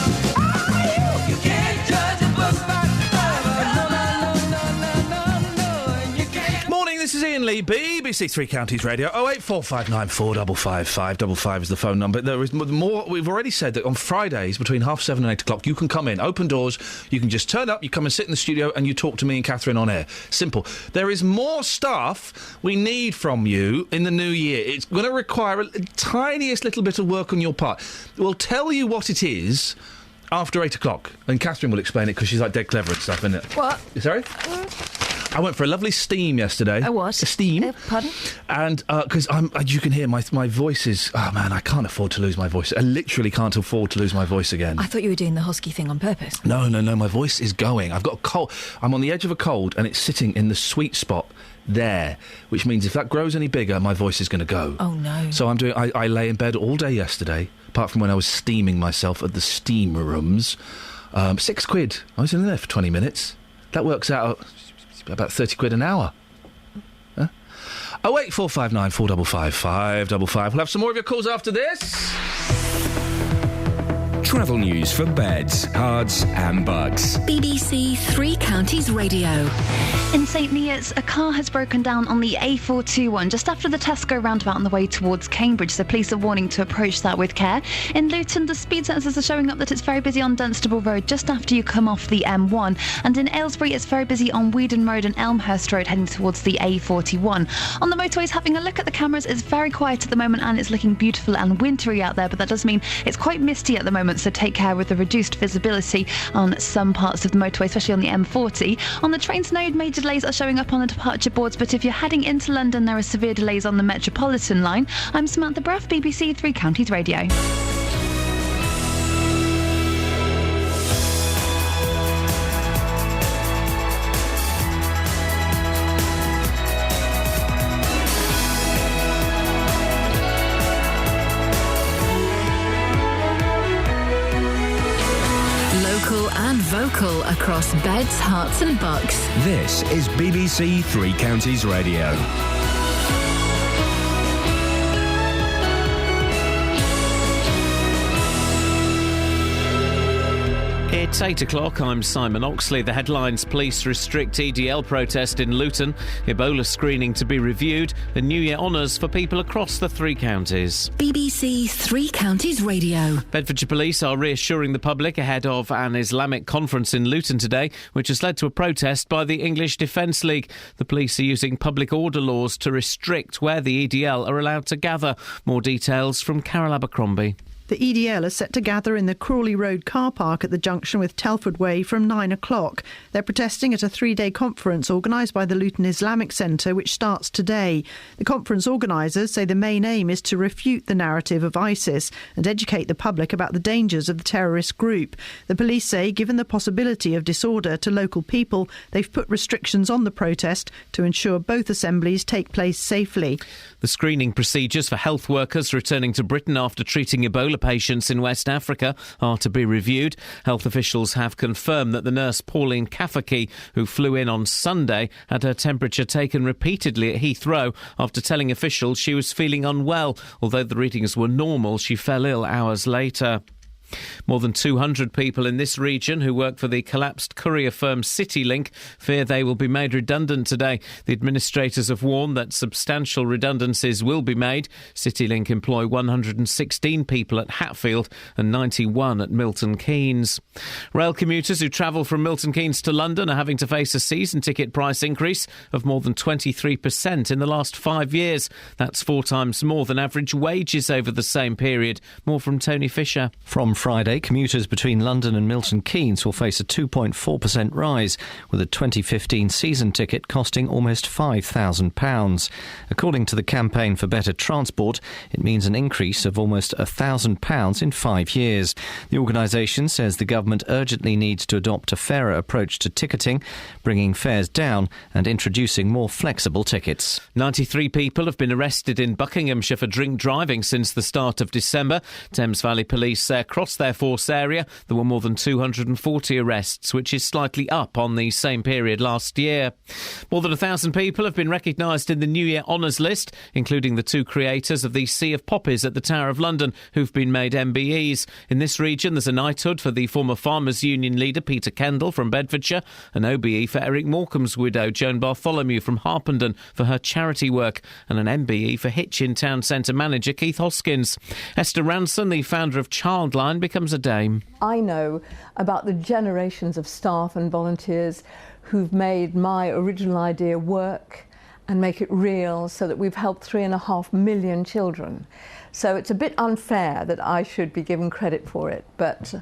You can't judge a book by its cover. No, you can't. Morning, this is Iain Lee, BBC Three Counties Radio. 08459 455 555 is the phone number. There is more. We've already said that on Fridays between 7:30 and 8 o'clock you can come in, open doors, you can just turn up, you come and sit in the studio and you talk to me and Catherine on air. Simple. There is more stuff we need from you in the new year. It's going to require a tiniest little bit of work on your part. We'll tell you what it is after 8 o'clock, and Catherine will explain it because she's like dead clever and stuff, isn't it? What? Sorry? I went for a lovely steam yesterday. A what? A steam. Pardon? And because you can hear my voice is. Oh man, I can't afford to lose my voice. I literally can't afford to lose my voice again. I thought you were doing the husky thing on purpose. No, my voice is going. I've got a cold. I'm on the edge of a cold, and it's sitting in the sweet spot there, which means if that grows any bigger, my voice is going to go. Oh no! So I'm doing. I lay in bed all day yesterday, apart from when I was steaming myself at the steam rooms. £6. I was in there for 20 minutes. That works out about £30 an hour. 08459 455 555. We'll have some more of your calls after this. Travel news for beds, cards and bugs. BBC Three Counties Radio. In St Neots, a car has broken down on the A421 just after the Tesco roundabout on the way towards Cambridge, so police are warning to approach that with care. In Luton, the speed sensors are showing up that it's very busy on Dunstable Road just after you come off the M1. And in Aylesbury, it's very busy on Weedon Road and Elmhurst Road heading towards the A41. On the motorways, having a look at the cameras, it's very quiet at the moment and it's looking beautiful and wintry out there, but that does mean it's quite misty at the moment, so take care with the reduced visibility on some parts of the motorway, especially on the M40. On the trains, no major delays are showing up on the departure boards, but if you're heading into London, there are severe delays on the Metropolitan line. I'm Samantha Bruff, BBC Three Counties Radio. And vocal across beds, hearts and bucks. This is BBC Three Counties Radio. It's 8 o'clock. I'm Simon Oxley. The headlines: police restrict EDL protest in Luton, Ebola screening to be reviewed, and New Year honours for people across the three counties. BBC Three Counties Radio. Bedfordshire Police are reassuring the public ahead of an Islamic conference in Luton today, which has led to a protest by the English Defence League. The police are using public order laws to restrict where the EDL are allowed to gather. More details from Carol Abercrombie. The EDL are set to gather in the Crawley Road car park at the junction with Telford Way from 9 o'clock. They're protesting at a 3-day conference organised by the Luton Islamic Centre, which starts today. The conference organisers say the main aim is to refute the narrative of ISIS and educate the public about the dangers of the terrorist group. The police say, given the possibility of disorder to local people, they've put restrictions on the protest to ensure both assemblies take place safely. The screening procedures for health workers returning to Britain after treating Ebola patients in West Africa are to be reviewed. Health officials have confirmed that the nurse Pauline Kafaki, who flew in on Sunday, had her temperature taken repeatedly at Heathrow after telling officials she was feeling unwell. Although the readings were normal, she fell ill hours later. More than 200 people in this region who work for the collapsed courier firm CityLink fear they will be made redundant today. The administrators have warned that substantial redundancies will be made. CityLink employ 116 people at Hatfield and 91 at Milton Keynes. Rail commuters who travel from Milton Keynes to London are having to face a season ticket price increase of more than 23% in the last 5 years. That's 4 times more than average wages over the same period. More from Tony Fisher. From Friday, commuters between London and Milton Keynes will face a 2.4% rise, with a 2015 season ticket costing almost £5,000. According to the Campaign for Better Transport, it means an increase of almost £1,000 in 5 years. The organisation says the government urgently needs to adopt a fairer approach to ticketing, bringing fares down and introducing more flexible tickets. 93 people have been arrested in Buckinghamshire for drink driving since the start of December. Thames Valley Police say across their force area there were more than 240 arrests, which is slightly up on the same period last year. More than 1,000 people have been recognised in the New Year Honours list, including the 2 creators of the Sea of Poppies at the Tower of London, who've been made MBEs. In this region there's a knighthood for the former Farmers Union leader Peter Kendall from Bedfordshire, an OBE for Eric Morecambe's widow Joan Bartholomew from Harpenden for her charity work, and an MBE for Hitchin Town Centre manager Keith Hoskins. Esther Ranson, the founder of Childline, becomes a dame. I know about the generations of staff and volunteers who've made my original idea work and make it real, so that we've helped 3.5 million children. So it's a bit unfair that I should be given credit for it, but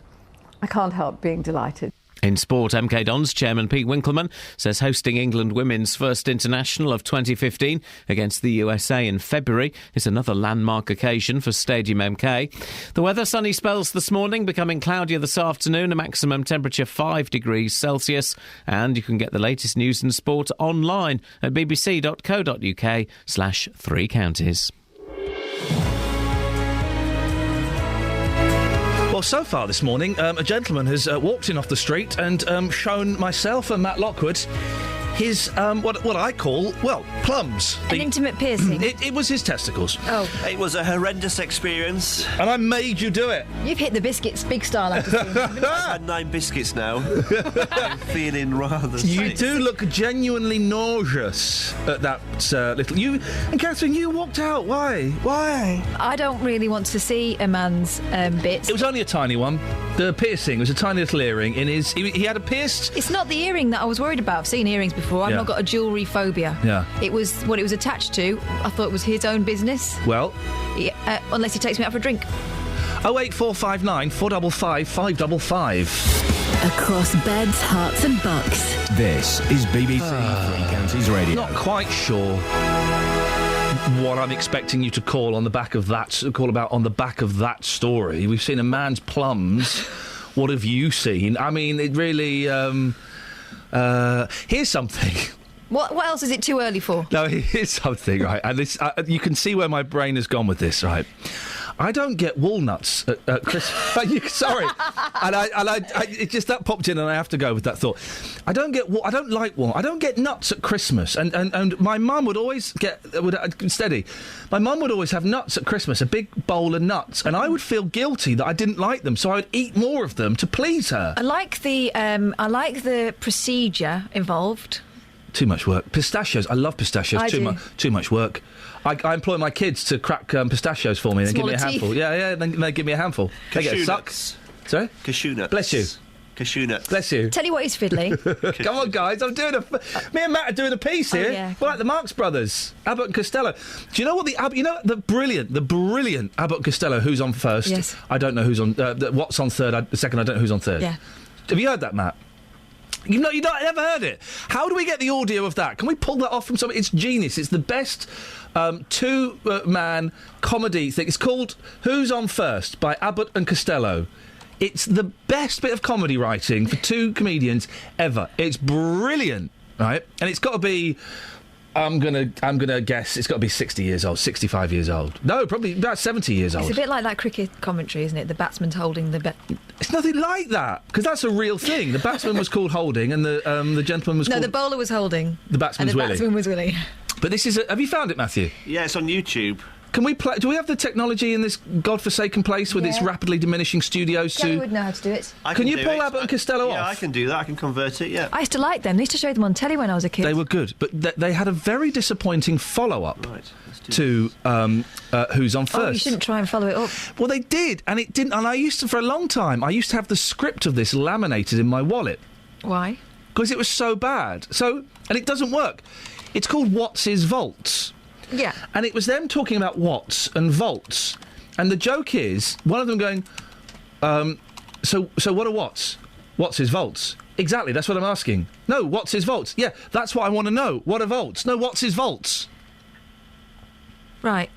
I can't help being delighted. In sport, MK Dons chairman Pete Winkleman says hosting England women's first international of 2015 against the USA in February is another landmark occasion for Stadium MK. The weather, sunny spells this morning, becoming cloudier this afternoon, a maximum temperature 5 degrees Celsius. And you can get the latest news and sport online at bbc.co.uk/3 counties. Well, so far this morning, a gentleman has walked in off the street and shown myself and Matt Lockwood his, what I call, well, plums. An intimate piercing? It was his testicles. Oh. It was a horrendous experience. And I made you do it. You've hit the biscuits big style, I've seen. I've had 9 biscuits now. I'm feeling rather You do look genuinely nauseous at that little... You and Catherine, you walked out. Why? I don't really want to see a man's bits. It was only a tiny one. The piercing was a tiny little earring in his... He had a pierced... It's not the earring that I was worried about. I've seen earrings before. I've not got a jewellery phobia. Yeah. It was what it was attached to. I thought it was his own business. Well... unless he takes me out for a drink. 08459 455 555. Across beds, hearts and bucks. This is BBC Three Counties Radio. Not quite sure what I'm expecting you to call on the back of that. Call about on the back of that story. We've seen a man's plums. What have you seen? I mean, it really. Here's something. What else is it too early for? No, here's something, right? And this, you can see where my brain has gone with this, right? I don't get walnuts at Christmas. Sorry, and it just that popped in, and I have to go with that thought. I don't like walnuts. I don't get nuts at Christmas, and my mum would always steady. My mum would always have nuts at Christmas, a big bowl of nuts, and I would feel guilty that I didn't like them, so I would eat more of them to please her. I like the procedure involved. Too much work. Pistachios. I love pistachios. Too much work. I employ my kids to crack pistachios for me. They give me a handful. Yeah. Then they give me a handful. They get sucks. Sorry? Cashew nuts. Bless you. Cashew nuts. Bless you. Tell you what is fiddly. Come on, guys. I'm doing me and Matt are doing a piece here. yeah. We're like the Marx Brothers, Abbott and Costello. Do you know what the brilliant Abbott and Costello? Who's on first? Yes. I don't know who's on. What's on third? The second, I don't know who's on third. Yeah. Have you heard that, Matt? You've never heard it. How do we get the audio of that? Can we pull that off from something? It's genius. It's the best two-man comedy thing. It's called Who's on First by Abbott and Costello. It's the best bit of comedy writing for two comedians ever. It's brilliant, right? And it's got to be. I'm gonna guess it's got to be 60 years old, 65 years old. No, probably about 70 years old. It's a bit like that cricket commentary, isn't it? The batsman's holding the... It's nothing like that, because that's a real thing. The batsman was called Holding, and the gentleman was called... No, the bowler was Holding. The batsman's and the Willie. batsman was Willie. But this is... have you found it, Matthew? Yeah, it's on YouTube. Can we play... Do we have the technology in this godforsaken place with its rapidly diminishing studios Joe would know how to do it. Can you pull Abbott and Costello off? Yeah, I can do that. I can convert it, yeah. I used to like them. I used to show them on telly when I was a kid. They were good, but they had a very disappointing follow-up to Who's on First. Oh, you shouldn't try and follow it up. Well, they did, and it didn't. And I used to, for a long time, I used to have the script of this laminated in my wallet. Why? Because it was so bad. And it doesn't work. It's called What's His Volts. Yeah. And it was them talking about watts and volts. And the joke is, one of them going, so what are watts? What's his volts? Exactly, that's what I'm asking. No, what's his volts? Yeah, that's what I want to know. What are volts? No, what's his volts? Right.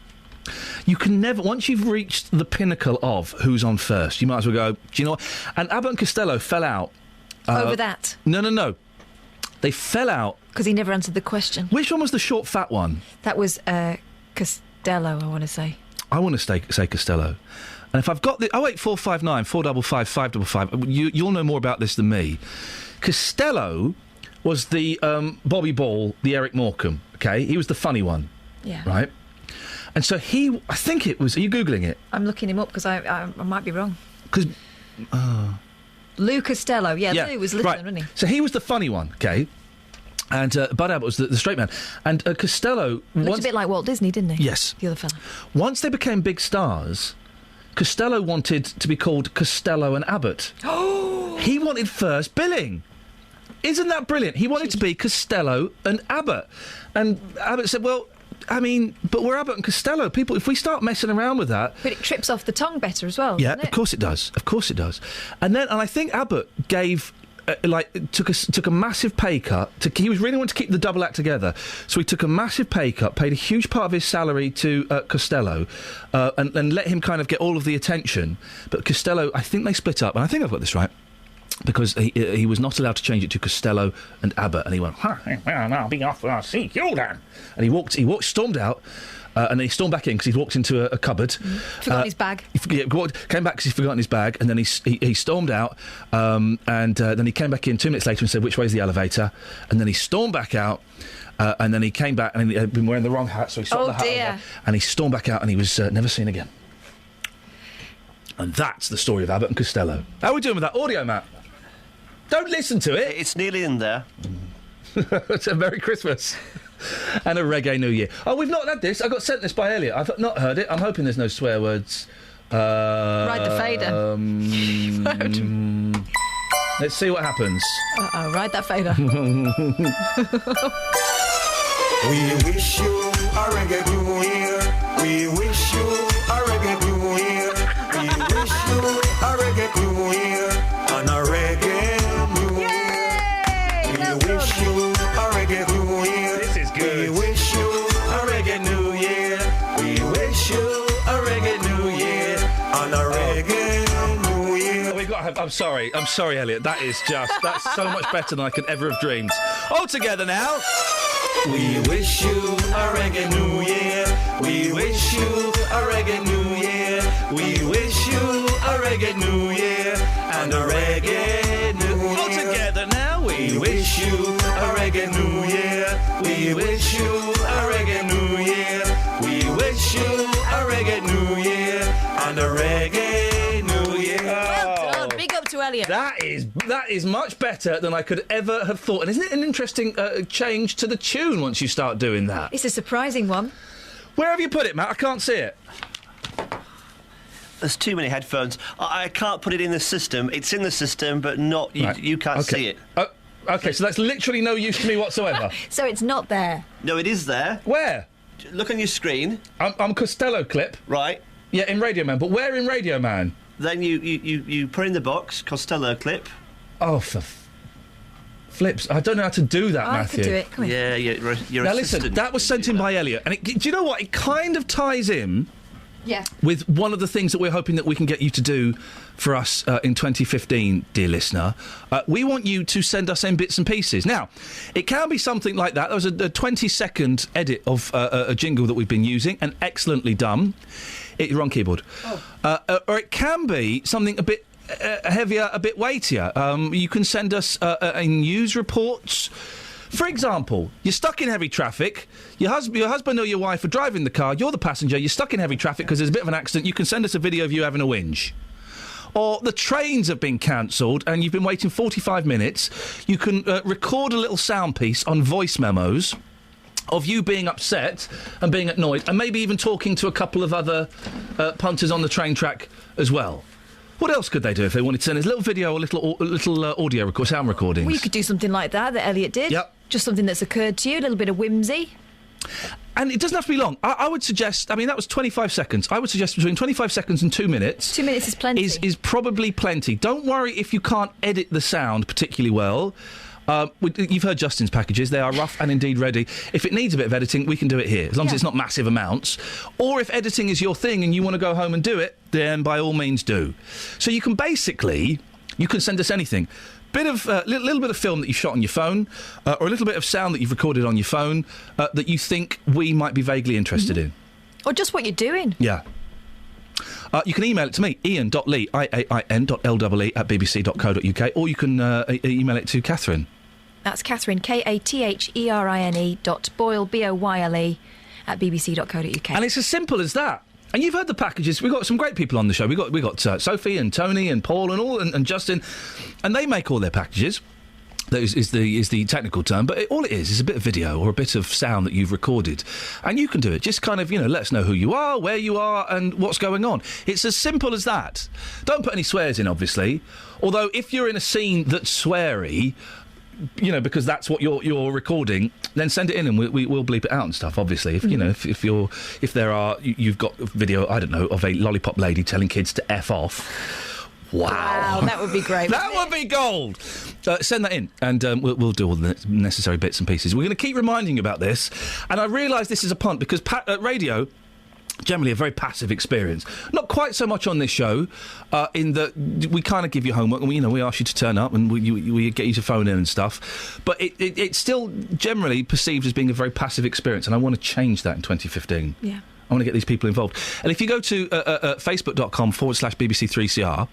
You can never, once you've reached the pinnacle of Who's on First, you might as well go, do you know what? And Abbott and Costello fell out. Over that? No. They fell out. Because he never answered the question. Which one was the short, fat one? That was Costello, I want to say. I want to say Costello. And if I've got the 08459 455 555, you'll know more about this than me. Costello was the Bobby Ball, the Eric Morecambe. Okay, he was the funny one. Yeah. Right. And so I think it was. Are you googling it? I'm looking him up because I might be wrong. Because Lou Costello, yeah, Lou was listening, wasn't he? So he was the funny one. Okay. And Bud Abbott was the straight man. And Costello... Looked a bit like Walt Disney, didn't he? Yes. The other fella. Once they became big stars, Costello wanted to be called Costello and Abbott. Oh! He wanted first billing. Isn't that brilliant? He wanted to be Costello and Abbott. And Abbott said, well, I mean, but we're Abbott and Costello. People, if we start messing around with that... But it trips off the tongue better as well, Yeah, doesn't it? of course it does. Of course it does. And I think Abbott gave... took a massive pay cut. He was really wanting to keep the double act together, so he took a massive pay cut, paid a huge part of his salary to Costello, and let him kind of get all of the attention. But Costello, I think they split up, and I think I've got this right, because he was not allowed to change it to Costello and Abbott, and he went, well, I'll be off, I'll see you then. And he stormed out. And then he stormed back in because he'd walked into a cupboard. Forgot his bag. Came back because he'd forgotten his bag, and then he stormed out, and then he came back in 2 minutes later and said, which way's the elevator? And then he stormed back out, and then he came back, and he had been wearing the wrong hat, so he stopped the hat over, and he stormed back out, and he was never seen again. And that's the story of Abbott and Costello. How are we doing with that audio, Matt? Don't listen to it. It's nearly in there. It's a Merry Christmas. And a Reggae New Year. Oh, we've not had this. I got sent this by Elliot. I've not heard it. I'm hoping there's no swear words. Ride the fader. Let's see what happens. Uh-oh, ride that fader. We wish you a reggae new year. We wish you a reggae new year. We wish you a reggae new year. And a reggae new year. We wish you a reggae new year. This is good. We wish you a reggae new year. We wish you a reggae new year. And a reggae new year. We've got to have, I'm sorry, Elliot. That's so much better than I could ever have dreamed. All together now. We wish you a reggae new year. We wish you a reggae new year. We wish you a reggae new year. And a reggae new year. All together now. We wish you a reggae new year. We wish you a reggae new year. We wish you a reggae new year. And a reggae new year. Well done. Big up to Elliot. That is much better than I could ever have thought. And isn't it an interesting change to the tune once you start doing that? It's a surprising one. Where have you put it, Matt? I can't see it. There's too many headphones. I can't put it in the system. It's in the system, but not you. Right. You can't Okay. see it. Okay, so that's literally no use to me whatsoever. So it's not there. No, it is there. Where? Look on your screen. I'm Costello clip. Right. Yeah, in Radio Man. But where in Radio Man? Then you put in the box Costello clip. Oh, for flips! I don't know how to do that, Matthew. I could do it. Come Yeah, you're now assistant. listen, that was sent in by Elliot, and do you know what? It kind of ties in. Yeah. With one of the things that we're hoping that we can get you to do for us in 2015, dear listener. We want you to send us in bits and pieces. Now, it can be something like that. There was a 20-second edit of a jingle that we've been using, and excellently done. You're on keyboard. Or it can be something a bit heavier, a bit weightier. You can send us news reports. For example, you're stuck in heavy traffic, your husband or your wife are driving the car, you're the passenger, you're stuck in heavy traffic because there's a bit of an accident, you can send us a video of you having a whinge. Or the trains have been cancelled and you've been waiting 45 minutes, you can record a little sound piece on voice memos of you being upset and being annoyed, and maybe even talking to a couple of other punters on the train track as well. What else could they do if they wanted to send us a little video or little audio sound recordings? Well, you could do something like that Elliot did. Yep. Just something that's occurred to you, a little bit of whimsy. And it doesn't have to be long. I would suggest, I mean, that was 25 seconds. I would suggest between 25 seconds and 2 minutes. 2 minutes is plenty. Is probably plenty. Don't worry if you can't edit the sound particularly well. You've heard Justin's packages. They are rough and indeed ready. If it needs a bit of editing, we can do it here, as long as it's not massive amounts. Or if editing is your thing and you want to go home and do it, then by all means do. So you can send us anything. Little bit of film that you've shot on your phone, or a little bit of sound that you've recorded on your phone that you think we might be vaguely interested in. Or just what you're doing. Yeah. You can email it to me, ian.lee, IAIN.LEE at bbc.co.uk, or you can email it to Catherine. That's Catherine, KATHERINE.Boyle, BOYLE, at bbc.co.uk. And it's as simple as that. And you've heard the packages. We've got some great people on the show. We got Sophie and Tony and Paul and Justin, and they make all their packages. That is the technical term, but all it is a bit of video or a bit of sound that you've recorded, and you can do it. Just kind of, let us know who you are, where you are, and what's going on. It's as simple as that. Don't put any swears in, obviously. Although if you're in a scene that's sweary, because that's what you're recording, then send it in and we'll bleep it out and stuff. Obviously, if you've got a video, I don't know, of a lollipop lady telling kids to F off. Wow, that would be great. That would be gold. Send that in, and we'll do all the necessary bits and pieces. We're going to keep reminding you about this, and I realise this is a punt because radio. Generally a very passive experience. Not quite so much on this show, in that we kind of give you homework and we ask you to turn up and we get you to phone in and stuff. But it's still generally perceived as being a very passive experience, and I want to change that in 2015. Yeah. I want to get these people involved. And if you go to facebook.com/BBC3CR,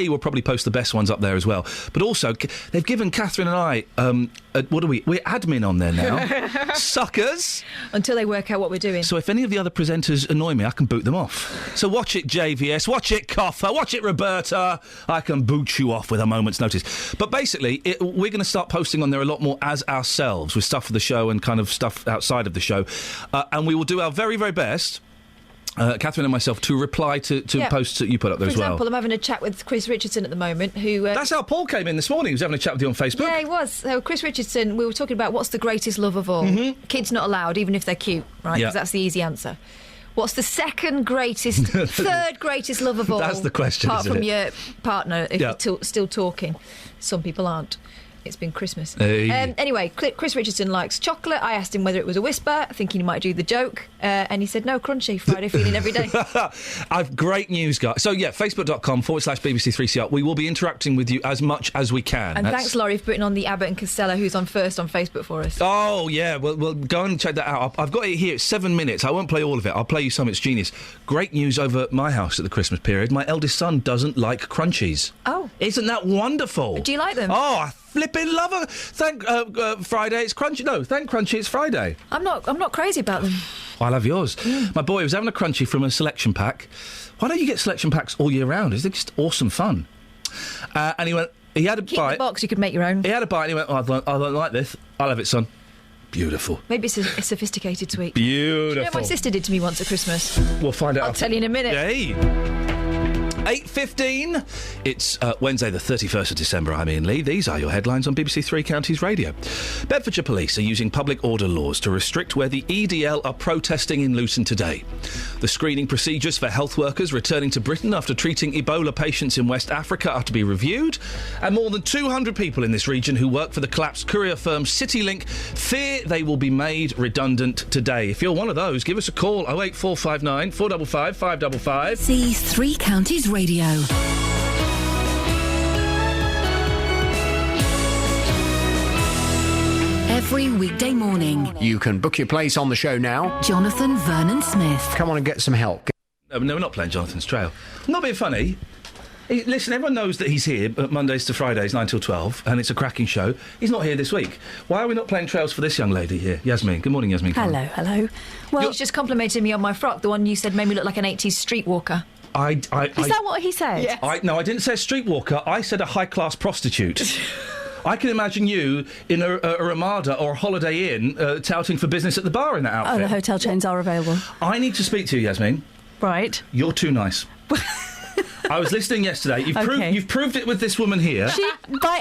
we'll probably post the best ones up there as well. But also, they've given Catherine and I, we're admin on there now. Suckers! Until they work out what we're doing. So if any of the other presenters annoy me, I can boot them off. So watch it, JVS, watch it, Coffer, watch it, Roberta. I can boot you off with a moment's notice. But basically, we're going to start posting on there a lot more as ourselves, with stuff for the show and kind of stuff outside of the show. And we will do our very, very best, Catherine and myself, to reply to posts that you put up there as well. For example, I'm having a chat with Chris Richardson at the moment, who... That's how Paul came in this morning. He was having a chat with you on Facebook. Yeah, he was. So Chris Richardson, we were talking about what's the greatest love of all. Mm-hmm. Kids not allowed, even if they're cute, right? Because that's the easy answer. What's the second greatest, third greatest love of all? That's the question, apart from your partner, if you're still talking. Some people aren't. It's been Christmas. Anyway, Chris Richardson likes chocolate. I asked him whether it was a whisper, thinking he might do the joke, and he said no, crunchy, Friday feeling every day. I've great news, guys. So, facebook.com/BBC3CR. We will be interacting with you as much as we can. And thanks, Laurie, for putting on the Abbott and Costello, who's on first on Facebook for us. Oh, yeah. Well, go and check that out. I've got it here. It's 7 minutes. I won't play all of it. I'll play you some. It's genius. Great news over at my house at the Christmas period. My eldest son doesn't like crunchies. Oh. Isn't that wonderful? Do you like them? Oh, I flipping love her. Thank Friday, it's Crunchy. No, thank Crunchy, it's Friday. I'm not crazy about them. I love yours. My boy was having a Crunchy from a selection pack. Why don't you get selection packs all year round? It's just awesome fun. And he went, he had a Keep bite. the box, you could make your own. He had a bite and he went, I don't like this. I'll have it, son. Beautiful. Maybe it's a sophisticated sweet. Beautiful. You know what my sister did to me once at Christmas? We'll find out. I'll tell you in a minute. Hey. 8:15. It's Wednesday the 31st of December. I'm Iain Lee. These are your headlines on BBC Three Counties Radio. Bedfordshire Police are using public order laws to restrict where the EDL are protesting in Luton today. The screening procedures for health workers returning to Britain after treating Ebola patients in West Africa are to be reviewed. And more than 200 people in this region who work for the collapsed courier firm CityLink fear they will be made redundant today. If you're one of those, give us a call. 08459 455 555. BBC Three Counties Radio. Every weekday morning. You can book your place on the show now. Jonathan Vernon Smith. Come on and get some help. No, we're not playing Jonathan's Trail. I'm not being funny. Listen, everyone knows that he's here Mondays to Fridays, 9 till 12, and it's a cracking show. He's not here this week. Why are we not playing Trails for this young lady here? Yasmin. Good morning, Yasmin. Hello. Well, he's just complimented me on my frock, the one you said made me look like an 80s streetwalker. Is that what he said? Yes. No, I didn't say streetwalker. I said a high-class prostitute. I can imagine you in a Ramada or a Holiday Inn touting for business at the bar in that outfit. Oh, the hotel chains are available. I need to speak to you, Yasmin. Right. You're too nice. I was listening yesterday. You've proved it with this woman here.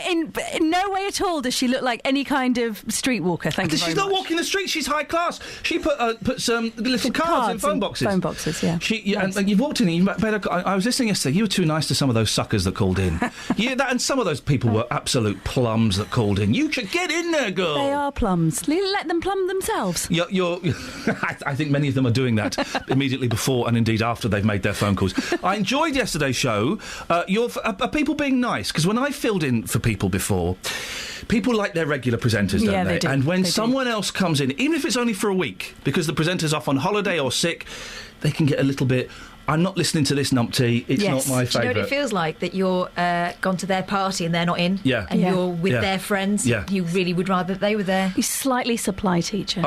In no way at all does she look like any kind of streetwalker. Thank you very much. She's not walking the street. She's high class. She put some little cards in phone boxes. Phone boxes, yeah. And you've walked in. I was listening yesterday. You were too nice to some of those suckers that called in. And some of those people were absolute plums that called in. You should get in there, girl. They are plums. Let them plum themselves. I think many of them are doing that immediately before and indeed after they've made their phone calls. I enjoyed yesterday's show. Are people being nice? Because when I filled in for people before, people like their regular presenters, don't they? And when someone else comes in, even if it's only for a week, because the presenter's off on holiday or sick, they can get a little bit... I'm not listening to this numpty. It's not my favourite. Do you know what it feels like? That you're gone to their party and they're not in? Yeah. And you're with their friends? Yeah. You really would rather they were there? You're slightly supply teacher.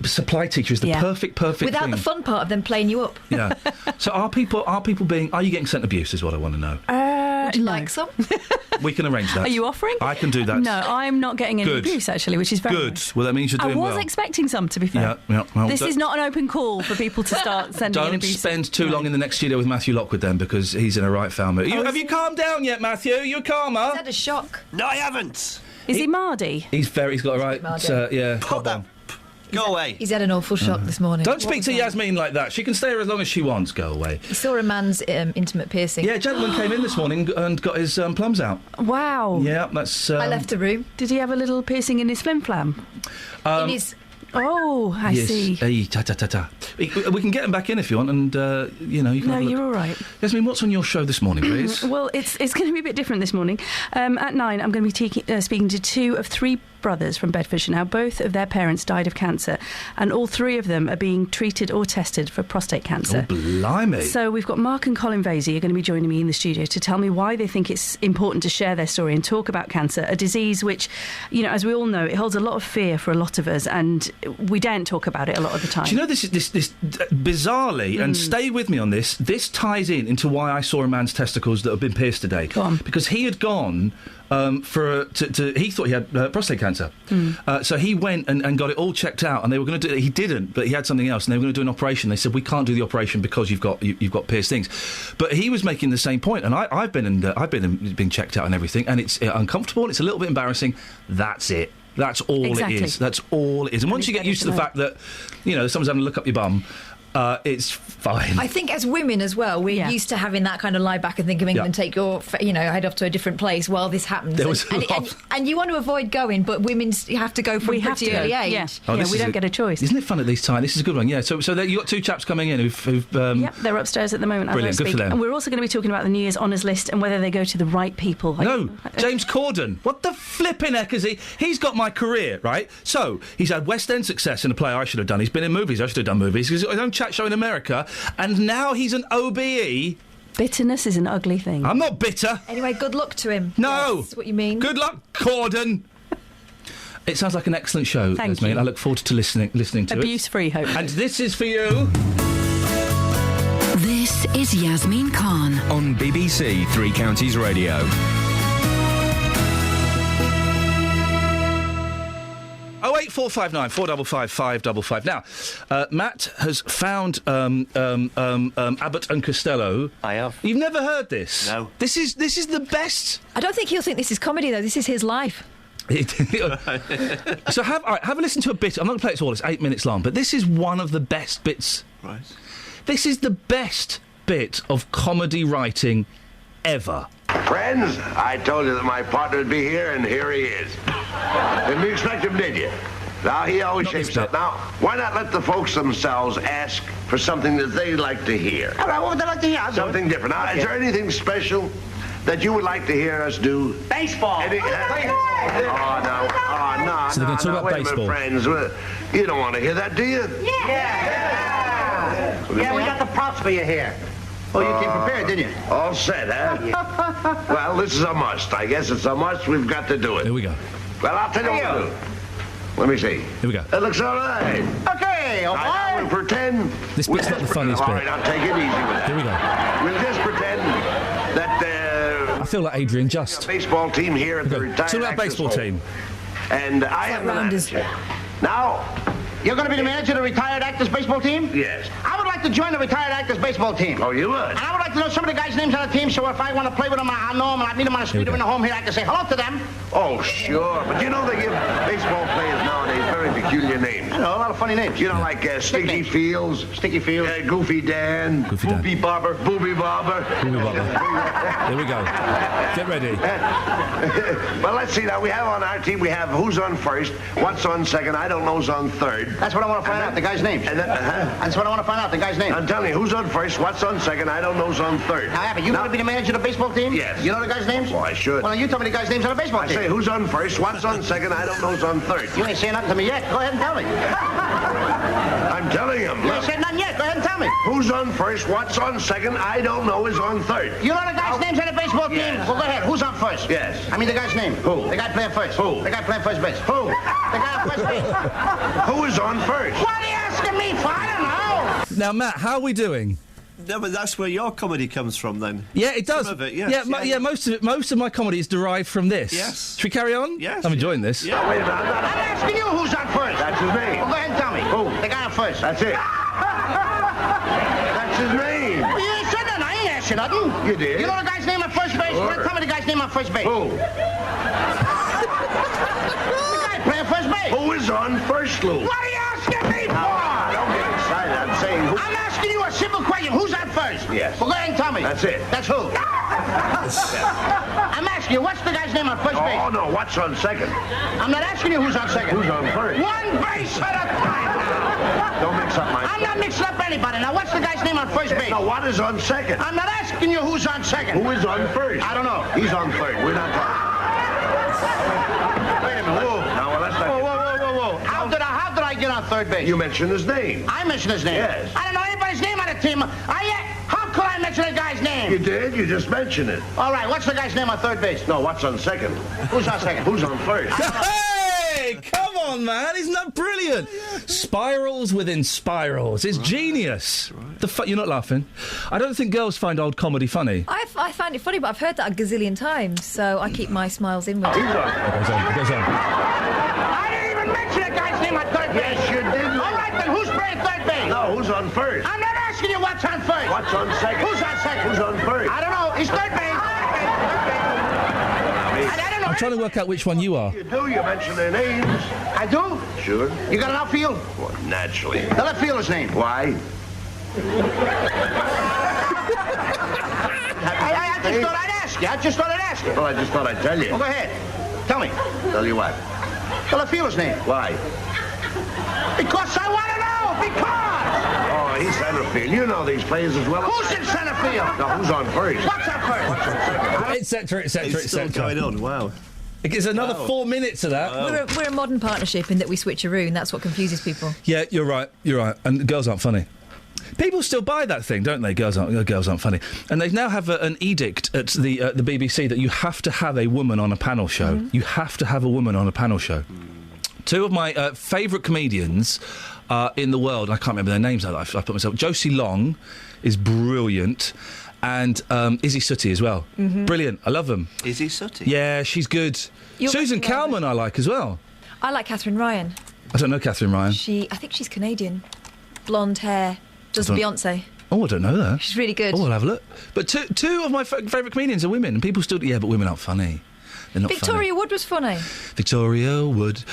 Supply teacher is the perfect Without thing. the fun part of them playing you up. Yeah. So are you getting sent abuse is what I want to know. Would you like some? We can arrange that. Are you offering? I can do that. No, I'm not getting any abuse, actually, which is very good. Nice. Well, that means you're doing well. I was expecting some, to be fair. Yeah. Well, this is not an open call for people to start sending in abuse. Don't spend too long in the next studio with Matthew Lockwood then, because he's in a right foul mood. Have you calmed down yet, Matthew? You calmer? He's had a shock. No, I haven't. Is he Mardy? He's got a right... Hold on. Go away. He's had an awful shock this morning. Don't speak to Yasmin like that. She can stay here as long as she wants. Go away. He saw a man's intimate piercing. Yeah, a gentleman came in this morning and got his plums out. Wow. Yeah, that's... I left the room. Did he have a little piercing in his flim-flam? In his... Oh, I see. We can get him back in if you want, and you can. No, you're all right. Yasmin, what's on your show this morning, please? Well, it's going to be a bit different this morning. At 9, I'm going to be speaking to 2 of 3 brothers from Bedfordshire. Now, both of their parents died of cancer, and all 3 of them are being treated or tested for prostate cancer. Oh, blimey! So we've got Mark and Colin Vasey are going to be joining me in the studio to tell me why they think it's important to share their story and talk about cancer, a disease which, as we all know, it holds a lot of fear for a lot of us, and we don't talk about it a lot of the time. Do you know this bizarrely, and stay with me on this, this ties into why I saw a man's testicles that have been pierced today. Go on. Because he had gone... he thought he had prostate cancer. So he went and got it all checked out, and they were going to do it. He didn't, but he had something else, and they were going to do an operation. They said, we can't do the operation because you've got pierced things. But he was making the same point, and I've been checked out and everything, and it's uncomfortable, it's a little bit embarrassing. That's it. That's all it is. That's all it is. And once you get used to the fact that, someone's having to look up your bum, it's fine. I think as women as well, we're used to having that kind of lie back and think of England, take your, head off to a different place while this happens. And you want to avoid going, but women have to go from a pretty early age. Yeah, we don't get a choice. Isn't it fun at this time? This is a good one, yeah. So you've got 2 chaps coming in who've Yep, they're upstairs at the moment. Brilliant, good for them. And we're also going to be talking about the New Year's honours list and whether they go to the right people. No, James Corden. What the flipping heck is he? He's got my career, right? So, he's had West End success in a play I should have done. He's been in movies. I should have done movies. He's got his own chat show in America, and now he's an OBE. Bitterness is an ugly thing. I'm not bitter. Anyway, good luck to him. No. That's what you mean. Good luck, Corden. It sounds like an excellent show, Thank Yasmin. you. I look forward to listening to it. Abuse-free, hopefully. And this is for you. This is Yasmin Khan on BBC Three Counties Radio. 08 08459 455 555. Now, Matt has found Abbott and Costello. I have. You've never heard this? No. This is the best. I don't think he'll think this is comedy, though. This is his life. So have a listen to a bit. I'm not going to play it all. It's 8 minutes long, but this is one of the best bits. Right. This is the best bit of comedy writing ever. Friends, I told you that my partner would be here, and here he is. Didn't you expect him, did you? Now, he always shapes up. Now, why not let the folks themselves ask for something that they'd like to hear? All right, what would they like to hear? Something different. Now, Okay. is there anything special that you would like to hear us do? Baseball. Oh, no. So they're going to talk about wait a minute, baseball. friends. You don't want to hear that, do you? Yeah, we got the props for you here. Oh, you came prepared, didn't you? All set, huh? Well, this is a must. I guess it's a must. We've got to do it. Here we go. Well, I'll tell you what to do. Let me see. Here we go. It looks all right. Okay, all I right. will pretend. This bit's not the funniest All bit. right, I'll take it easy with it. Here we go. We'll just pretend that I feel like Adrian Just. baseball team here at the retired Talk about actors' baseball home. team. And I am the manager. Now, You're going to be the manager of the retired actors baseball team? yes. I would like to join the retired actors baseball team. Oh, you would? And I would like to know some of the guys' names on the team, so if I want to play with them, I know them, and I meet them on the street or in the home here, I can say hello to them. Oh, sure. But you know they give baseball players nowadays very peculiar names. I know, a lot of funny names. You know, like Sticky Fields. Sticky Fields. Goofy Dan. Goofy Dan. Boopy Bobber. Booby Bobber. Here we go. Get ready. Well, let's see now. We have on our team, we have who's on first, what's on second, I don't know who's on third. That's what I want to find out, the guy's names. And That's what I want to find out, the guy's name. I'm telling you, who's on first, what's on second, I don't know who's on third. Now, Abby, you want to be the manager of the baseball team? Yes. You know the guy's names? Well, I should. Well, you tell me the guy's names on the baseball I team. say, who's on first, what's on second, I don't know who's on third. You ain't saying nothing to me yet. Go ahead and tell me. I'm telling him. You ain't said nothing yet. Go ahead and tell me. Who's on first, what's on second, I don't know is on third. You know the guy's names on the baseball team? Yes. Well, go ahead. Who's on first? Yes. I mean the guy's name. Who? The guy playing first. Who? The guy playing first base. Who? The guy on first base. Who is on first? What are you asking me for? I don't know. Now, Matt, how are we doing? No, but that's where your comedy comes from, then. Yeah, it does. Some of it, yes, yeah, most of it. Most of my comedy is derived from this. Yes. Should we carry on? Yes. I'm enjoying this. Yeah. Oh, wait a minute, I'm asking you who's on first. That's his name. Well, go ahead and tell me. Who? The guy on first. That's it. That's his name. Well, you ain't said nothing. I ain't asked you nothing. You did. You know the guy's name on first base? Sure. Well, tell me the guy's name on first base. Who? The guy playing first base. Who is on first, Lou? What are you asking me for? Don't get excited. I'm saying who. I'm asking you a simple question. Who's on first? Yes. Well, go ahead and tell me. That's it. That's who? I'm asking you, what's the guy's name on first base? Oh, no, what's on second? I'm not asking you who's on second. Who's on first? One base at a time. Don't mix up my... I'm not mixing up anybody. Now, what's the guy's name on first base? Now, what is on second? I'm not asking you who's on second. Who is on first? I don't know. He's on third. We're not talking. Wait a minute. Whoa. Now, well, let's not... Whoa. How did I get on third base? You mentioned his name. I mentioned his name. Yes. I don't know anybody's name on the team. How could I mention a guy's name? You did. You just mentioned it. All right, what's the guy's name on third base? No, what's on second? Who's on second? Who's on first? Hey, come on, man! Isn't that brilliant? Spirals within spirals. It's genius. You're not laughing. I don't think girls find old comedy funny. I find it funny, but I've heard that a gazillion times, so I keep my smiles inward. It goes on. I didn't even mention a guy's name on third base. Yes, you did. All right, then who's playing third base? No, who's on first? I'm not asking you what's on first. What's on second? Who's on second? Who's on first? I don't know. He's third base. I don't know. I'm trying to work out which one you are. You do. You mention their names. I do? Sure. You got an outfield? Well, naturally. The left fielder's name. Why? I just thought I'd ask you. I just thought I'd ask you. Well, I just thought I'd tell you. Well, go ahead. Tell me. Tell you what? The left fielder's name. Why? Because I want to know. Because. Oh, he's center field. You know these players as well. Who's in center field? Now, who's on first? What's on first? Etc. It's still going on. Wow. It's another 4 minutes of that. We're a modern partnership in that we switcheroo, and that's what confuses people. Yeah, you're right. And girls aren't funny. People still buy that thing, don't they? Girls aren't funny. And they now have an edict at the BBC that you have to have a woman on a panel show. Mm-hmm. You have to have a woman on a panel show. Two of my favourite comedians in the world, I can't remember their names, I put myself... Josie Long is brilliant, and Izzy Sooty as well. Mm-hmm. Brilliant. I love them. Izzy Sooty? Yeah, she's good. Susan Calman I like as well. I like Catherine Ryan. I don't know Catherine Ryan. I think she's Canadian. Blonde hair. Does Beyonce. Oh, I don't know that. She's really good. Oh, I'll have a look. But two of my favourite comedians are women, and people still... Yeah, but women aren't funny. They're not Victoria Wood was funny. Victoria Wood.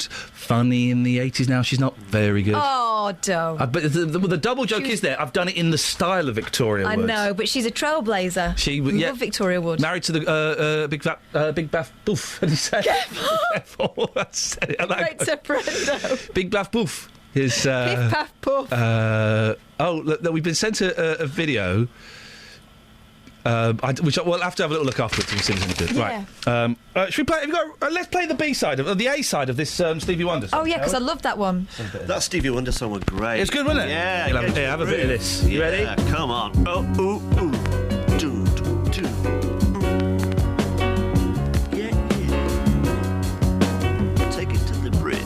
Funny in the 80s now. She's not very good. Oh, don't. But the double joke is there. I've done it in the style of Victoria Wood. I know, but she's a trailblazer. We love Victoria Wood. Married to the Big Baff Boof. How do you say? Careful. Great separando. Big Baff Boof. Piff, paff, puff. Look, we've been sent a video, which we'll have to have a little look afterwards and see if it's any good. Yeah. Right. Should we play? Let's play the B side of the A side of this Stevie Wonder song. Oh yeah, because I love that one. That Stevie Wonder song was great. It's good, wasn't it? Yeah. Have a bit of this. You ready? Yeah, come on. Oh, ooh, ooh. Do, do, do. Yeah, yeah. Take it to the bridge.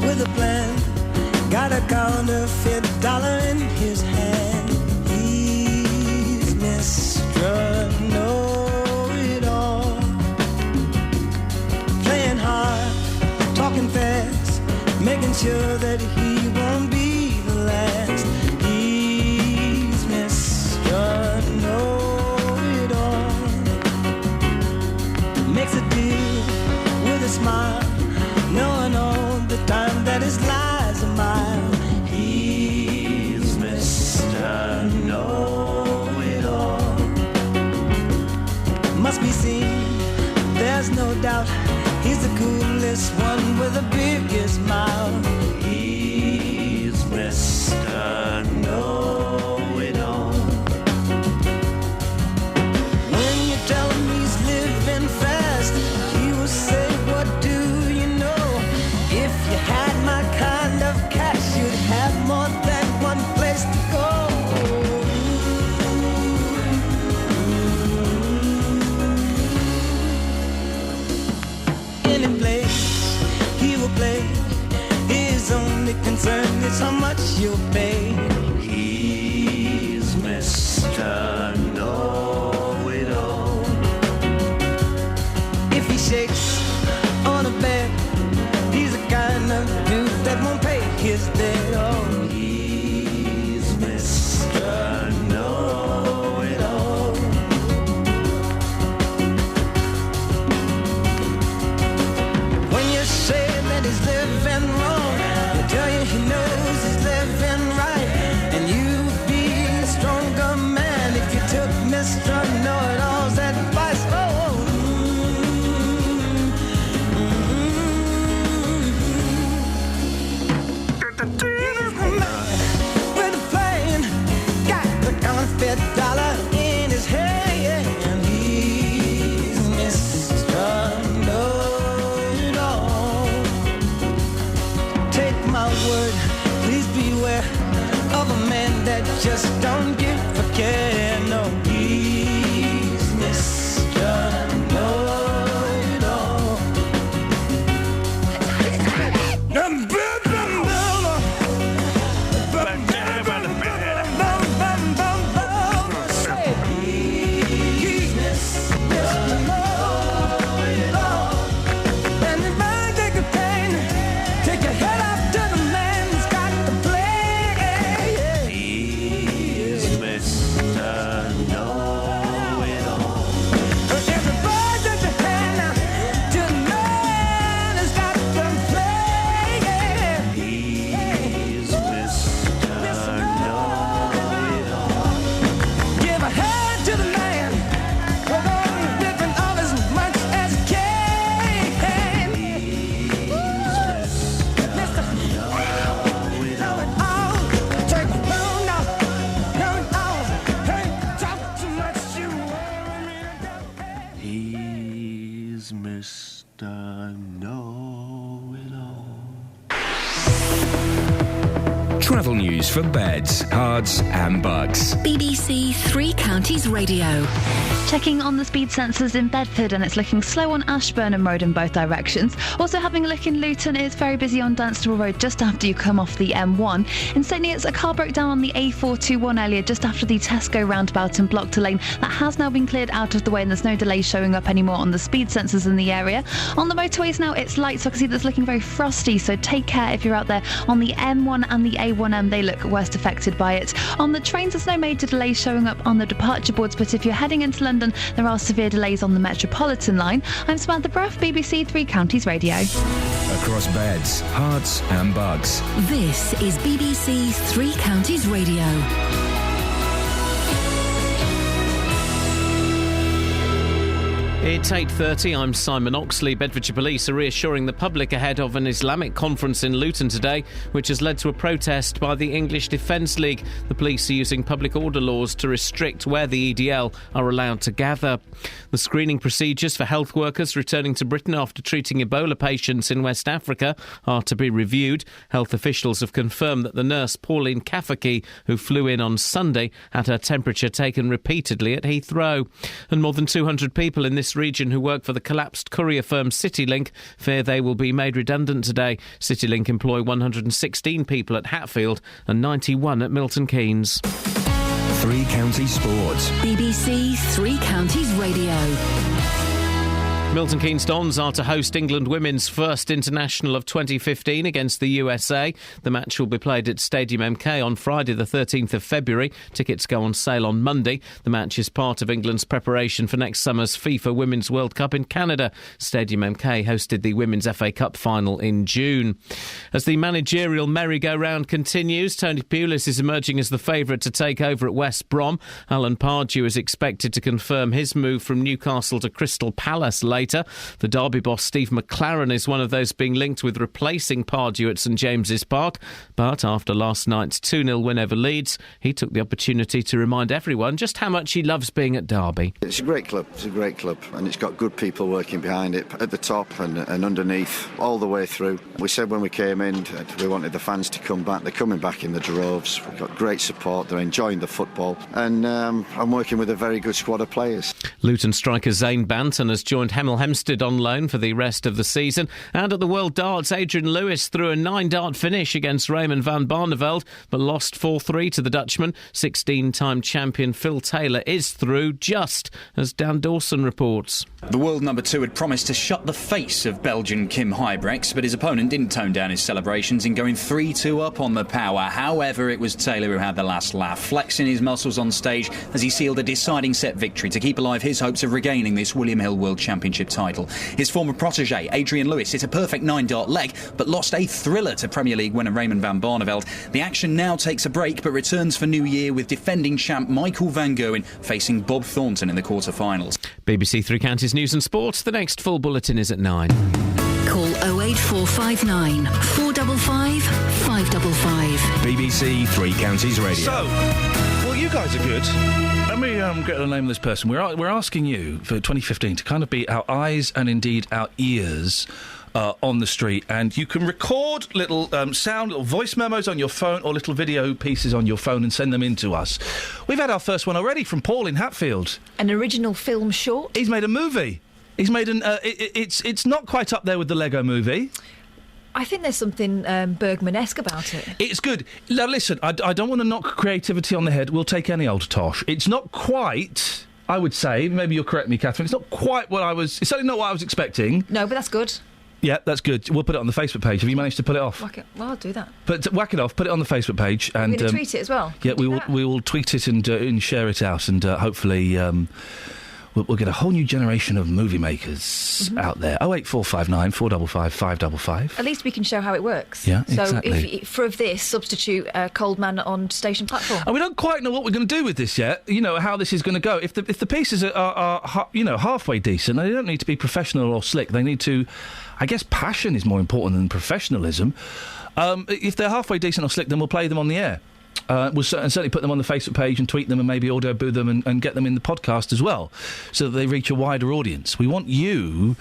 With a plan, got a counterfeit dollar in his hand. He's Mr. Know-it-all, playing hard, talking fast, making sure that he won't be the last. He's Mr. Know-it-all, makes a deal with a smile, knowing all the time that his lies a mile. He's Mr. Know-it-all. Must be seen, there's no doubt. He's the coolest one with the biggest mouth. He's Mr. Know-it-all. When you tell him he's living fast, he will say, what do you know? If you had my kind of cash, you'd have more than one place to go. Any place he will play, his only concern is how much you'll pay. He's Mr. Know-it-all. If he shakes on a bed, he's the kind of dude that won't pay his debt. Oh, he's Mr. Know-it-all. When you say that he's living wrong, he'll tell you he knows he's living right. And you'd be a stronger man if you took Mr. Know-it-all's advice. Oh, with a plane, got the counterfeit dollar in his hand. He's Mr. Know-it-all. Take my word, please beware of a man that just don't give a care. No, he's Mr. Know-it-all. Mr. Know-it-all. Travel news for beds, cards and bugs. BBC Three Counties Radio. Checking on the speed sensors in Bedford, and it's looking slow on Ashburnham Road in both directions. Also having a look in Luton, it's very busy on Dunstable Road just after you come off the M1. In St Neots, a car broke down on the A421 earlier just after the Tesco roundabout and blocked a lane. That has now been cleared out of the way, and there's no delay showing up anymore on the speed sensors in the area. On the motorways now, it's light, so I can see that's looking very frosty, so take care if you're out there. On the M1 and the A1M, they look worst affected by it. On the trains, there's no major delays showing up on the departure boards, but if you're heading into London, there are severe delays on the Metropolitan line. I'm Samantha Bruff, BBC Three Counties Radio. Across beds, hearts and bugs. This is BBC Three Counties Radio. It's 8:30. I'm Simon Oxley. Bedfordshire Police are reassuring the public ahead of an Islamic conference in Luton today, which has led to a protest by the English Defence League. The police are using public order laws to restrict where the EDL are allowed to gather. The screening procedures for health workers returning to Britain after treating Ebola patients in West Africa are to be reviewed. Health officials have confirmed that the nurse Pauline Kafaki, who flew in on Sunday, had her temperature taken repeatedly at Heathrow. And more than 200 people in this region who work for the collapsed courier firm CityLink fear they will be made redundant today. CityLink employ 116 people at Hatfield and 91 at Milton Keynes. Three Counties Sports. BBC Three Counties Radio. Milton Keynes Dons are to host England women's first international of 2015 against the USA. The match will be played at Stadium MK on Friday the 13th of February. Tickets go on sale on Monday. The match is part of England's preparation for next summer's FIFA Women's World Cup in Canada. Stadium MK hosted the Women's FA Cup final in June. As the managerial merry-go-round continues, Tony Pulis is emerging as the favourite to take over at West Brom. Alan Pardew is expected to confirm his move from Newcastle to Crystal Palace later. The Derby boss Steve McLaren is one of those being linked with replacing Pardew at St James's Park. But after last night's 2-0 win over Leeds, he took the opportunity to remind everyone just how much he loves being at Derby. It's a great club, and it's got good people working behind it, at the top and underneath, all the way through. We said when we came in we wanted the fans to come back. They're coming back in the droves. We've got great support. They're enjoying the football, and I'm working with a very good squad of players. Luton striker Zane Banton has joined Hemel Hempstead on loan for the rest of the season. And at the World Darts, Adrian Lewis threw a 9-dart finish against Raymond van Barneveld, but lost 4-3 to the Dutchman. 16-time champion Phil Taylor is through, just as Dan Dawson reports. The world number 2 had promised to shut the face of Belgian Kim Huybrechts, but his opponent didn't tone down his celebrations in going 3-2 up on the power. However, it was Taylor who had the last laugh, flexing his muscles on stage as he sealed a deciding set victory to keep alive his hopes of regaining this William Hill World Championship title. His former protégé, Adrian Lewis, hit a perfect 9-dart leg, but lost a thriller to Premier League winner Raymond van Barneveld. The action now takes a break, but returns for New Year with defending champ Michael van Gerwen facing Bob Thornton in the quarter-finals. BBC Three Counties News and Sports. The next full bulletin is at 9. Call 08459 455 555. BBC Three Counties Radio. So, well, you guys are good. Let me get the name of this person. We're asking you for 2015 to kind of be our eyes and indeed our ears on the street, and you can record little little voice memos on your phone or little video pieces on your phone and send them in to us. We've had our first one already from Paul in Hatfield. An original film short. He's made a movie. He's made an. It's not quite up there with the Lego Movie. I think there's something Bergman-esque about it. It's good. Now, listen, I don't want to knock creativity on the head. We'll take any old tosh. It's not quite, I would say, maybe you'll correct me, Catherine, it's not quite what I was... It's certainly not what I was expecting. No, but that's good. Yeah, that's good. We'll put it on the Facebook page. Have you managed to pull it off? Whack it. Well, I'll do that. But whack it off, put it on the Facebook page. And we're going to tweet it as well. Yeah, we will tweet it and share it out, and hopefully... We'll get a whole new generation of movie makers out there. 08459 455 555. At least we can show how it works. Yeah, so exactly. So for this, substitute Cold Man on station platform. And we don't quite know what we're going to do with this yet. You know, how this is going to go. If the pieces are halfway decent, they don't need to be professional or slick. They need to... I guess passion is more important than professionalism. If they're halfway decent or slick, then we'll play them on the air. We'll certainly put them on the Facebook page and tweet them and maybe audio boo them and get them in the podcast as well, so that they reach a wider audience. We want you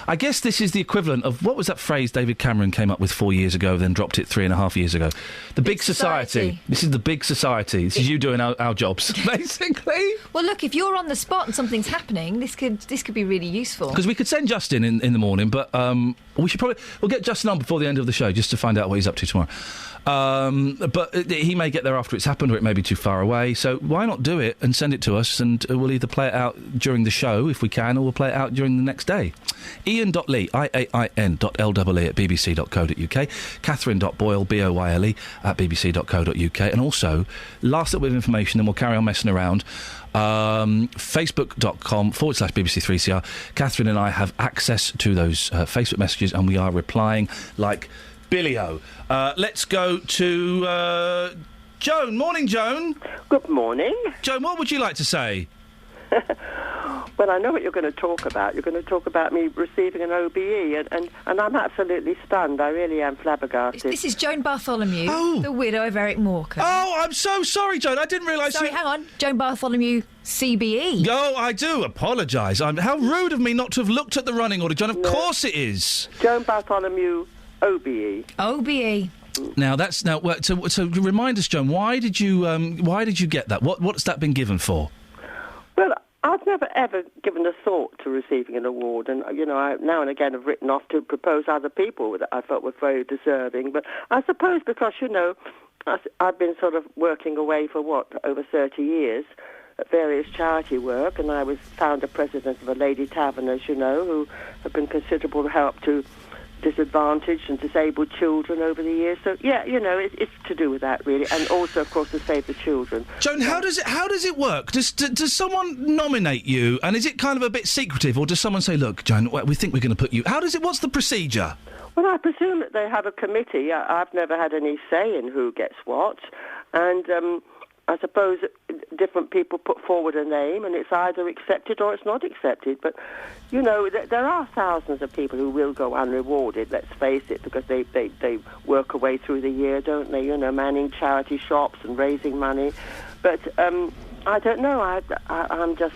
I guess this is the equivalent of, what was that phrase David Cameron came up with 4 years ago, then dropped it 3.5 years ago? The big society. This is the big society. This is you doing our jobs, basically. Well, look, if you're on the spot and something's happening, this could be really useful. Because we could send Justin in the morning, but we'll get Justin on before the end of the show just to find out what he's up to tomorrow. But he may get there after it's happened, or it may be too far away. So why not do it and send it to us, and we'll either play it out during the show if we can, or we'll play it out during the next day. Iain.lee, IAIN.LEE at bbc.co.uk, Catherine.Boyle, BOYLE at bbc.co.uk, and also, last little bit of information, then we'll carry on messing around. Facebook.com/BBC3CR. Catherine and I have access to those Facebook messages, and we are replying like Billy-O. Let's go to Joan. Morning, Joan. Good morning. Joan, what would you like to say? Well, I know what you're going to talk about. You're going to talk about me receiving an OBE, and I'm absolutely stunned. I really am flabbergasted. This is Joan Bartholomew, the widow of Eric Morecambe. Oh, I'm so sorry, Joan. I didn't realise... Sorry, hang on. Joan Bartholomew, CBE. Oh, I do apologise. How rude of me not to have looked at the running order, Joan. Of course it is. Joan Bartholomew, OBE. OBE. Now so remind us, Joan. Why did you get that? What's that been given for? Well, I've never ever given a thought to receiving an award, and I now and again have written off to propose other people that I felt were very deserving. But I suppose because I've been sort of working away for over 30 years at various charity work, and I was founder president of a lady tavern, as you know, who have been considerable help to disadvantaged and disabled children over the years. So it's to do with that really, and also of course to save the children. Joan, how does it work? Does someone nominate you, and is it kind of a bit secretive, or does someone say, look, Joan, we think we're going to put you? What's the procedure? Well, I presume that they have a committee. I've never had any say in who gets what, and I suppose different people put forward a name, and it's either accepted or it's not accepted. But, there are thousands of people who will go unrewarded, let's face it, because they work away through the year, don't they? Manning charity shops and raising money. But I don't know. I'm just,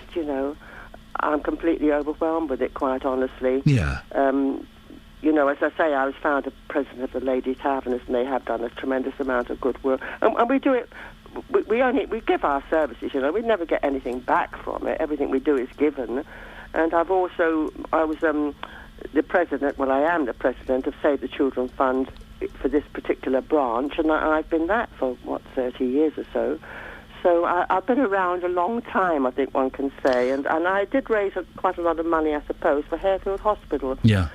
I'm completely overwhelmed with it, quite honestly. Yeah. As I say, I was founder president of the Lady Taverners, and they have done a tremendous amount of good work. And we do it... We give our services, we never get anything back from it. Everything we do is given. And I was the president, I am the president of Save the Children Fund for this particular branch, and I've been that for, 30 years or so. So I've been around a long time, I think one can say. And I did raise quite a lot of money, I suppose, for Harefield Hospital. Yeah.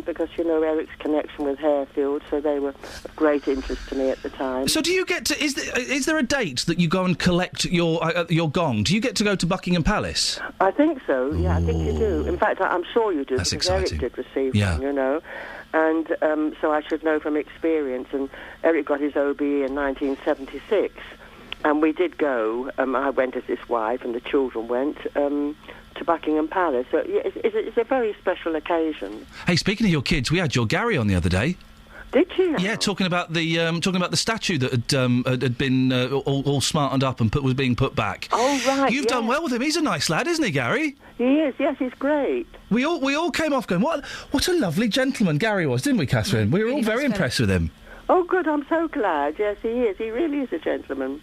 Because, Eric's connection with Harefield, so they were of great interest to me at the time. So do you get to... Is there a date that you go and collect your gong? Do you get to go to Buckingham Palace? I think so, yeah, I think you do. In fact, I'm sure you do. That's because exciting. Eric did receive one, And so I should know from experience. And Eric got his OBE in 1976. And we did go. I went as his wife, and the children went... to Buckingham Palace. So it's a very special occasion. Hey, speaking of your kids, we had your Gary on the other day. Did you? Yeah, talking about the statue that had been all smartened up and was being put back. Oh right. You've done well with him. He's a nice lad, isn't he, Gary? He is. Yes, he's great. We all came off going, what a lovely gentleman Gary was, didn't we, Catherine? We were all very impressed with him. Oh, good. I'm so glad. Yes, he is. He really is a gentleman.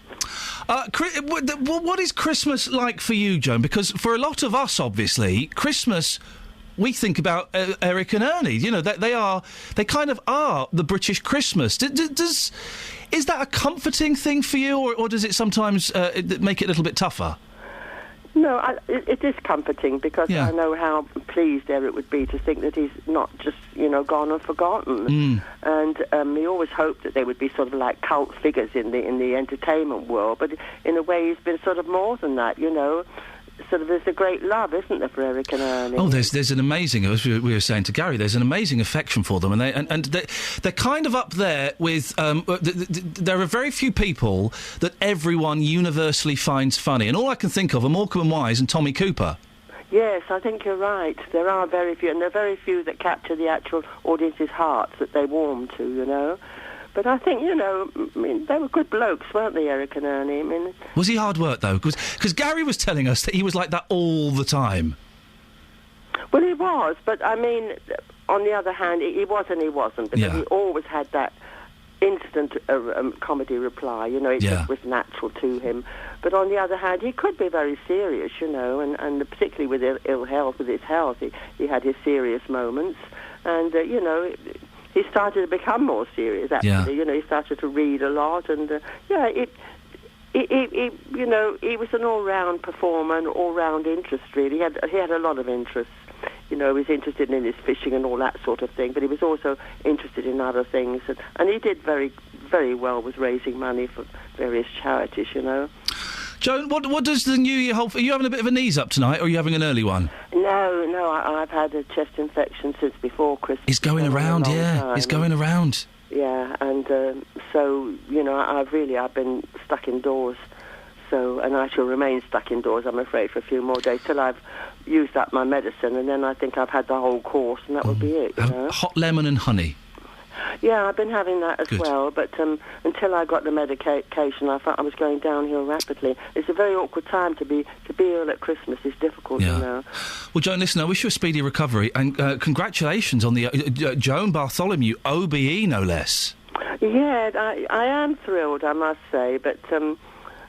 What is Christmas like for you, Joan? Because for a lot of us, obviously, Christmas, we think about Eric and Ernie. They kind of are the British Christmas. Is that a comforting thing for you, or does it sometimes make it a little bit tougher? No, it is comforting because I know how pleased Eric would be to think that he's not just, gone and forgotten. And he always hoped that they would be sort of like cult figures in the entertainment world. But in a way, he's been sort of more than that, Sort of, there's a great love, isn't there, for Eric and Ernie? Oh, there's an amazing, as we were saying to Gary, there's an amazing affection for them, and they're kind of up there with. There are very few people that everyone universally finds funny, and all I can think of are Morecambe and Wise and Tommy Cooper. Yes, I think you're right. There are very few, and there are very few that capture the actual audience's hearts that they warm to, But I think, they were good blokes, weren't they, Eric and Ernie? Was he hard work, though? Because Gary was telling us that he was like that all the time. Well, he was, but I mean, on the other hand, he was and he wasn't, because he always had that instant comedy reply. You know, it just was natural to him. But on the other hand, he could be very serious, you know, and particularly with ill health, with his health, he had his serious moments. And, you know, he started to become more serious, actually. Yeah. You know, he started to read a lot, and, you know, he was an all-round performer, an all-round interest, really. He had a lot of interests. You know, he was interested in his fishing and all that sort of thing, but he was also interested in other things. And he did very, very well with raising money for various charities, you know. Joan, what does the New Year hold for? Are you having a bit of a knees up tonight, or are you having an early one? No, I've had a chest infection since before Christmas. It's going around, it's going around. Yeah, and so, you know, I've been stuck indoors. So, and I shall remain stuck indoors, I'm afraid, for a few more days till I've used up my medicine, and then I think I've had the whole course, and that would be it, you know? Hot lemon and honey. Yeah, I've been having that as well, but until I got the medication, I felt I was going downhill rapidly. It's a very awkward time to be ill at Christmas. It's difficult, you know. Well, Joan, listen, I wish you a speedy recovery, and congratulations on the Joan Bartholomew OBE, no less. Yeah, I am thrilled, I must say, but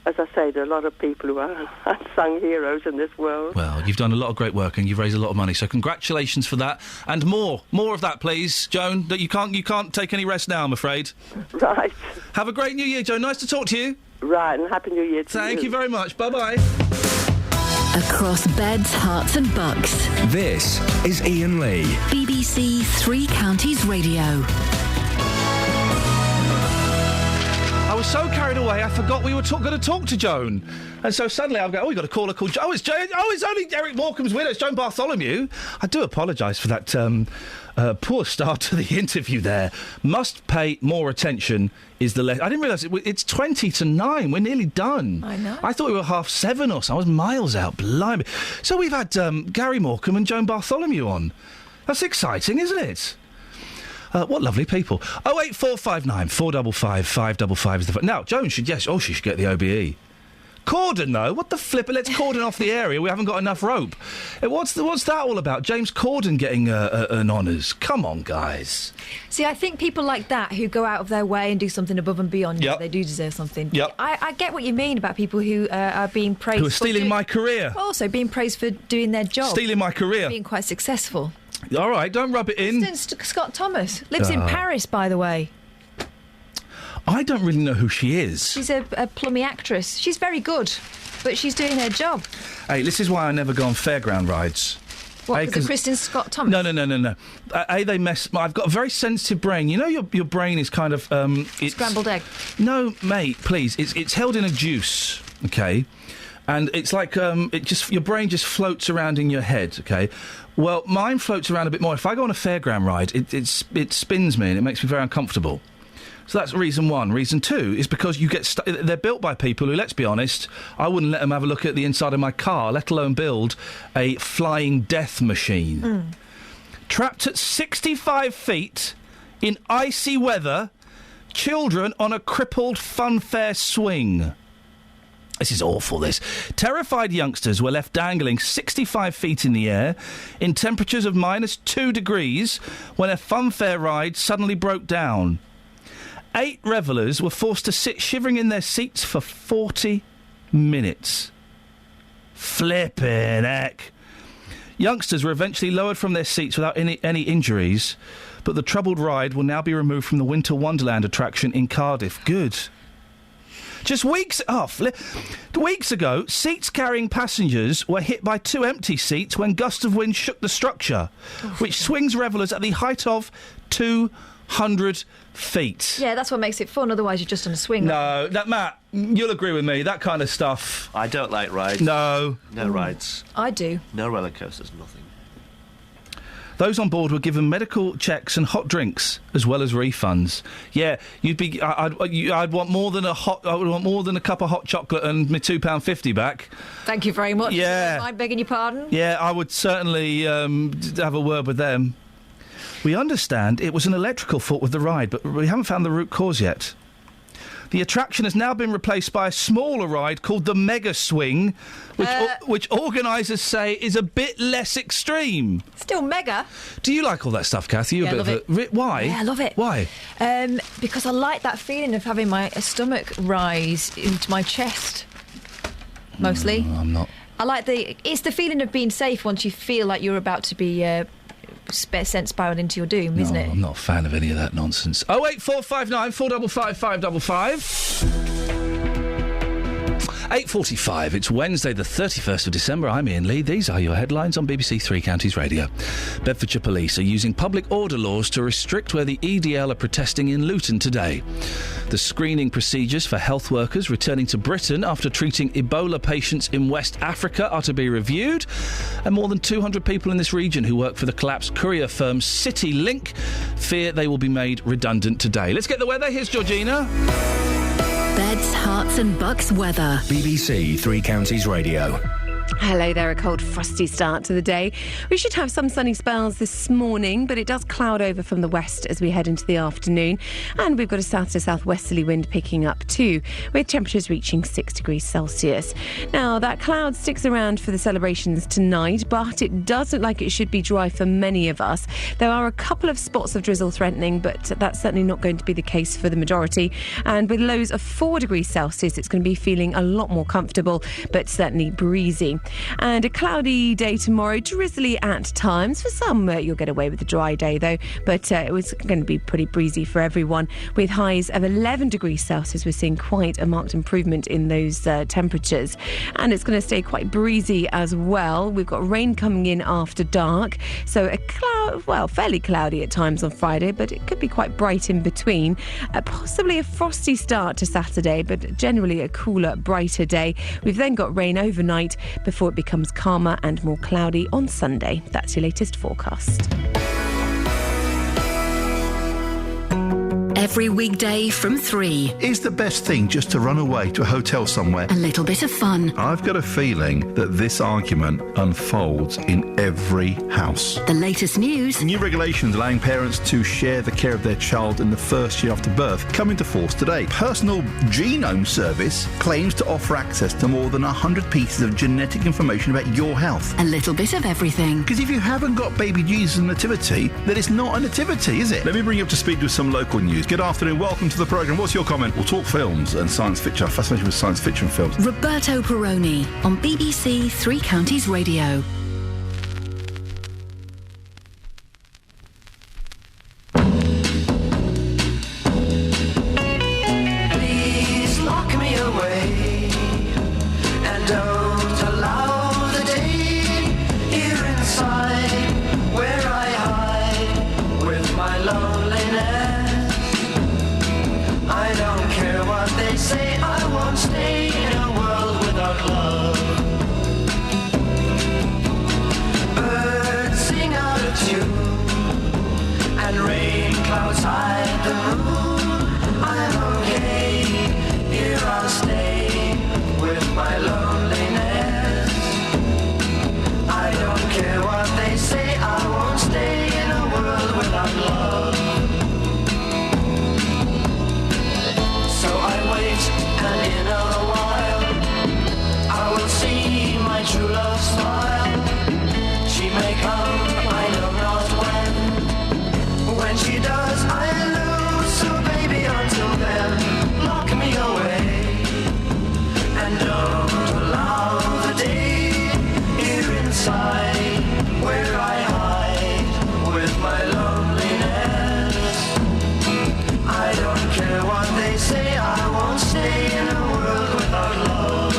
as I say, there are a lot of people who are unsung heroes in this world. Well, you've done a lot of great work and you've raised a lot of money, so congratulations for that. And more of that, please, Joan. That you can't take any rest now, I'm afraid. Right. Have a great New Year, Joan. Nice to talk to you. Right, and Happy New Year to you. Thank you very much. Bye-bye. Across beds, hearts and bucks. This is Iain Lee. BBC Three Counties Radio. I was so carried away, I forgot we were going to talk to Joan. And so suddenly I'll go, we've got a caller called Joan. It's only Eric Morecambe's widow, it's Joan Bartholomew. I do apologise for that poor start to the interview there. Must pay more attention is the I didn't realise it's 20 to 9. We're nearly done. I know. I thought we were 7:30 or so. I was miles out. Blimey. So we've had Gary Morecambe and Joan Bartholomew on. That's exciting, isn't it? What lovely people. 08459 455 555 is the phone. Now, Joan should get the OBE. Cordon, though? What the flip? Let's cordon off the area. We haven't got enough rope. What's that all about? James Corden getting an honours. Come on, guys. See, I think people like that who go out of their way and do something above and beyond, they do deserve something. Yep. I get what you mean about people who are being praised who are stealing my career. Also being praised for doing their job. Stealing my career. Being quite successful. All right, don't rub it in. Scott Thomas lives in Paris, by the way. I don't really know who she is. She's a plummy actress. She's very good, but she's doing her job. Hey, this is why I never go on fairground rides. What, because of Kristen Scott Thomas? No. They mess... I've got a very sensitive brain. You know your brain is kind of... Scrambled egg? No, mate, please. It's held in a juice, OK? And it's like your brain just floats around in your head, OK? Well, mine floats around a bit more. If I go on a fairground ride, it spins me and it makes me very uncomfortable. So that's reason one. Reason two is because you get they're built by people who, let's be honest, I wouldn't let them have a look at the inside of my car, let alone build a flying death machine. Trapped at 65 feet in icy weather, children on a crippled funfair swing. This is awful, this. Terrified youngsters were left dangling 65 feet in the air in temperatures of -2 degrees when a funfair ride suddenly broke down. 8 revellers were forced to sit shivering in their seats for 40 minutes. Flippin' heck. Youngsters were eventually lowered from their seats without any injuries, but the troubled ride will now be removed from the Winter Wonderland attraction in Cardiff. Good. Just weeks ago, seats carrying passengers were hit by 2 empty seats when gusts of wind shook the structure, which swings revellers at the height of 200 feet. Yeah, that's what makes it fun, otherwise you're just on a swing. No, Matt, you'll agree with me, that kind of stuff... I don't like rides. No. No rides. I do. No roller coasters, nothing. Those on board were given medical checks and hot drinks, as well as refunds. Yeah, I'd want more than a cup of hot chocolate and my £2.50 back. Thank you very much. Yeah. I'm begging your pardon. Yeah, I would certainly have a word with them. We understand it was an electrical fault with the ride, but we haven't found the root cause yet. The attraction has now been replaced by a smaller ride called the Mega Swing, which organisers say is a bit less extreme. Still mega. Do you like all that stuff, Kathy? You're Yeah, a bit love of it. Why? Yeah, I love it. Why? Because I like that feeling of having my stomach rise into my chest, mostly. I'm not. I like it's the feeling of being safe once you feel like you're about to be sent spiraled into your doom, isn't it? I'm not a fan of any of that nonsense. 08459 455 555. 8:45. It's Wednesday, the 31st of December. I'm Iain Lee. These are your headlines on BBC Three Counties Radio. Bedfordshire Police are using public order laws to restrict where the EDL are protesting in Luton today. The screening procedures for health workers returning to Britain after treating Ebola patients in West Africa are to be reviewed. And more than 200 people in this region who work for the collapsed courier firm CityLink fear they will be made redundant today. Let's get the weather. Here's Georgina. Beds, Herts and Bucks weather. BBC Three Counties Radio. Hello there, a cold, frosty start to the day. We should have some sunny spells this morning, but it does cloud over from the west as we head into the afternoon. And we've got a south to southwesterly wind picking up too, with temperatures reaching 6 degrees Celsius. Now, that cloud sticks around for the celebrations tonight, but it does look like it should be dry for many of us. There are a couple of spots of drizzle threatening, but that's certainly not going to be the case for the majority. And with lows of 4 degrees Celsius, it's going to be feeling a lot more comfortable, but certainly breezy. And a cloudy day tomorrow, drizzly at times. For some, you'll get away with a dry day, though. But it was going to be pretty breezy for everyone. With highs of 11 degrees Celsius, we're seeing quite a marked improvement in those temperatures. And it's going to stay quite breezy as well. We've got rain coming in after dark. So fairly cloudy at times on Friday, but it could be quite bright in between. Possibly a frosty start to Saturday, but generally a cooler, brighter day. We've then got rain overnight before it becomes calmer and more cloudy on Sunday. That's your latest forecast. Every weekday from 3. Is the best thing just to run away to a hotel somewhere? A little bit of fun. I've got a feeling that this argument unfolds in every house. The latest news. New regulations allowing parents to share the care of their child in the first year after birth come into force today. Personal Genome Service claims to offer access to more than 100 pieces of genetic information about your health. A little bit of everything. Because if you haven't got baby Jesus' nativity, then it's not a nativity, is it? Let me bring you up to speed with some local news. Good afternoon, welcome to the programme. What's your comment? We'll talk films and science fiction. I'm fascinated with science fiction films. Roberto Perroni on BBC Three Counties Radio. Please lock me away and don't allow the day here inside where I hide with my loneliness. I don't care what they say, I won't stay in a world without love. Birds sing out of tune and rain clouds hide the moon. I'm okay, here I'll stay with my loneliness. I don't care what they say, I won't stay in a world without love. So I wait, and in a while I will see my true love smile. She may come, I know not when. When she does, I lose. So baby, until then, lock me away and don't allow the day here inside where I hide with my loneliness. I don't care what they say, I won't stay in a world without love.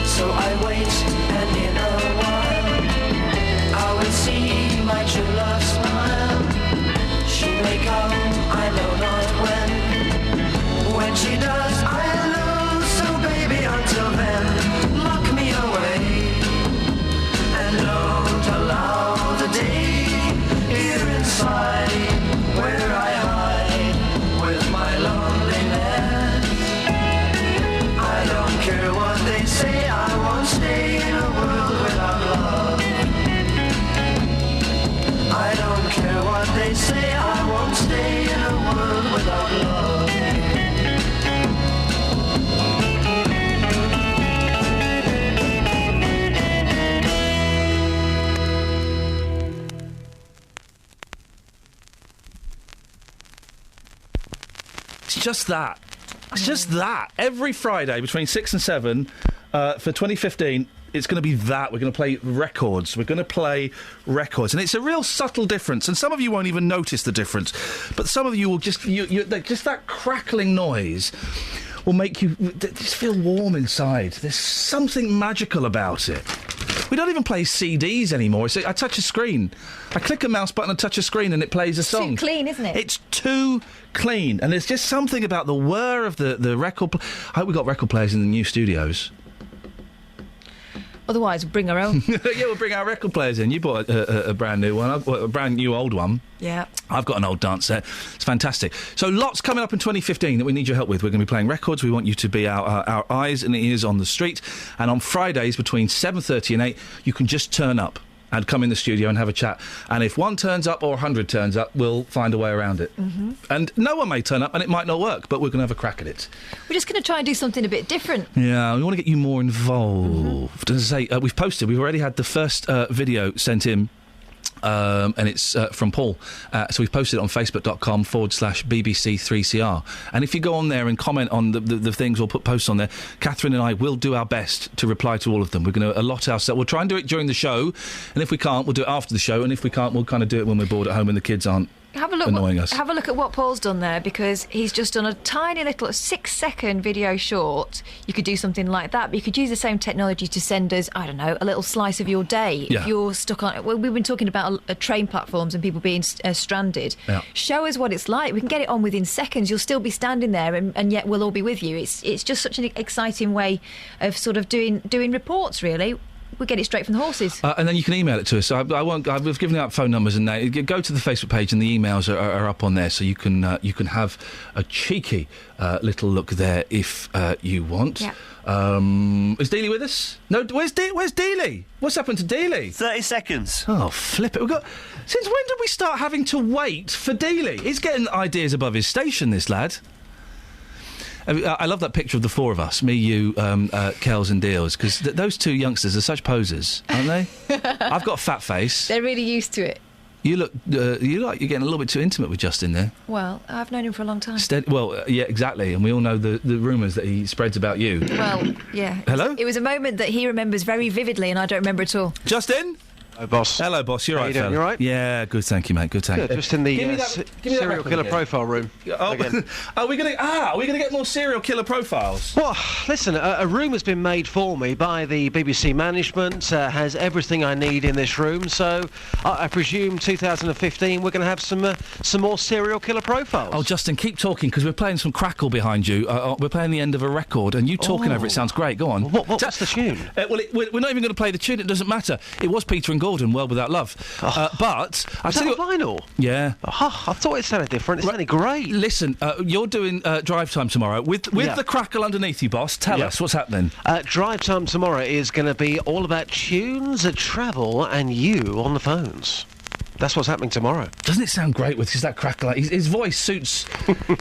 So I wait, and in a while I will see my true love smile. She may come, I know not when. When she does, I lose. So baby, until then, lock me away just that. It's just that. Every Friday between 6 and 7 for 2015, it's going to be that. We're going to play records. We're going to play records. And it's a real subtle difference. And some of you won't even notice the difference. But some of you will just... just that crackling noise will make you just feel warm inside. There's something magical about it. We don't even play CDs anymore. I touch a screen. I click a mouse button and touch a screen and it plays a song. It's too clean, isn't it? It's too clean. And there's just something about the whir of the record... I hope we've got record players in the new studios. Otherwise, we'll bring our own. Yeah, we'll bring our record players in. You bought a brand new one. I've bought a brand new old one. Yeah. I've got an old dance set. It's fantastic. So lots coming up in 2015 that we need your help with. We're going to be playing records. We want you to be our eyes and ears on the street. And on Fridays between 7:30 and 8, you can just turn up and come in the studio and have a chat. And if one turns up or 100 turns up, we'll find a way around it. Mm-hmm. And no one may turn up and it might not work, but we're going to have a crack at it. We're just going to try and do something a bit different. Yeah, we want to get you more involved. Mm-hmm. As I say, we've already had the first video sent in. And it's from Paul. So we've posted it on facebook.com/BBC3CR. And if you go on there and comment on the things or put posts on there, Catherine and I will do our best to reply to all of them. We're going to allot ourselves. We'll try and do it during the show. And if we can't, we'll do it after the show. And if we can't, we'll kind of do it when we're bored at home and the kids aren't annoying us. Have a look at what Paul's done there, because he's just done a tiny little 6-second video short. You could do something like that, but you could use the same technology to send us, I don't know, a little slice of your day. Yeah. If you're stuck on... Well, we've been talking about train platforms and people being stranded. Yeah. Show us what it's like. We can get it on within seconds. You'll still be standing there, and yet we'll all be with you. It's just such an exciting way of sort of doing reports, really. We get it straight from the horses. And then you can email it to us. So we've given out phone numbers and go to the Facebook page and the emails are up on there, so you can have a cheeky little look there if you want. Yeah. Is Dealey with us? No, where's Dealey? What's happened to Dealey? 30 seconds. Oh, flip it. Since when did we start having to wait for Dealey? He's getting ideas above his station, this lad. I love that picture of the four of us, me, you, Kells and Deals, because those two youngsters are such posers, aren't they? I've got a fat face. They're really used to it. You look like you're getting a little bit too intimate with Justin there. Well, I've known him for a long time. Yeah, exactly, and we all know the rumours that he spreads about you. Well, yeah. Hello? It was a moment that he remembers very vividly, and I don't remember at all. Justin? Hello, boss. Hello, boss. You're right, fella. You right? Yeah, good. Thank you, mate. Good. Thank you. Just in the serial killer profile room. Again. Are we going to get more serial killer profiles? Well, listen, a room has been made for me by the BBC management. Has everything I need in this room. So I presume 2015 we're going to have some more serial killer profiles. Oh, Justin, keep talking because we're playing some crackle behind you. We're playing the end of a record, and you talking over it sounds great. Go on. What's the tune? We're not even going to play the tune. It doesn't matter. It was Peter and Gordon, World Without Love. But is that vinyl? Yeah. I thought it sounded different. It sounded great. Listen, you're doing drive time tomorrow with the crackle underneath you, boss. Tell us what's happening. Drive time tomorrow is going to be all about tunes, travel, and you on the phones. That's what's happening tomorrow. Doesn't it sound great with just that crackle? His voice suits...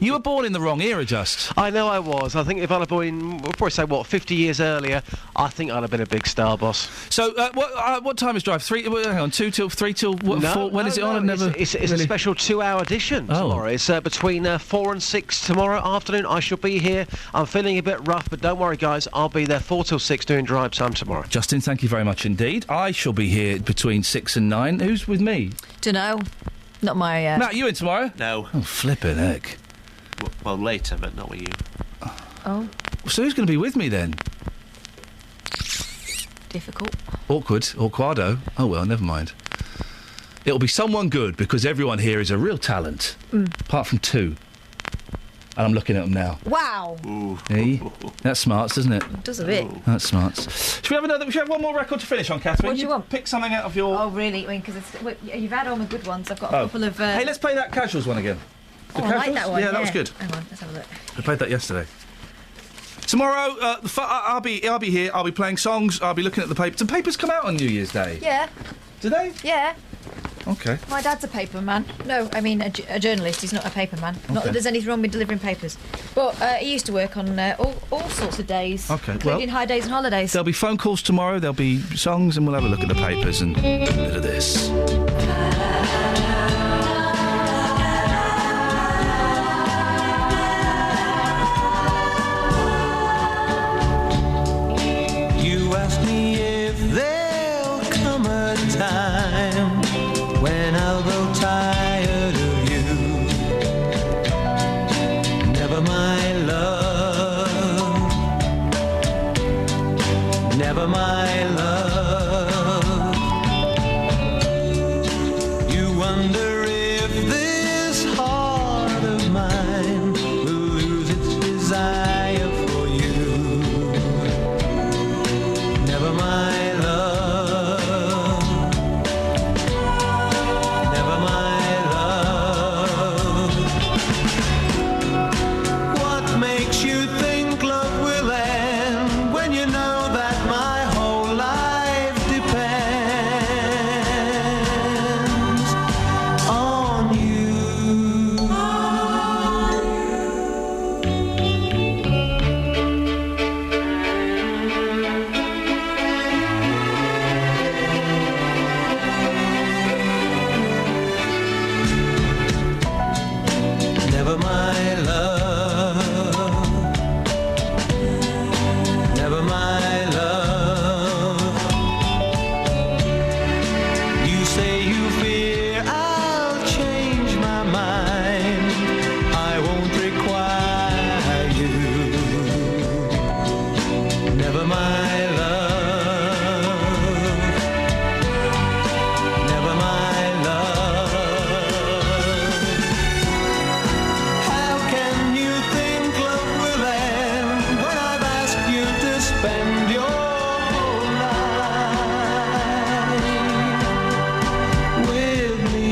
You were born in the wrong era, Just. I know I was. I think if I'd have been, we'll probably say, 50 years earlier, I think I'd have been a big star, boss. So, what time is Drive? 3, hang on, 2 till 3 till 4? When is it on? It's a special 2-hour edition tomorrow. It's between 4 and 6 tomorrow afternoon. I shall be here. I'm feeling a bit rough, but don't worry, guys. I'll be there 4 till 6 doing Drive time tomorrow. Justin, thank you very much indeed. I shall be here between 6 and 9. Who's with me? Dunno. Not my... Matt, you in tomorrow? No. Oh, flippin' heck. Well, later, but not with you. Oh. So who's going to be with me then? Difficult. Awkwado. Oh, well, never mind. It'll be someone good, because everyone here is a real talent. Apart from 2. And I'm looking at them now. Wow. Hey? That's smarts, doesn't it? It does a bit. That's smarts. Should we have one more record to finish on, Catherine? What do you want? Pick something out of your... Oh, really? I mean, because you've had all the good ones. I've got a couple of... Hey, let's play that Casuals one again. I like that one. Yeah, that was good. Hang on, let's have a look. I played that yesterday. Tomorrow, I'll be here. I'll be playing songs. I'll be looking at the papers. And papers come out on New Year's Day. Yeah. Do they? Yeah. Okay. My dad's a paper man. No, I mean a journalist. He's not a paper man. Not that there's anything wrong with delivering papers. But he used to work on all sorts of days. Okay, including high days and holidays. There'll be phone calls tomorrow. There'll be songs, and we'll have a look at the papers and a bit of this. spend your whole life with me.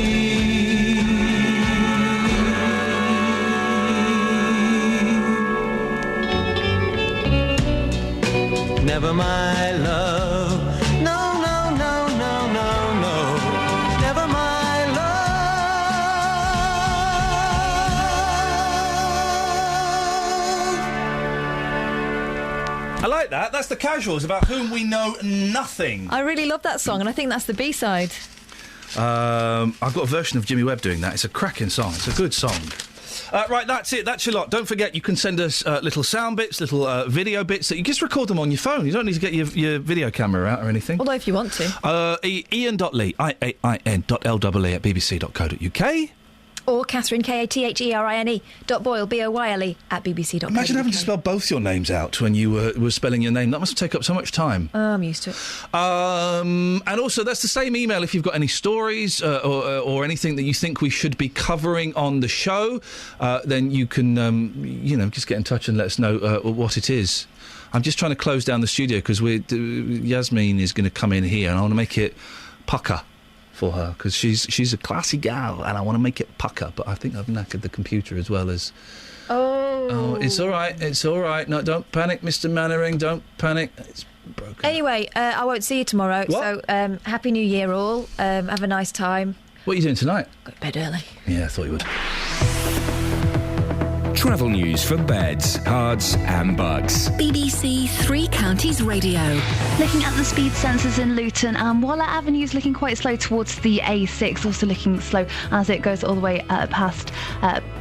Never my love. No, no, no, no, no, no. Never my love. I like that. That's the Casuals, about whom we know nothing. I really love that song, and I think that's the B-side. I've got a version of Jimmy Webb doing that. It's a cracking song. It's a good song. Right, that's it. That's your lot. Don't forget, you can send us little sound bits, little video bits. That you just record them on your phone. You don't need to get your video camera out or anything. Although, if you want to. Iain.lee, IAIN.LEE at bbc.co.uk. Or Catherine, Katherine, .boyle, BOYLE, at bbc.co.uk. Imagine having to spell both your names out when you were spelling your name. That must take up so much time. Oh, I'm used to it. And also, that's the same email if you've got any stories or anything that you think we should be covering on the show. Then you can, just get in touch and let us know what it is. I'm just trying to close down the studio because Yasmin is going to come in here and I want to make it pucker for her, because she's a classy gal and I want to make it pucker, but I think I've knackered the computer as well as... Oh, it's all right, no, don't panic, Mr. Mannering, don't panic, it's broken. Anyway, I won't see you tomorrow. What? So Happy New Year all, have a nice time. What are you doing tonight? Go to bed early. Yeah, I thought you would. Travel news for beds, cards and bugs. BBC Three Counties Radio. Looking at the speed sensors in Luton, Waller Avenue is looking quite slow towards the A6, also looking slow as it goes all the way past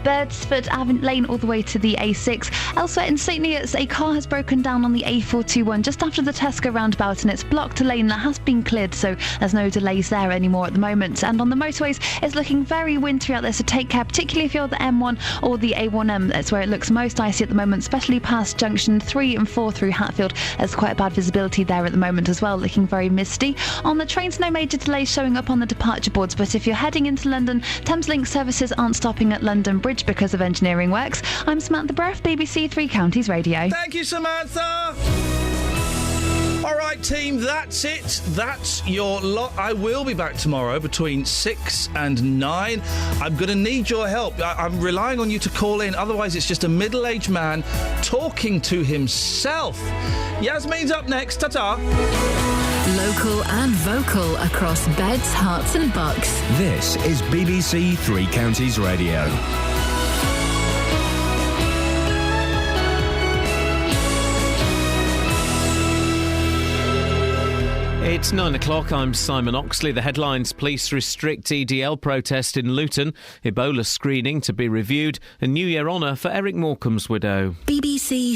Birdsford Lane all the way to the A6. Elsewhere in St Neots, a car has broken down on the A421 just after the Tesco roundabout, and it's blocked a lane that has been cleared, so there's no delays there anymore at the moment. And on the motorways, it's looking very wintry out there, so take care, particularly if you're the M1 or the A1M. That's where it looks most icy at the moment, especially past junction 3 and 4 through Hatfield. There's quite bad visibility there at the moment as well, looking very misty. On the trains, no major delays showing up on the departure boards, but if you're heading into London, Thameslink services aren't stopping at London Bridge because of engineering works. I'm Samantha Breath, BBC Three Counties Radio. Thank you, Samantha! All right, team, that's it. That's your lot. I will be back tomorrow between 6 and 9. I'm going to need your help. I'm relying on you to call in. Otherwise, it's just a middle-aged man talking to himself. Yasmin's up next. Ta-ta. Local and vocal across beds, hearts and bucks. This is BBC Three Counties Radio. It's 9 o'clock. I'm Simon Oxley. The headlines: police restrict EDL protest in Luton, Ebola screening to be reviewed, and New Year honour for Eric Morecambe's widow. BBC